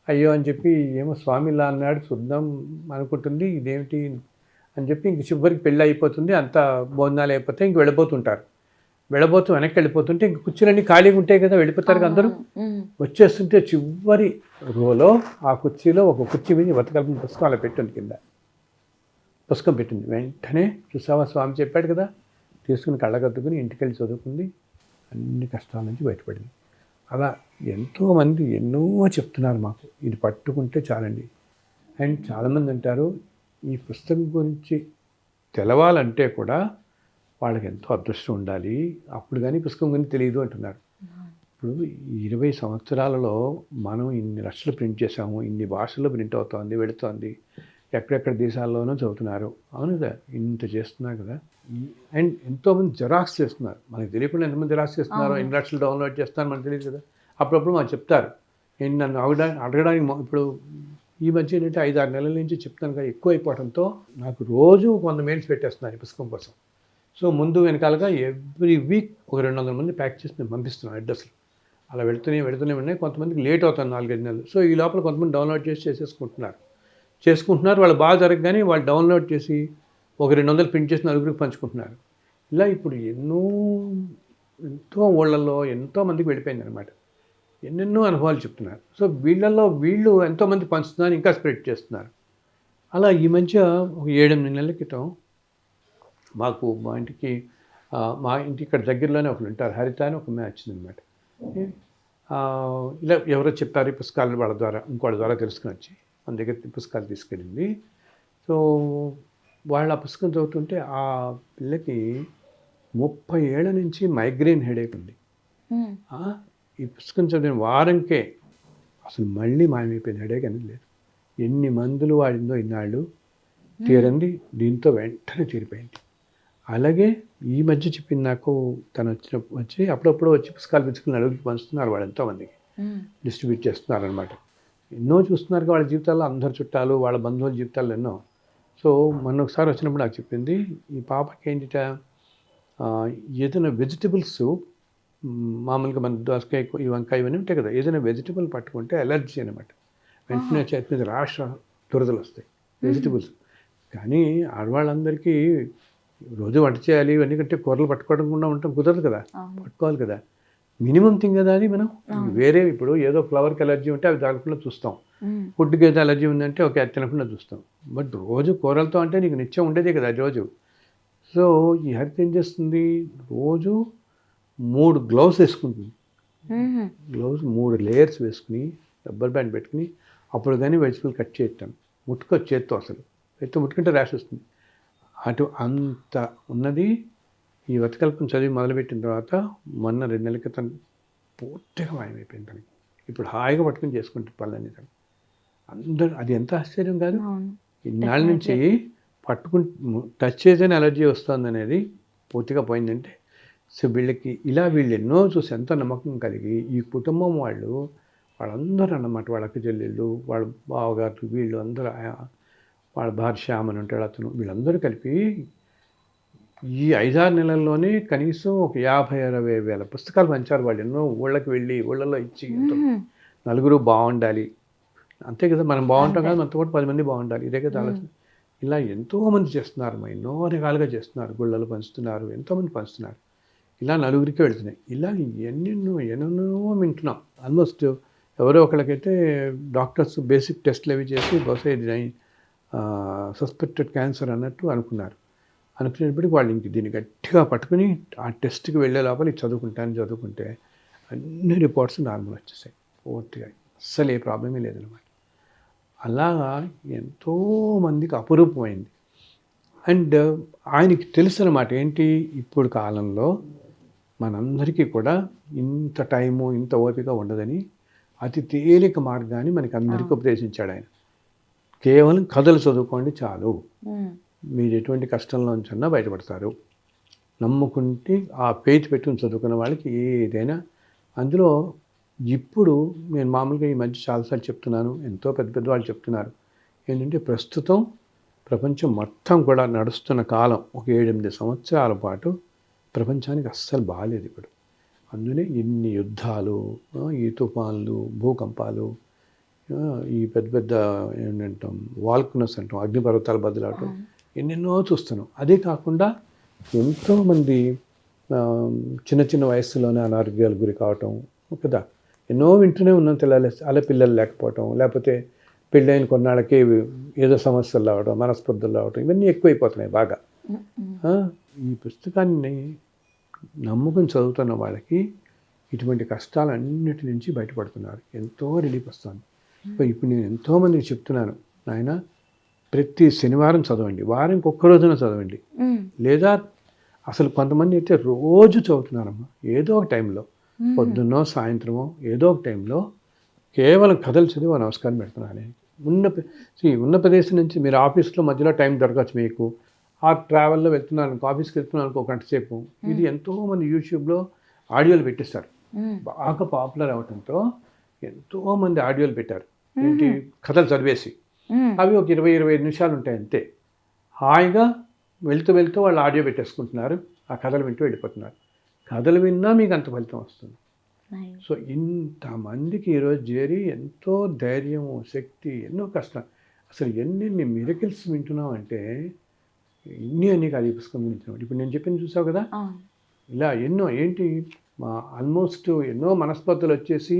అయ్యో అని చెప్పి ఏమో స్వామి ఇలా అన్నాడు చూద్దాం అనుకుంటుంది, ఇదేమిటి అని చెప్పి ఇంక చివరికి పెళ్ళి అయిపోతుంది, అంతా భోజనాలు అయిపోతే ఇంక వెళ్ళిపోతుంటారు. వెనక్కి వెళ్ళిపోతుంటే ఇంక కుర్చీలన్నీ ఖాళీగా ఉంటాయి కదా, వెళ్ళిపోతారు కదా అందరూ. వచ్చేస్తుంటే చివరి రోలో ఆ కుర్చీలో ఒక కుర్చీ మీద బతకల్పన పుస్తకం అలా పెట్టింది, కింద పుస్తకం పెట్టింది. వెంటనే చూసావా స్వామి చెప్పాడు కదా, తీసుకుని కళ్ళగద్దుకుని ఇంటికి వెళ్ళి చదువుకుంది, అన్ని కష్టాల నుంచి బయటపడింది. అలా ఎంతోమంది ఎన్నో చెప్తున్నారు మాకు, ఇది పట్టుకుంటే చాలండి. అండ్ చాలామంది అంటారు ఈ పుస్తకం గురించి తెలవాలంటే కూడా వాళ్ళకి ఎంతో అదృష్టం ఉండాలి, అప్పుడు కానీ పుస్తకం గురించి తెలియదు అంటున్నారు. ఇప్పుడు 20 సంవత్సరాలలో మనం ఇన్ని లక్షలు ప్రింట్ చేసాము, ఇన్ని భాషల్లో ప్రింట్ అవుతోంది, వెళుతోంది, ఎక్కడెక్కడ దేశాల్లోనూ చదువుతున్నారు, అవును కదా, ఇంత చేస్తున్నారు కదా. అండ్ ఎంతోమంది జెరాక్స్ చేస్తున్నారు, మనకు తెలియకుండా ఎంతమంది జెరాక్స్ చేస్తున్నారో, ఎన్ని లక్షలు డౌన్లోడ్ చేస్తున్నారో మనకు తెలియదు కదా. అప్పుడప్పుడు మాకు చెప్తారు. నేను నన్ను అడగడానికి ఇప్పుడు ఈ మధ్య ఏంటంటే 5-6 నెలల నుంచి చెప్తాను కదా, ఎక్కువ అయిపోవడంతో నాకు రోజు 100 మెయిల్స్ పెట్టేస్తున్నాను ఈ పుస్తకం కోసం. సో ముందు వెనకాలగా ఎవ్రీ వీక్ ఒక 200 మంది ప్యాక్ చేసి నేను పంపిస్తున్నాను అడ్రస్లు. అలా వెళుతూనే ఉన్నాయి. కొంతమందికి లేట్ అవుతుంది 4-5 నెలలు. సో ఈ లోపల కొంతమంది డౌన్లోడ్ చేసి చేసుకుంటున్నారు. వాళ్ళు బాగా జరగగానే వాళ్ళు డౌన్లోడ్ చేసి ఒక 200 ప్రింట్ చేసి నలుగురికి పంచుకుంటున్నారు. ఇలా ఇప్పుడు ఎంతో ఊళ్ళల్లో ఎంతో మందికి వెళ్ళిపోయింది అనమాట. ఎన్నెన్నో అనుభవాలు చెప్తున్నారు. సో వీళ్ళు ఎంతోమంది పంచుతున్నారు, ఇంకా స్ప్రెడ్ చేస్తున్నారు. అలా ఈ మధ్య ఒక 7-8 నెలల క్రితం మాకు మా ఇంటి ఇక్కడ దగ్గరలోనే ఒకరు ఉంటారు, హరిత అని ఒక అమ్మాయి వచ్చిందనమాట. ఇలా ఎవరో చెప్పారు ఈ పుస్తకాలు వాళ్ళ ద్వారా ఇంకోళ్ళ ద్వారా తెలుసుకుని వచ్చి మన దగ్గర పుస్తకాలు తీసుకెళ్ళింది. సో వాళ్ళు ఆ పుస్తకం చదువుతుంటే ఆ పిల్లకి 30 ఏళ్ల నుంచి మైగ్రేన్ హెడేక్ ఉంది. ఈ పుస్తకం చదివిన వారంకే అసలు మళ్ళీ మాయమైపోయింది. హెడేక్ అనేది లేదు. ఎన్ని మందులు వాడిందో ఇన్నాళ్ళు తీరంది, దీంతో వెంటనే తీరిపోయింది. అలాగే ఈ మధ్య చెప్పింది నాకు, తను వచ్చి అప్పుడప్పుడు వచ్చి పుస్తకాలు పుచ్చుకుని నలుగురికి పంచుతున్నారు. వాళ్ళు ఎంతోమందికి డిస్ట్రిబ్యూట్ చేస్తున్నారు అనమాట. ఎన్నో చూస్తున్నారు వాళ్ళ జీవితాల్లో, అందరు చుట్టాలు వాళ్ళ బంధువుల జీవితాల్లో ఎన్నో. సో మొన్న ఒకసారి వచ్చినప్పుడు నాకు చెప్పింది, ఈ పాపకి ఏంటిట ఏదైనా వెజిటబుల్స్ మామూలుగా మన దోసకాయ ఈ వంకాయ ఇవన్నీ ఉంటాయి కదా, ఏదైనా వెజిటబుల్ పట్టుకుంటే ఎలర్జీ అనమాట. వెంటనే చేతి మీద దురదలు వస్తాయి వెజిటబుల్స్. కానీ ఆడవాళ్ళందరికీ రోజు వంట చేయాలి ఇవన్నీ కంటే కూరలు పట్టుకోవడం కూడా ఉంటాం కుదరదు కదా, పట్టుకోవాలి కదా. మినిమం థింగ్ కదా అది. మనం వేరే ఇప్పుడు ఏదో ఫ్లవర్కి ఎలర్జీ ఉంటే అవి తాగకుండా చూస్తాం, ఫుడ్కి ఏదో ఎలర్జీ ఉందంటే ఓకే అది తినకుండా చూస్తాం. బట్ రోజు కూరలతో అంటే నీకు నిత్యం ఉండేదే కదా రోజు. సో ఈ హరిత ఏం చేస్తుంది, రోజు 3 గ్లౌస్ వేసుకుంటుంది. గ్లౌస్ 3 లేయర్స్ వేసుకుని రబ్బర్ బ్యాండ్ పెట్టుకుని అప్పుడు కానీ వెజిటబుల్ కట్ చేయటాను చేత్తో అసలు ముట్టుకుంటే ర్యాష్ వస్తుంది. అంత ఉన్నది. ఈ వ్రతకల్పం చదివి మొదలుపెట్టిన తర్వాత మొన్న 2 నెలల క్రితం పూర్తిగా మాయమైపోయింది తనకి. ఇప్పుడు హాయిగా పట్టుకుని చేసుకుంటుంది పనులన్నీ తను. అందరూ అది ఎంత ఆశ్చర్యం కాదు. ఇన్నాళ్ళ నుంచి టచ్ చేసేనే అలర్జీ వస్తుంది అనేది పూర్తిగా పోయిందంటే. సో వీళ్ళు ఎన్నో చూసి ఎంతో నమ్మకం కలిగి ఈ కుటుంబం వాళ్ళందరూ అన్నమాట, వాళ్ళ అక్కచెల్లెళ్ళు, వాళ్ళ బావగారు, వీళ్ళు అందరూ, వాళ్ళ భార్య శ్యామని ఉంటాడు అతను, వీళ్ళందరూ కలిపి ఈ 5-6 నెలల్లోనే కనీసం ఒక 50-60 వేల పుస్తకాలు పంచారు. వాళ్ళు ఎన్నో ఊళ్ళకి వెళ్ళి ఊళ్ళలో ఇచ్చి నలుగురు బాగుండాలి, అంతే కదా, మనం బాగుంటాం కదా, మనతో పాటు 10 మంది బాగుండాలి, ఇదే కదా ఆలోచన. ఇలా ఎంతోమంది చేస్తున్నారు, ఎన్నో రకాలుగా చేస్తున్నారు, గుళ్ళలు పంచుతున్నారు, ఎంతోమంది పంచుతున్నారు. ఇలా నలుగురికి వెళుతున్నాయి. ఇలా ఎన్నెన్నో వింటున్నాం. ఆల్మోస్ట్ ఎవరో ఒకళ్ళకైతే డాక్టర్స్ బేసిక్ టెస్ట్లు అవి చేసి బహుశా ఇది సస్పెక్టెడ్ క్యాన్సర్ అన్నట్టు అనుకునేప్పటికీ వాళ్ళు ఇంక దీన్ని గట్టిగా పట్టుకుని ఆ టెస్ట్కి వెళ్ళే లోపల చదువుకుంటే అన్ని రిపోర్ట్స్ నార్మల్ వచ్చేసాయి పూర్తిగా. అస్సలు ఏ ప్రాబ్లమే లేదనమాట. అలాగా ఎంతోమందికి అపురూపమైంది. అండ్ ఆయనకి తెలుసు అనమాట ఏంటి, ఇప్పుడు కాలంలో మనందరికీ కూడా ఇంత టైము ఇంత ఓపిక ఉండదని అతి తేలిక మార్గాన్ని మనకి అందరికీ ఉపదేశించాడు ఆయన. కేవలం కథలు చదువుకోండి చాలు, మీరు ఎటువంటి కష్టంలోంచన్నా బయటపడతారు. నమ్ముకుంటే ఆ పేజ్ పెట్టుకుని చదువుకున్న వాళ్ళకి ఏదైనా. అందులో ఇప్పుడు నేను మామూలుగా ఈ మధ్య చాలాసార్లు చెప్తున్నాను, ఎంతో పెద్ద వాళ్ళు చెప్తున్నారు ఏంటంటే, ప్రస్తుతం ప్రపంచం మొత్తం కూడా నడుస్తున్న కాలం ఒక 7-8 సంవత్సరాల పాటు ప్రపంచానికి అస్సలు బాగాలేదు ఇప్పుడు. అందులో ఇన్ని యుద్ధాలు, ఈ తుఫాన్లు, భూకంపాలు, ఈ పెద్ద ఏంటంటాం వాల్కనస్ అంటాం, అగ్నిపర్వతాలు బదులవటం, ఎన్నెన్నో చూస్తున్నాం. అదే కాకుండా ఎంతోమంది చిన్న వయస్సులోనే అనారోగ్యాలకు గురి కావటం కదా, ఎన్నో వింటూనే ఉన్నాం. అలా పిల్లలు లేకపోవటం, లేకపోతే పెళ్ళైన కొన్నాళ్ళకి ఏదో సమస్యలు రావడం, మనస్పర్ధలు రావడం, ఇవన్నీ ఎక్కువైపోతున్నాయి బాగా. ఈ పుస్తకాన్ని నమ్ముకుని చదువుతున్న వాళ్ళకి ఇటువంటి కష్టాలన్నిటి నుంచి బయటపడుతున్నారు, ఎంతో రిలీఫ్ వస్తుంది. ఇప్పుడు నేను ఎంతోమందికి చెప్తున్నాను, నాయన ప్రతి శనివారం చదవండి, వారానికి ఒక్క రోజున చదవండి, లేదా అసలు కొంతమంది అయితే రోజు చదువుతున్నారమ్మా. ఏదో ఒక టైంలో, పొద్దున్నో సాయంత్రమో ఏదో ఒక టైంలో కేవలం కథలు చదివి నమస్కారం పెడుతున్నాను నేను. ఉన్న ప్రదేశం నుంచి మీరు ఆఫీస్లో మధ్యలో టైం దొరకచ్చు మీకు, ఆ ట్రావెల్లో వెళ్తున్నాను, ఆఫీస్కి వెళ్తున్నాను ఒక గంట సేపు, ఇది ఎంతోమంది యూట్యూబ్లో ఆడియోలు పెట్టేస్తారు. బాగా పాపులర్ అవడంతో ఎంతోమంది ఆడియోలు పెట్టారు ఏంటి, కథలు చదివేసి. అవి ఒక 20-25 నిమిషాలు ఉంటాయి అంతే. హాయిగా వెళ్తూ వెళ్తూ వాళ్ళు ఆడియో పెట్టేసుకుంటున్నారు, ఆ కథలు వింటూ వెళ్ళిపోతున్నారు. కథలు విన్నా మీకు అంత ఫలితం వస్తుంది. సో ఇంతమందికి ఈరోజు చేరి ఎంతో ధైర్యము, శక్తి, ఎన్నో కష్టాలు, అసలు ఎన్నెన్ని మిరకిల్స్ వింటున్నామంటే అన్నీ కాదు ఈ పుస్తకం వింటున్నాం. ఇప్పుడు నేను చెప్పింది చూసావు కదా, ఇలా ఎన్నో ఏంటి మా ఆల్మోస్ట్ ఎన్నో మనస్పర్ధలు వచ్చేసి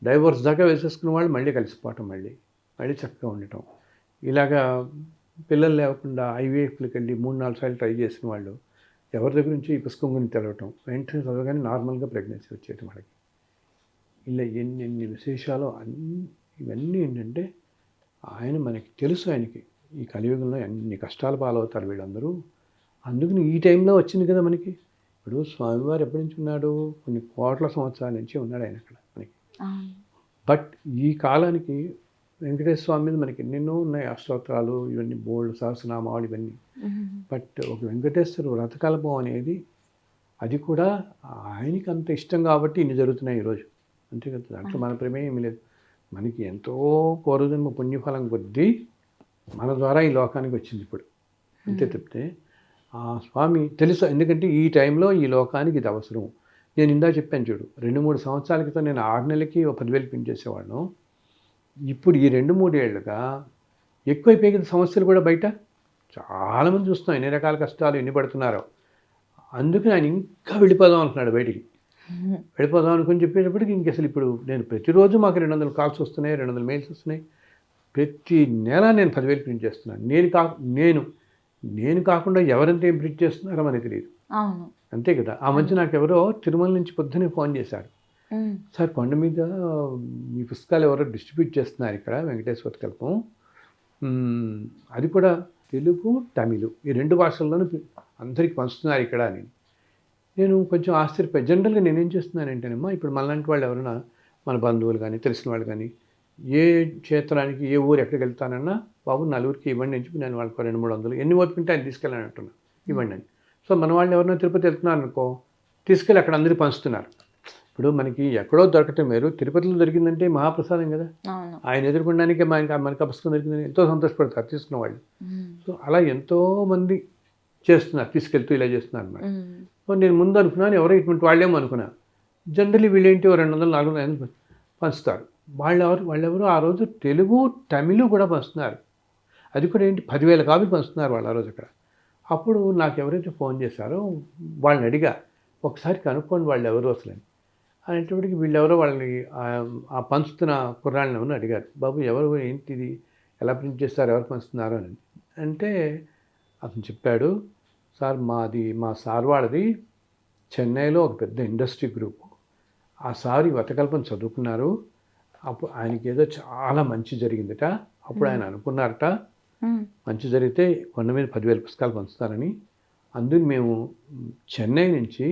డైవోర్స్ దాకా వేసేసుకున్న వాళ్ళు మళ్ళీ కలిసిపోవటం, మళ్ళీ చక్కగా ఉండటం. ఇలాగా పిల్లలు లేకుండా ఐవీఎఫ్లకి వెళ్ళి 3-4 సార్లు ట్రై చేసిన వాళ్ళు ఎవరి దగ్గర నుంచి ఈ పుస్తకం గురించి తెలవటం, వెంటనే చదవగానే నార్మల్గా ప్రెగ్నెన్సీ వచ్చేయటం వాళ్ళకి. ఇలా ఎన్ని విశేషాలు ఇవన్నీ ఏంటంటే ఆయన మనకి తెలుసు, ఆయనకి ఈ కలియుగంలో ఎన్ని కష్టాలు పాలవుతారు వీళ్ళందరూ. అందుకని ఈ టైంలో వచ్చింది కదా మనకి. ఇప్పుడు స్వామివారు ఎప్పటి నుంచి ఉన్నాడు, కొన్ని కోట్ల సంవత్సరాల నుంచి ఉన్నాడు ఆయన అక్కడ మనకి. బట్ ఈ కాలానికి వెంకటేశ్వర స్వామి మీద మనకి ఎన్నెన్నో ఉన్నాయి అష్టోత్తరాలు, ఇవన్నీ బోల్డ్ సహస్రనామాలు ఇవన్నీ. బట్ ఒక వెంకటేశ్వర వ్రతకల్పం అనేది అది కూడా ఆయనకి అంత ఇష్టం కాబట్టి ఇన్ని జరుగుతున్నాయి ఈరోజు, అంతే కదా. దాంట్లో మన ప్రమేయం ఏమీ లేదు. మనకి ఎంతో పూర్వజన్మ పుణ్యఫలం కొద్దీ మన ద్వారా ఈ లోకానికి వచ్చింది ఇప్పుడు, అంతే చెప్తే. ఆ స్వామి తెలుసు, ఎందుకంటే ఈ టైంలో ఈ లోకానికి ఇది అవసరం. నేను ఇందా చెప్పాను చూడు, 2-3 సంవత్సరాల క్రితం నేను 6 నెలలకి 10,000 పిన్ చేసేవాళ్ళం. ఇప్పుడు ఈ 2-3 ఏళ్ళుగా ఎక్కువైపోయి కదా సమస్యలు కూడా బయట. చాలామంది చూస్తున్నాం ఎన్ని రకాల కష్టాలు ఎన్ని పడుతున్నారో. అందుకని ఆయన ఇంకా వెళ్ళిపోదాం అనుకున్నాడు బయటికి. వెళ్ళిపోదాం అనుకుని చెప్పేటప్పటికి ఇంక అసలు ఇప్పుడు నేను ప్రతిరోజు మాకు 200 కాల్స్ వస్తున్నాయి, 200 మెయిల్స్ వస్తున్నాయి. ప్రతి నెల నేను 10,000 ప్రింట్ చేస్తున్నాను. నేను కాకుండా ఎవరంతా ఏం ప్రింట్ చేస్తున్నారో మనకి తెలియదు, అంతే కదా. ఆ మధ్య నాకు ఎవరో తిరుమల నుంచి పొద్దునే ఫోన్ చేశాడు, సార్ కొండ మీద మీ పుస్తకాలు ఎవరో డిస్ట్రిబ్యూట్ చేస్తున్నారు ఇక్కడ వెంకటేశ్వర కల్పం, అది కూడా తెలుగు తమిళ్ ఈ 2 భాషల్లోనూ అందరికీ పంచుతున్నారు ఇక్కడ అని. నేను కొంచెం ఆశ్చర్యపోయి, జనరల్గా నేనేం చేస్తున్నానంటేనమ్మా, ఇప్పుడు మనలాంటి వాళ్ళు ఎవరైనా మన బంధువులు కానీ తెలిసిన వాళ్ళు కానీ ఏ క్షేత్రానికి ఏ ఊరు ఎక్కడికి వెళ్తానన్నా, బాబు 4 ఇవ్వండి అని చెప్పి నేను వాళ్ళకి 200-300 ఎన్ని ఓపికంటే ఆయన తీసుకెళ్ళాను అంటున్నా, ఇవ్వండి అని. సో మన వాళ్ళు ఎవరైనా తిరుపతి వెళ్తున్నారు అనుకో, తీసుకెళ్ళి అక్కడ అందరూ పంచుతున్నారు. ఇప్పుడు మనకి ఎక్కడో దొరకటం వేరు, తిరుపతిలో దొరికిందంటే మహాప్రసాదం కదా. ఆయన ఎదుర్కొనడానికి మనకి ఆ పుస్తకం దొరికిందని ఎంతో సంతోషపడతారు తీసుకున్న వాళ్ళు. సో అలా ఎంతోమంది చేస్తున్నారు, తీసుకెళ్తూ ఇలా చేస్తున్నారు అన్నమాట. సో నేను ముందు అనుకున్నాను ఎవరో ఇటువంటి వాళ్ళేమో అనుకున్నా. జనరలీ వీళ్ళేంటి 200-400 పంచుతారు. వాళ్ళెవరు ఆ రోజు తెలుగు తమిళ్ కూడా పంచుతున్నారు. అది కూడా ఏంటి 10,000 కాపీలు పంచుతున్నారు వాళ్ళు ఆ రోజు అక్కడ. అప్పుడు నాకు ఎవరైతే ఫోన్ చేశారో వాళ్ళని అడిగా, ఒకసారి కనుక్కోండి వాళ్ళు ఎవరు అసలు అని. అనేటప్పటికి వీళ్ళెవరో వాళ్ళని ఆ పంచుతున్న కుర్రాళ్ళని ఎవరిని అడిగారు, బాబు ఎవరు ఏంటిది ఎలా ప్రింట్ చేస్తారు ఎవరు పంచుతున్నారు అని. అంటే అతను చెప్పాడు, సార్ మా సార్ వాళ్ళది చెన్నైలో ఒక పెద్ద ఇండస్ట్రీ గ్రూప్, ఆ సార్ ఈ వ్రతకల్పం చదువుకున్నారు, అప్పుడు ఆయనకి ఏదో చాలా మంచి జరిగిందట, అప్పుడు ఆయన అనుకున్నారట మంచి జరిగితే కొండ మీద 10,000 పుస్తకాలు పంచుతారని. అందుకు మేము చెన్నై నుంచి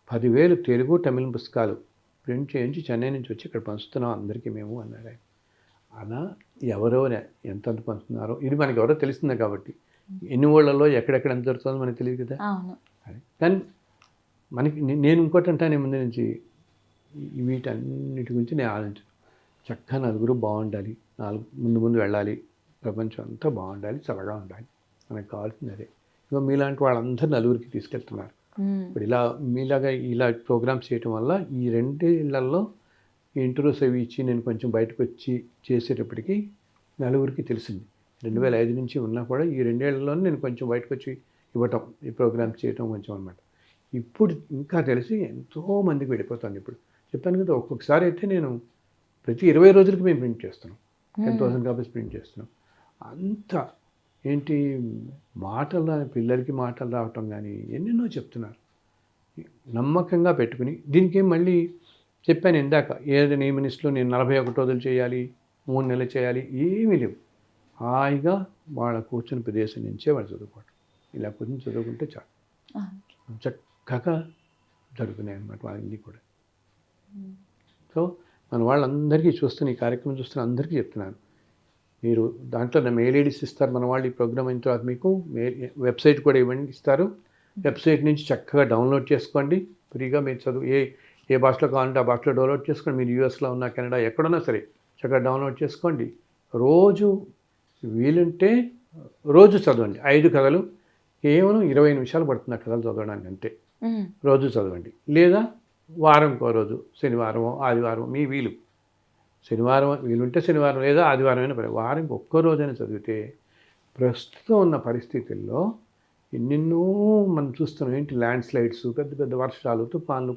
10,000 తెలుగు తమిళ పుస్తకాలు ప్రింట్ చేయించి చెన్నై నుంచి వచ్చి ఇక్కడ పంచుతున్నాం అందరికీ మేము అన్నాడు ఆయన. అలా ఎవరో ఎంతెంత పంచుతున్నారో ఇది మనకి ఎవరో తెలుస్తుంది కాబట్టి, ఎన్ని ఊళ్ళలో ఎక్కడెక్కడ ఎంత దొరుకుతుందో మనకు తెలియదు కదా. కానీ మనకి నేను ఇంకోటి అంటాను ముందు నుంచి, వీటన్నిటి గురించి నేను ఆలోచించాను. చక్కగా నలుగురు బాగుండాలి, ముందు వెళ్ళాలి, ప్రపంచం అంతా బాగుండాలి, చల్లగా ఉండాలి, మనకు కావాల్సింది అదే. ఇక మీలాంటి వాళ్ళందరూ నలుగురికి తీసుకెళ్తున్నారు. ఇప్పుడు మీలాగా ఇలా ప్రోగ్రామ్స్ చేయటం వల్ల ఈ 2 ఇళ్లలో ఇంటర్వ్యూస్ అవి ఇచ్చి నేను కొంచెం బయటకు వచ్చి చేసేటప్పటికి నలుగురికి తెలిసింది. 2005 నుంచి ఉన్నా కూడా ఈ 2 ఏళ్లలోనే నేను కొంచెం బయటకు వచ్చి ఇవ్వటం, ఈ ప్రోగ్రామ్స్ చేయటం కొంచెం అనమాట. ఇప్పుడు ఇంకా తెలిసి ఎంతోమందికి వెళ్ళిపోతుంది. ఇప్పుడు చెప్పాను కదా, ఒక్కొక్కసారి అయితే నేను ప్రతి 20 రోజులకి మేము ప్రింట్ చేస్తున్నాం, 10,000 కాపీస్ ప్రింట్ చేస్తున్నాం. అంత ఏంటి మాటలు పిల్లలకి మాటలు రావటం కానీ ఎన్నెన్నో చెప్తున్నారు నమ్మకంగా పెట్టుకుని. దీనికి మళ్ళీ చెప్పాను ఇందాక, ఏదైనా నియమనిస్టులు నేను 41 రోజులు చేయాలి, 3 నెలలు చేయాలి, ఏమీ లేవు. హాయిగా వాళ్ళ కూర్చుని ప్రదేశం నుంచే వాళ్ళు చదువుకోవటం, ఇలా కూర్చొని చదువుకుంటే చాలు, చక్కగా జరుగుతున్నాయి అన్నమాట వాళ్ళన్నీ కూడా. సో మన వాళ్ళందరికీ చూస్తున్న ఈ కార్యక్రమం చూస్తున్న అందరికీ చెప్తున్నాను, మీరు దాంట్లో నా మెయిల్ ఐడీస్ ఇస్తారు మన వాళ్ళు. ఈ ప్రోగ్రామ్ అయిన తర్వాత మీకు వెబ్సైట్ కూడా ఇస్తారు. వెబ్సైట్ నుంచి చక్కగా డౌన్లోడ్ చేసుకోండి ఫ్రీగా. మీరు చదువు ఏ భాషలో కావాలంటే ఆ భాషలో డౌన్లోడ్ చేసుకోండి. మీరు యూఎస్లో ఉన్నా కెనడా ఎక్కడున్నా సరే చక్కగా డౌన్లోడ్ చేసుకోండి. రోజు వీలుంటే రోజు చదవండి 5 కథలు. కేవలం 20 నిమిషాలు పడుతుంది ఆ కథలు చదవడానికి అంతే.
ఉమ్,
రోజు చదవండి, లేదా వారంకో రోజు, శనివారమో ఆదివారం మీ వీలు. శనివారం వీలుంటే శనివారం, లేదా ఆదివారం అయినా పర్లేదు. వారానికి ఒక్క రోజైనా చదివితే ప్రస్తుతం ఉన్న పరిస్థితుల్లో ఎన్నెన్నో మనం చూస్తున్నాం. ఏంటి ల్యాండ్ స్లైడ్స్, పెద్ద పెద్ద వర్షాలు, తుఫాన్లు.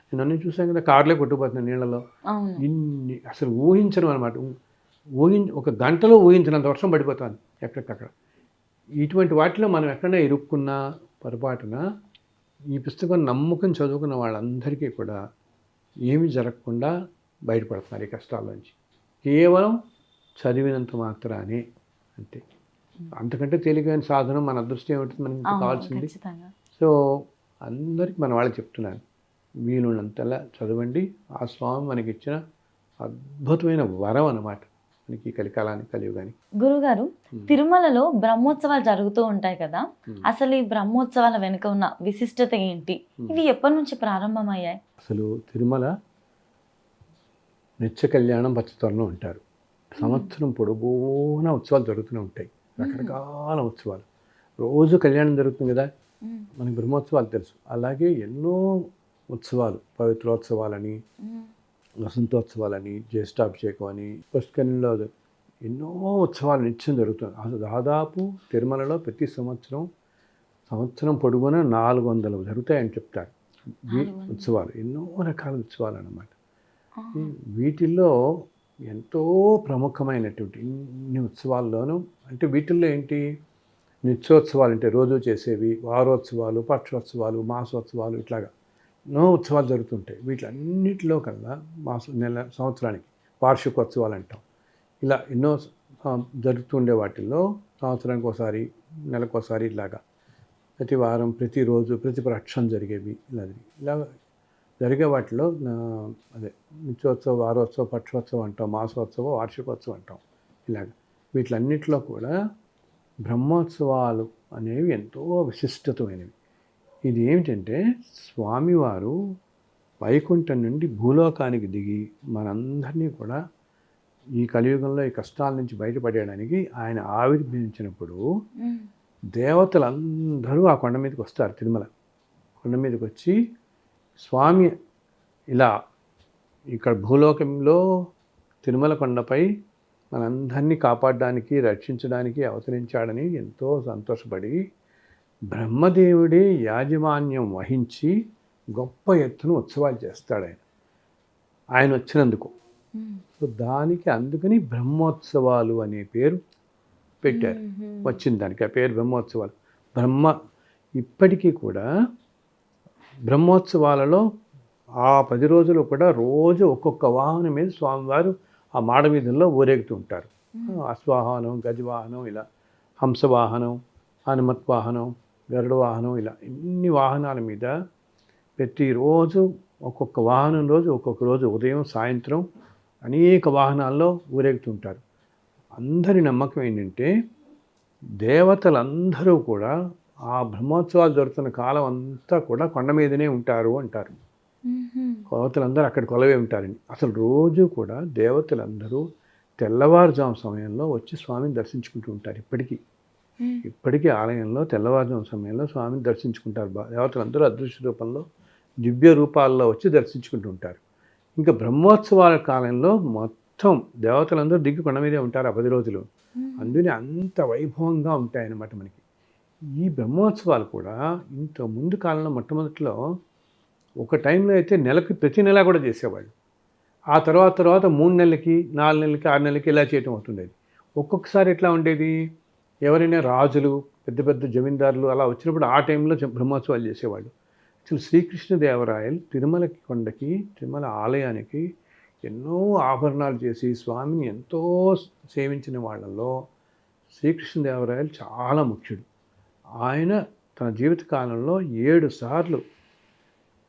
నేను అన్నీ చూసాం కదా, కార్లే కొట్టుకుపోతున్నాయి నీళ్ళలో.
అవును.
ఇన్ని అసలు ఊహించడం అనమాట. ఒక గంటలో ఊహించినంత వర్షం పడిపోతుంది ఎక్కడికక్కడ. ఇటువంటి వాటిలో మనం ఎక్కడైనా ఇరుక్కున్నా పొరపాటున ఈ పుస్తకం నమ్ముకుని చదువుకున్న వాళ్ళందరికీ కూడా ఏమీ జరగకుండా బయటపడుతున్నారు ఈ కష్టాల్లోంచి. కేవలం చదివినంత మాత్రానే, అంతే. అంతకంటే తేలికైన సాధనం మన అదృష్టం ఏమిటి మనకి
అవును,
కావాల్సింది.
ఖచ్చితంగా.
సో అందరికి మన వాళ్ళకి చెప్తున్నాను, వీలున్నంతలా చదవండి. ఆ స్వామి మనకి ఇచ్చిన అద్భుతమైన వరం అన్నమాట మనకి ఈ కలికాలానికి, కలియుగానికి.
గురుగారు, తిరుమలలో బ్రహ్మోత్సవాలు జరుగుతూ ఉంటాయి కదా, అసలు ఈ బ్రహ్మోత్సవాల వెనుక ఉన్న విశిష్టత ఏంటి? ఇవి ఎప్పటి నుంచి ప్రారంభమయ్యాయి?
అసలు తిరుమల నిత్య కళ్యాణం పచ్చతోరణం అంటారు. సంవత్సరం పొడుగునా ఉత్సవాలు జరుగుతూనే ఉంటాయి, రకరకాల ఉత్సవాలు. రోజు కళ్యాణం జరుగుతుంది కదా, మనకి బ్రహ్మోత్సవాలు తెలుసు. అలాగే ఎన్నో ఉత్సవాలు, పవిత్రోత్సవాలని, వసంతోత్సవాలని, జ్యేష్ఠాభిషేకం అని, పుష్కరిణిలో ఎన్నో ఉత్సవాలు నిత్యం జరుగుతుంది. అసలు దాదాపు తిరుమలలో ప్రతి సంవత్సరం పొడుగున 400 జరుగుతాయని చెప్తారు ఈ ఉత్సవాలు. ఎన్నో రకాల ఉత్సవాలు అన్నమాట. వీటిల్లో ఎంతో ప్రముఖమైనటువంటి ఇన్ని ఉత్సవాల్లోనూ, అంటే వీటిల్లో ఏంటి, నిత్యోత్సవాలు అంటే రోజు చేసేవి, వారోత్సవాలు, పక్షోత్సవాలు, మాసోత్సవాలు, ఇట్లాగా ఎన్నో ఉత్సవాలు జరుగుతుంటాయి. వీటిలన్నిటిలో కల్లా సంవత్సరానికి వార్షికోత్సవాలు అంటాం. ఇలా ఎన్నో జరుగుతుండే వాటిల్లో సంవత్సరానికి ఒకసారి, నెలకోసారి ఇలాగా ప్రతి వారం, ప్రతిరోజు, ప్రతి పక్షం జరిగేవి. ఇలా జరిగే వాటిలో అదే నిత్యోత్సవ, వారోత్సవ, పక్షోత్సవం అంటాం, మాసోత్సవం, వార్షికోత్సవం అంటాం. ఇలాగ వీటిలన్నిటిలో కూడా బ్రహ్మోత్సవాలు అనేవి ఎంతో విశిష్టతమైనవి. ఇది ఏమిటంటే, స్వామివారు వైకుంఠం నుండి భూలోకానికి దిగి మనందరినీ కూడా ఈ కలియుగంలో ఈ కష్టాల నుంచి బయటపడేయడానికి ఆయన ఆవిర్భవించినప్పుడు దేవతలందరూ ఆ కొండ మీదకి వస్తారు. తిరుమల కొండ మీదకి వచ్చి, స్వామి ఇలా ఇక్కడ భూలోకంలో తిరుమల కొండపై మనందరినీ కాపాడడానికి, రక్షించడానికి అవతరించాడని ఎంతో సంతోషపడి బ్రహ్మదేవుడే యాజమాన్యం వహించి గొప్ప ఎత్తున ఉత్సవాలు చేస్తాడు ఆయన వచ్చినందుకు. సో దానికి అందుకని బ్రహ్మోత్సవాలు అనే పేరు పెట్టారు. వచ్చింది దానికి ఆ పేరు బ్రహ్మోత్సవాలు. ఇప్పటికీ కూడా బ్రహ్మోత్సవాలలో ఆ 10 రోజులు కూడా రోజు ఒక్కొక్క వాహనం మీద స్వామివారు ఆ మాడవీధుల్లో ఊరేగుతూ ఉంటారు. అశ్వాహనం, గజవాహనం, ఇలా హంసవాహనం, హనుమత్వాహనం, గరుడ వాహనం, ఇలా ఎన్ని వాహనాల మీద ప్రతిరోజు ఒక్కొక్క వాహనం ఒక్కొక్క రోజు ఉదయం, సాయంత్రం అనేక వాహనాల్లో ఊరేగుతుంటారు. అందరి నమ్మకం ఏంటంటే, దేవతలందరూ కూడా ఆ బ్రహ్మోత్సవాలు జరుగుతున్న కాలం అంతా కూడా కొండ మీదనే ఉంటారు అంటారు. దేవతలందరూ అక్కడ కొలవే ఉంటారని. అసలు రోజు కూడా దేవతలందరూ తెల్లవారుజాము సమయంలో వచ్చి స్వామిని దర్శించుకుంటూ ఉంటారు. ఇప్పటికీ ఆలయంలో తెల్లవారుజాము సమయంలో స్వామిని దర్శించుకుంటారు. దేవతలందరూ అదృశ్య రూపంలో, దివ్య రూపాల్లో వచ్చి దర్శించుకుంటూ ఉంటారు. ఇంకా బ్రహ్మోత్సవాల కాలంలో మొత్తం దేవతలందరూ దిగి కొండ మీదే ఉంటారు ఆ 10 రోజులు. అందుకని అంత వైభవంగా ఉంటాయన్నమాట మనకి. ఈ బ్రహ్మోత్సవాలు కూడా ఇంత ముందు కాలంలో మొట్టమొదటిలో ఒక టైంలో అయితే ప్రతి నెల కూడా చేసేవాళ్ళు. ఆ తర్వాత 3 నెలలకి, 4 నెలలకి, 6 నెలలకి ఇలా చేయటం అవుతుండేది. ఒక్కొక్కసారి ఎట్లా ఉండేది, ఎవరైనా రాజులు, పెద్ద పెద్ద జమీందారులు అలా వచ్చినప్పుడు ఆ టైంలో బ్రహ్మోత్సవాలు చేసేవాళ్ళు. అసలు శ్రీకృష్ణదేవరాయలు తిరుమల కొండకి, తిరుమల ఆలయానికి ఎన్నో ఆభరణాలు చేసి స్వామిని ఎంతో సేవించిన వాళ్ళలో శ్రీకృష్ణదేవరాయలు చాలా ముఖ్యుడు. ఆయన తన జీవితకాలంలో 7 సార్లు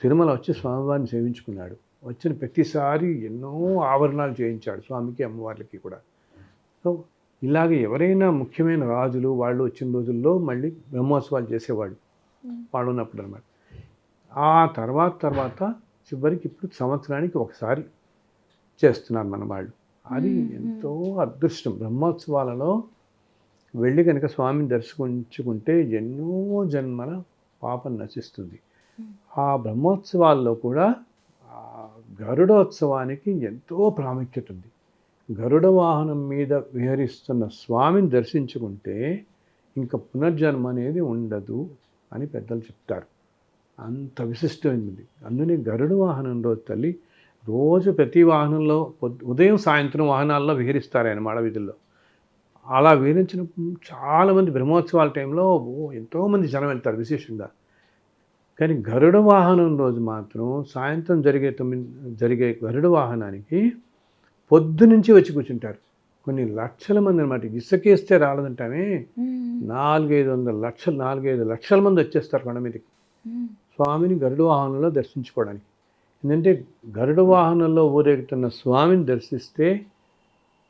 తిరుమల వచ్చి స్వామివారిని సేవించుకున్నాడు. వచ్చిన ప్రతిసారి ఎన్నో ఆభరణాలు చేయించాడు స్వామికి, అమ్మవార్లకి కూడా. సో ఇలాగ ఎవరైనా ముఖ్యమైన రాజులు వాళ్ళు వచ్చిన రోజుల్లో మళ్ళీ బ్రహ్మోత్సవాలు చేసేవాళ్ళు వాళ్ళు ఉన్నప్పుడు అన్నమాట. ఆ తర్వాత చివరికి ఇప్పుడు సంవత్సరానికి ఒకసారి చేస్తున్నారు మన వాళ్ళు. అది ఎంతో అదృష్టం. బ్రహ్మోత్సవాలలో వెళ్ళి కనుక స్వామిని దర్శించుకుంటే ఎన్నో జన్మల పాపం నశిస్తుంది. ఆ బ్రహ్మోత్సవాల్లో కూడా ఆ గరుడోత్సవానికి ఎంతో ప్రాముఖ్యత ఉంది. గరుడ వాహనం మీద విహరిస్తున్న స్వామిని దర్శించుకుంటే ఇంకా పునర్జన్మ అనేది ఉండదు అని పెద్దలు చెప్తారు. అంత విశిష్టమైనది. అందుకని గరుడ వాహనంలో తల్లి రోజు ప్రతి వాహనంలో ఉదయం సాయంత్రం వాహనాల్లో విహరిస్తారు ఆయన మాడవీధుల్లో. అలా విహరించినప్పుడు చాలామంది బ్రహ్మోత్సవాల టైంలో ఎంతోమంది జనం వెళ్తారు విశేషంగా. కానీ గరుడ వాహనం రోజు మాత్రం సాయంత్రం జరిగే గరుడ వాహనానికి పొద్దునుంచి వచ్చి కూర్చుంటారు. కొన్ని లక్షల మంది అనమాట. ఇసుకేస్తే రాలేదంటామే 4-5 లక్షల మంది వచ్చేస్తారు కొండ మీదకి స్వామిని గరుడ వాహనంలో దర్శించుకోవడానికి. ఎందుకంటే గరుడ వాహనంలో ఊరేగుతున్న స్వామిని దర్శిస్తే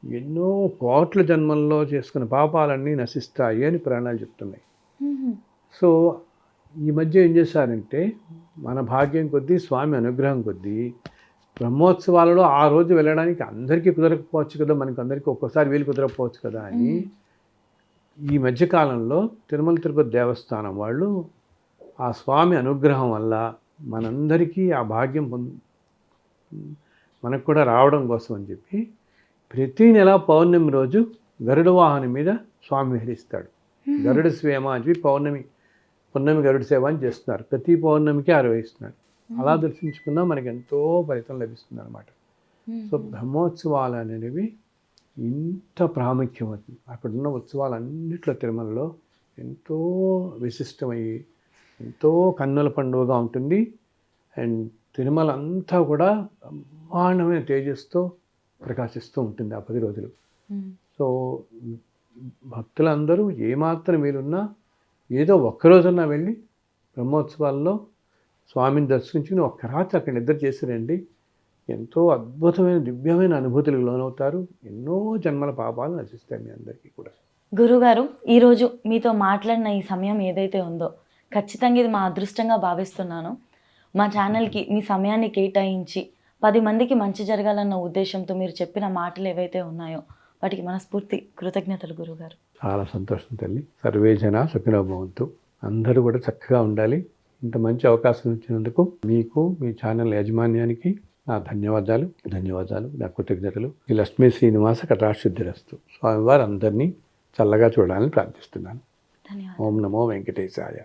ఎన్నో కోట్ల జన్మల్లో చేసుకున్న పాపాలన్నీ నశిస్తాయి అని పురాణాలు చెప్తున్నాయి. సో ఈ మధ్య ఏం చేశారంటే మన భాగ్యం కొద్దీ స్వామి అనుగ్రహం కొద్దీ బ్రహ్మోత్సవాలలో ఆ రోజు వెళ్ళడానికి అందరికీ కుదరకపోవచ్చు కదా, మనకి అందరికీ ఒక్కోసారి వీలు కుదరకపోవచ్చు కదా అని ఈ మధ్యకాలంలో తిరుమల తిరుపతి దేవస్థానం వాళ్ళు ఆ స్వామి అనుగ్రహం వల్ల మనందరికీ ఆ భాగ్యం మనకు కూడా రావడం కోసం అని చెప్పి ప్రతీ నెల పౌర్ణమి రోజు గరుడ వాహనం మీద స్వామి విహరిస్తాడు. గరుడ సేవ అని చెప్పి పున్నమి గరుడ సేవ అని చేస్తున్నారు. ప్రతి పౌర్ణమికి నిర్వహిస్తున్నారు. అలా దర్శించుకున్నా మనకి ఎంతో ఫలితం లభిస్తుంది అనమాట. సో బ్రహ్మోత్సవాలు అనేవి ఇంత ప్రాముఖ్యం అవుతుంది. అక్కడున్న ఉత్సవాలన్నింటిలో తిరుమలలో ఎంతో విశిష్టమయ్యి ఎంతో కన్నుల పండుగగా ఉంటుంది. అండ్ తిరుమల అంతా కూడా బ్రహ్మాండమైన తేజస్తో ప్రకాశిస్తూ ఉంటుంది ఆ 10 రోజులు. సో భక్తులందరూ ఏమాత్రం వీలున్నా ఏదో ఒక్కరోజన్నా వెళ్ళి బ్రహ్మోత్సవాల్లో స్వామిని దర్శించుకుని ఒక్క రాత్రి అక్కడ నిద్ర చేసిరండి. ఎంతో అద్భుతమైన దివ్యమైన అనుభూతులకు లోనవుతారు. ఎన్నో జన్మల పాపాలు నశిస్తాయి మీ అందరికీ కూడా.
గురుగారు, ఈరోజు మీతో మాట్లాడిన ఈ సమయం ఏదైతే ఉందో ఖచ్చితంగా ఇది మా అదృష్టంగా భావిస్తున్నాను. మా ఛానల్కి మీ సమయాన్ని కేటాయించి 10 మందికి మంచి జరగాలన్న ఉద్దేశంతో మీరు చెప్పిన మాటలు ఏవైతే ఉన్నాయో వాటికి మనస్ఫూర్తి కృతజ్ఞతలు గురుగారు.
చాలా సంతోషం తల్లి. సర్వే జన సుఖినో భవంతు. అందరూ కూడా చక్కగా ఉండాలి. ఇంత మంచి అవకాశం ఇచ్చినందుకు మీకు, మీ ఛానల్ యాజమాన్యానికి నా ధన్యవాదాలు, నా కృతజ్ఞతలు. ఈ లక్ష్మీ శ్రీనివాస కటాక్షుద్ధిరస్తు. స్వామివారు అందరినీ చల్లగా చూడాలని ప్రార్థిస్తున్నాను.
ధన్యవాదాలు.
ఓం నమో వెంకటేశాయ.